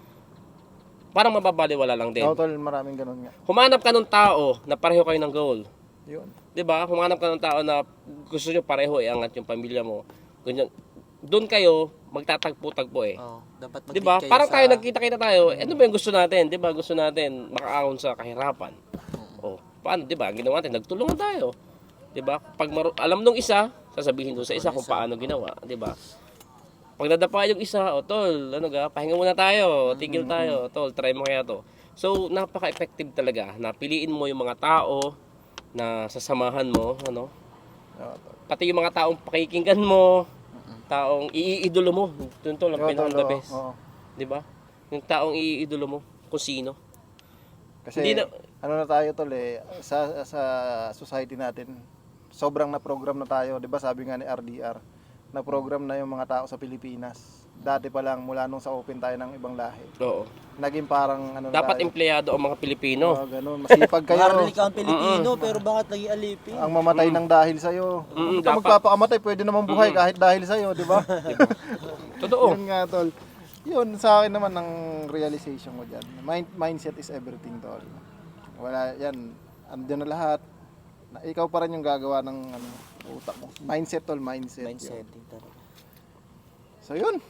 parang mababaliwala lang din.
Oo, tol, maraming ganun nga.
Humanap ka ng tao na pareho kayo ng goal.
Yun.
'Di ba? Humanap ka ng tao na gusto niyo pareho iangat yung pamilya mo. Ganyan. Doon kayo magtatagpo-tagpo eh.
Dapat
'Di ba?
kayo
Parang
sa...
tayo nagkita-kita tayo. Ano ba yung gusto natin? 'Di ba? Gusto natin makaahon sa kahirapan. Paano, 'di ba? Ginawa natin, nagtulungan tayo. 'Di ba? Pag alam nung isa, sasabihin doon sa isa kung paano ginawa, 'di ba? Pag nadapa yung isa, tol, pahinga muna tayo, tigil tayo, tol, try mo kaya to. So, napaka-effective talaga na piliin mo yung mga tao na sasamahan mo,
Oo, tol.
pati yung mga taong pakikinggan mo, taong iidolo mo, yun tol, ang
Oo,
pinaka
tol,
the best.
oo.
'Di ba? Yung taong iidolo mo, kung sino.
Kasi
Hindi na-
ano na tayo, tol, sa society natin, sobrang na-program na tayo, 'di ba? Sabi nga ni RDR, na-program na yung mga tao sa Pilipinas. Dati pa lang, mula nung sa open tayo ng ibang lahi.
Oo.
Naging parang ano na
Dapat
tayo.
empleyado ang mga Pilipino.
Oo, ganun. Masipag kayo.
Marunong ka ang Pilipino, pero bakit naging alipin?
Ang mamatay ng dahil sa'yo. Kung
dapat.
magpapakamatay, pwede naman buhay kahit dahil sa'yo, di ba?
Totoo.
Yun nga, tol. Yun, sa akin naman ang realization ko dyan. Mindset is everything, tol. Wala, yan. andyan na lahat. Ikaw pa rin yung gagawa ng utak mo. Mindset tol, mindset.
Mindsetting talaga.
So yun.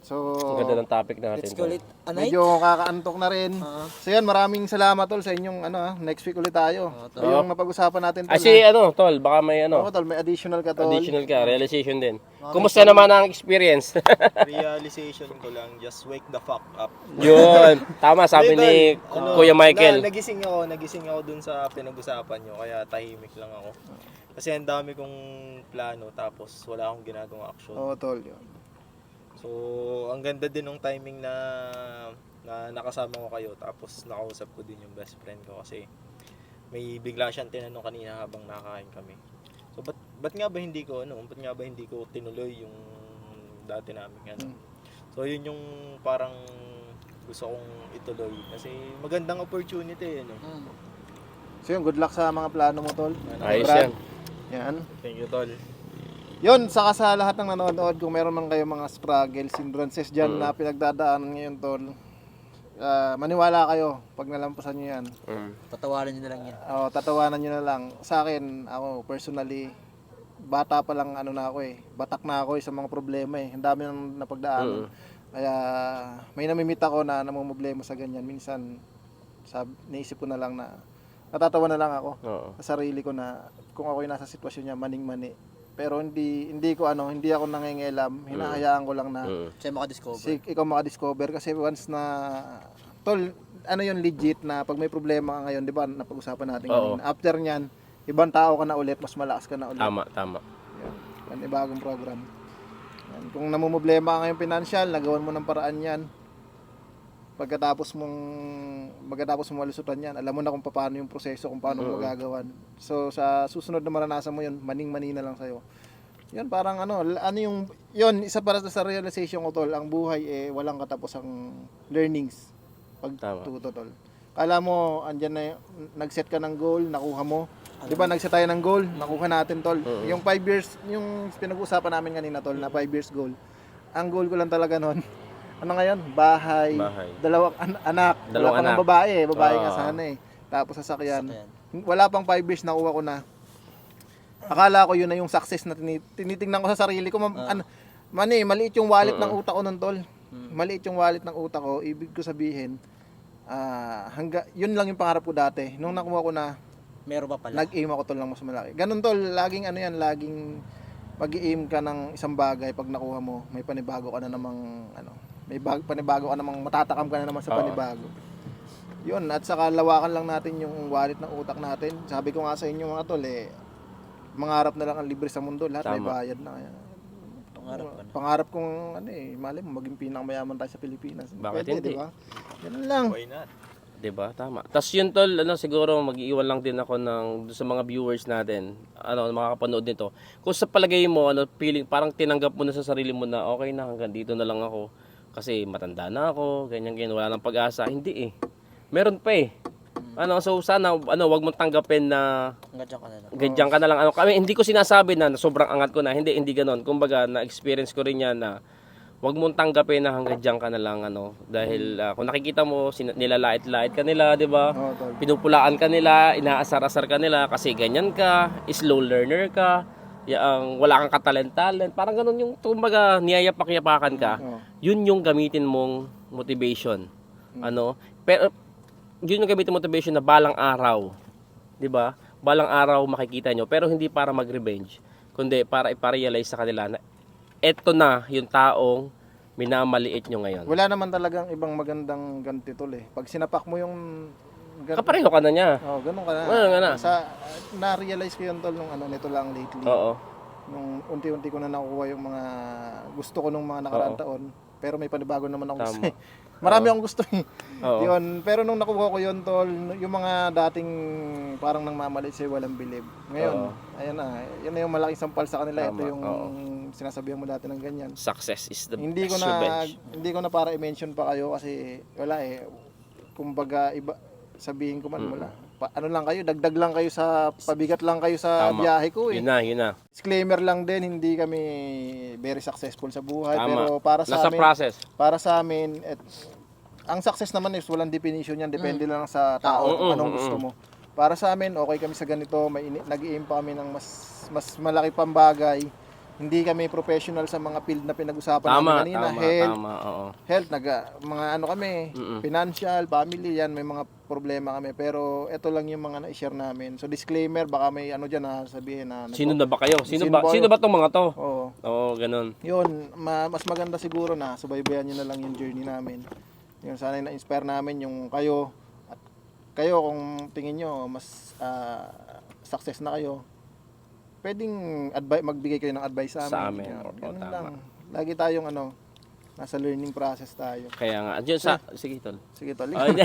So
Ang ganda ng topic natin.
Let's call it a night.
medyo kakaantok na rin. So yan, maraming salamat tol sa inyong next week ulit tayo. So yung napag-usapan natin tol.
Ay, si tol, baka may
tol, may additional ka tol.
additional ka, realization din. Kumusta naman ang experience?
Realization ko lang, just wake the fuck up.
Yun, tama sabi ni Kuya Michael.
Nagising ako dun sa pinag-usapan nyo, kaya tahimik lang ako. Kasi ang dami kong plano, tapos wala akong ginagawang action.
Oo tol, yun.
So, ang ganda din ng timing na nakasama ko kayo, tapos nakausap ko din yung best friend ko kasi may bigla siyang tinanong kanina habang nakakain kami. So, ba't nga ba hindi ko tinuloy yung dati namin So, yun yung parang gusto kong ituloy kasi magandang opportunity
So yun, good luck sa mga plano mo tol.
Ayos
Brad.
yan.
Yan.
Thank you, tol.
Yun, saka sa lahat ng nanonood, kung meron man kayo mga struggles, hindrances dyan na pinagdadaanan ngayon tol, maniwala kayo pag nalampasan nyo yan.
Tatawanan nyo na lang yan.
Tatawanan nyo na lang. Sa akin, ako personally, bata pa lang batak na ako sa mga problema Ang dami nang napagdaanan. Kaya may namimit ako na namumblema sa ganyan. Minsan, naisip ko na lang na natatawa na lang ako sa sarili ko na kung ako yung nasa sitwasyon niya, maning-mani. Pero hindi ako nangingialam, hinahayaan ko lang na
Siya makadiscover.
ikaw makadiscover kasi once na tol, yun legit na pag may problema ka ngayon, 'di ba? Napag-usapan natin kanina. After niyan, ibang tao ka na ulit, mas malakas ka na ulit.
Tama.
Yan, bagong program. Yan. Kung namumblema ka ngayon financial, nagawan mo ng paraan 'yan. Pagkatapos mong malusutan yan, alam mo na kung paano yung proseso, kung paano mo magagawan. So sa susunod na maranasan mo yun, maning-mani na lang sa'yo. Yun, parang yun, isa para sa realization ko tol, ang buhay walang katapusang learnings. Pagtuto tol. Kala mo, andyan na nag-set ka ng goal, nakuha mo. Di ba nag-set tayo ng goal, nakuha natin tol. Yung 5 years, yung pinag-usapan namin kanina tol, na 5 years goal. Ang goal ko lang talaga noon, ngayon? Bahay. Dalawang anak. Wala pang babae. Babae nga sana Tapos sasakyan. Wala pang 5 years nakuha ko na. Akala ko yun na yung success na tinitingnan ko sa sarili ko. Maliit yung wallet ng utak ko nun tol. Maliit yung wallet ng utak ko. Ibig ko sabihin, yun lang yung pangarap ko dati. Nung nakuha ko na,
meron pa pala.
nag-aim ako tol ng mas malaki. Ganun tol, laging laging pag-i-aim ka ng isang bagay, pag nakuha mo, may panibago ka na namang panibago ka namang matatakam ka na naman sa panibago. Yun, at saka lawakan lang natin yung wallet ng utak natin. Sabi ko nga sa inyo mga tol, mangarap na lang ang libre sa mundo, lahat may bayad na. Kaya, pangarap kong mali mo maging pinakamayaman tayo sa Pilipinas.
Bakit hindi?
Diba? Ganun lang.
Why not?
Diba? Tama. Tapos yun tol, siguro mag-iiwan lang din ako sa mga viewers natin, makakapanood nito. Kung sa palagay mo, feeling, parang tinanggap mo na sa sarili mo na okay na, hanggang dito na lang ako. Kasi matanda na ako, ganyan, wala nang pag-asa. Hindi Meron pa so sana, wag mong tanggapin na ganyan ka na lang. Kami, hindi ko sinasabi na sobrang angat ko na. Hindi ganoon. Kumbaga, na-experience ko rin yan na wag mong tanggapin na hanggang diyan ka na lang dahil kung nakikita mo nilalait-lait ka nila, 'di ba? Pinupulaan ka nila, inaasar-asar ka nila kasi ganyan ka, slow learner ka, wala kang katalent-talent, parang ganun yung kumbaga niyayapak-yapakan ka. Yun yung gamitin mong motivation. Pero yun yung gamitin mong motivation na balang araw, 'di ba? Balang araw makikita nyo, pero hindi para mag-revenge, kundi para iparealize sa kanila na eto na yung taong minamaliit nyo ngayon.
Wala naman talagang ibang magandang ganti tol Pag sinapak mo yung
kapareho ka na niya.
Ganun ka na.
Ganun ka na.
Na-realize ko yun tol nung nito lang lately. Nung unti-unti ko na nakukuha yung mga gusto ko nung mga nakaraang taon. Pero may panibago naman ako gusto. Marami akong gusto Yun. Pero nung nakuha ko yun tol, yung mga dating parang nang mamalit sa'yo walang believe. Ngayon, ayan na. Yan na yung malaking sampal sa kanila. Ito yung sinasabihan mo dati ng ganyan.
Success is the
Hindi
best revenge.
Hindi ko na para i-mention pa kayo kasi wala kumbaga iba sabihin ko man wala. Lang kayo, dagdag lang kayo sa pabigat lang kayo sa biyahe ko
Yun na.
Disclaimer lang din, hindi kami very successful sa buhay.
Tama.
Pero para sa
nasa
amin,
process.
Para sa amin, ang success naman is walang definition yan. Depende lang sa tao kung anong gusto mo. para sa amin, okay kami sa ganito. Nag-i-aim pa kami ng mas malaki pang bagay. Hindi kami professional sa mga field na pinag-usapan namin kanina. Health, mga ano kami, financial, family, yan, may mga problema kami. Pero ito lang yung mga na-share namin. So disclaimer, baka may ano dyan na sabihin na...
Sino na ba kayo? Sino ba tong mga to?
Oo,
ganun.
Yun, mas maganda siguro na subaybayan nyo na lang yung journey namin. Yun, sana na-inspire namin yung kayo. At kayo, kung tingin nyo, mas success na kayo, pwedeng magbigay kayo ng advice sa amin. Ganun lang. Lagi tayong nasa learning process tayo.
Kaya nga, sige tol.
Sige tol.
Hindi.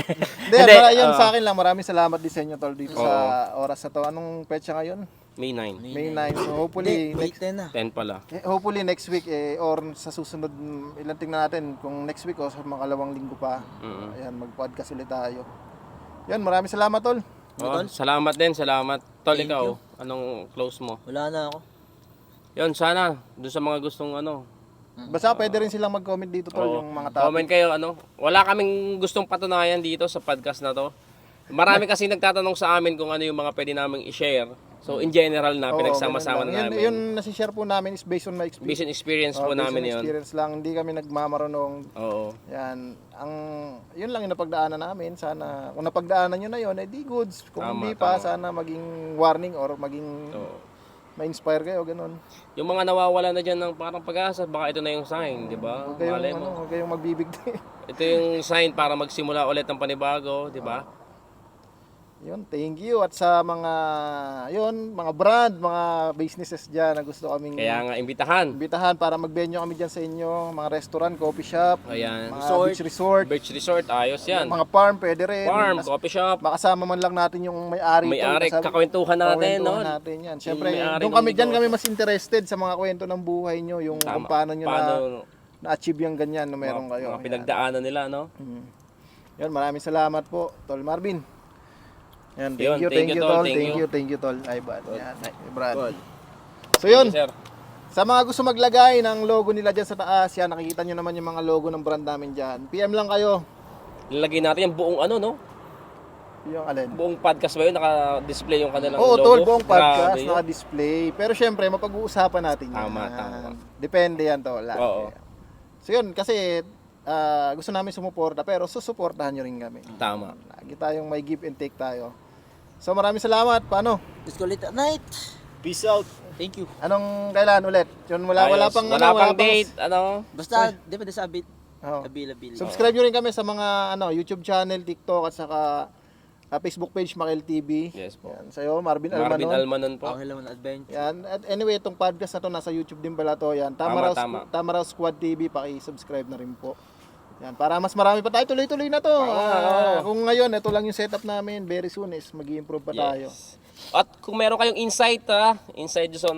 Yun sa akin lang. Maraming salamat din sa inyo tol dito sa oras na to. Anong petsa ngayon?
May 9.
May 9. So hopefully
May 10 na.
10 pala.
Hopefully next week or sa susunod ilan tingnan natin kung next week o sa mga kalawang linggo pa. Ayan, mag-podcast ulit tayo. Yan, maraming salamat tol.
Salamat din, salamat. Tol, ikaw, anong close mo?
Wala na ako.
Yun, sana, doon sa mga gustong
Basta pwede rin silang mag-comment dito tol yung mga topic.
comment kayo, wala kaming gustong patunayan dito sa podcast na to. Marami kasi nagtatanong sa amin kung ano yung mga pwede naming i-share. So, in general na, pinagsama-sama na namin.
Yun nasi-share po namin is based on my experience.
Based on experience po namin yun.
Experience lang, hindi kami nagmamarunong.
Oo.
Yan, yun lang yung napagdaanan namin. Sana, kung napagdaanan nyo na yun, di goods. Kung hindi pa, sana maging warning or maging ma-inspire kayo, ganun.
Yung mga nawawala na dyan ng parang pag-asa, baka ito na yung sign, di ba?
Huwag kayong magbibigti.
Ito yung sign para magsimula ulit ng panibago, di ba?
Yun, thank you. At sa mga brand, mga businesses dyan na gusto kaming
Kaya nga, imbitahan
para mag-venue kami dyan sa inyo. Mga restaurant, coffee shop,
Ayan.
mga beach resort,
ayos yan.
mga farm, pwede rin.
Coffee shop.
Makasama man lang natin yung may-ari.
Kakwentuhan natin, no?
Natin yan. Siyempre, doon kami mas interested sa mga kwento ng buhay nyo, yung kung paano nyo na-achieve yung ganyan na meron kayo.
Mga pinagdaanan nila, no?
Yan, maraming salamat po, Tol Marvin. Yan, thank you, Tol. Ay, Brad. Yan, Brad. So yun, sa mga gusto maglagay ng logo nila dyan sa taas, yan, nakikita nyo naman yung mga logo ng brand namin dyan. PM lang kayo.
Lalagay natin yung buong no?
Yung alin?
Buong podcast ba yun? Naka-display yung kanilang
logo? Oo, Tol, buong podcast,
Grabe
naka-display. Pero syempre, mapag-uusapan natin yan.
Tama.
Depende yan, Tol.
Oo.
So yun, kasi gusto namin sumuporta, pero susuportahan nyo rin kami.
Tama.
Lagi tayong may give and take tayo. So maraming salamat. Paano?
Let's call it a night.
Peace out.
Thank you.
Anong kailan ulit? Yun, wala pang
date,
Basta, depende sa availability.
Subscribe nyo rin kami sa mga YouTube channel, TikTok at saka Facebook page Makel TV.
Yes po.
Yan, sa'yo, Marvin
Almanon po.
Ang Hello Adventure.
Yan. At anyway, itong podcast na to nasa YouTube din pala to. Yan. Tama Raw Squad TV, paki-subscribe na rin po. Yan, para mas marami pa tayo, tuloy-tuloy na to. Kung ngayon, ito lang yung setup namin, very soon is mag-i-improve pa tayo.
At kung meron kayong insight sa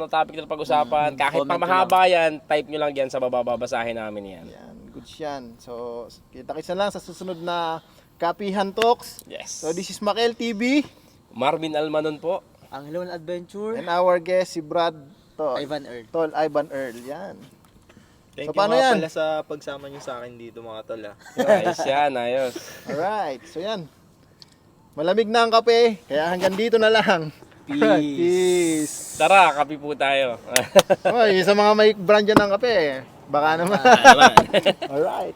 topic na pag-usapan, kahit pa mahaba yan, type nyo lang dyan sa baba, babasahin namin yan.
Yan, good yan. So, kita-kits na lang sa susunod na Kapihan Talks.
Yes.
So, this is Makel TV.
Marvin Almanon po.
Ang Hello Adventure.
And our guest, si Brad
Ivan
Earl. Yan.
Thank you
paano
nga
yan?
pala sa pagsama niyo sa akin dito mga tol.
Ayos yan, ayos.
Alright, so yan. Malamig na ang kape, kaya hanggang dito na lang. Peace.
Tara, kape po tayo.
Oy, sa mga may brand dyan ng kape, baka naman. Alright.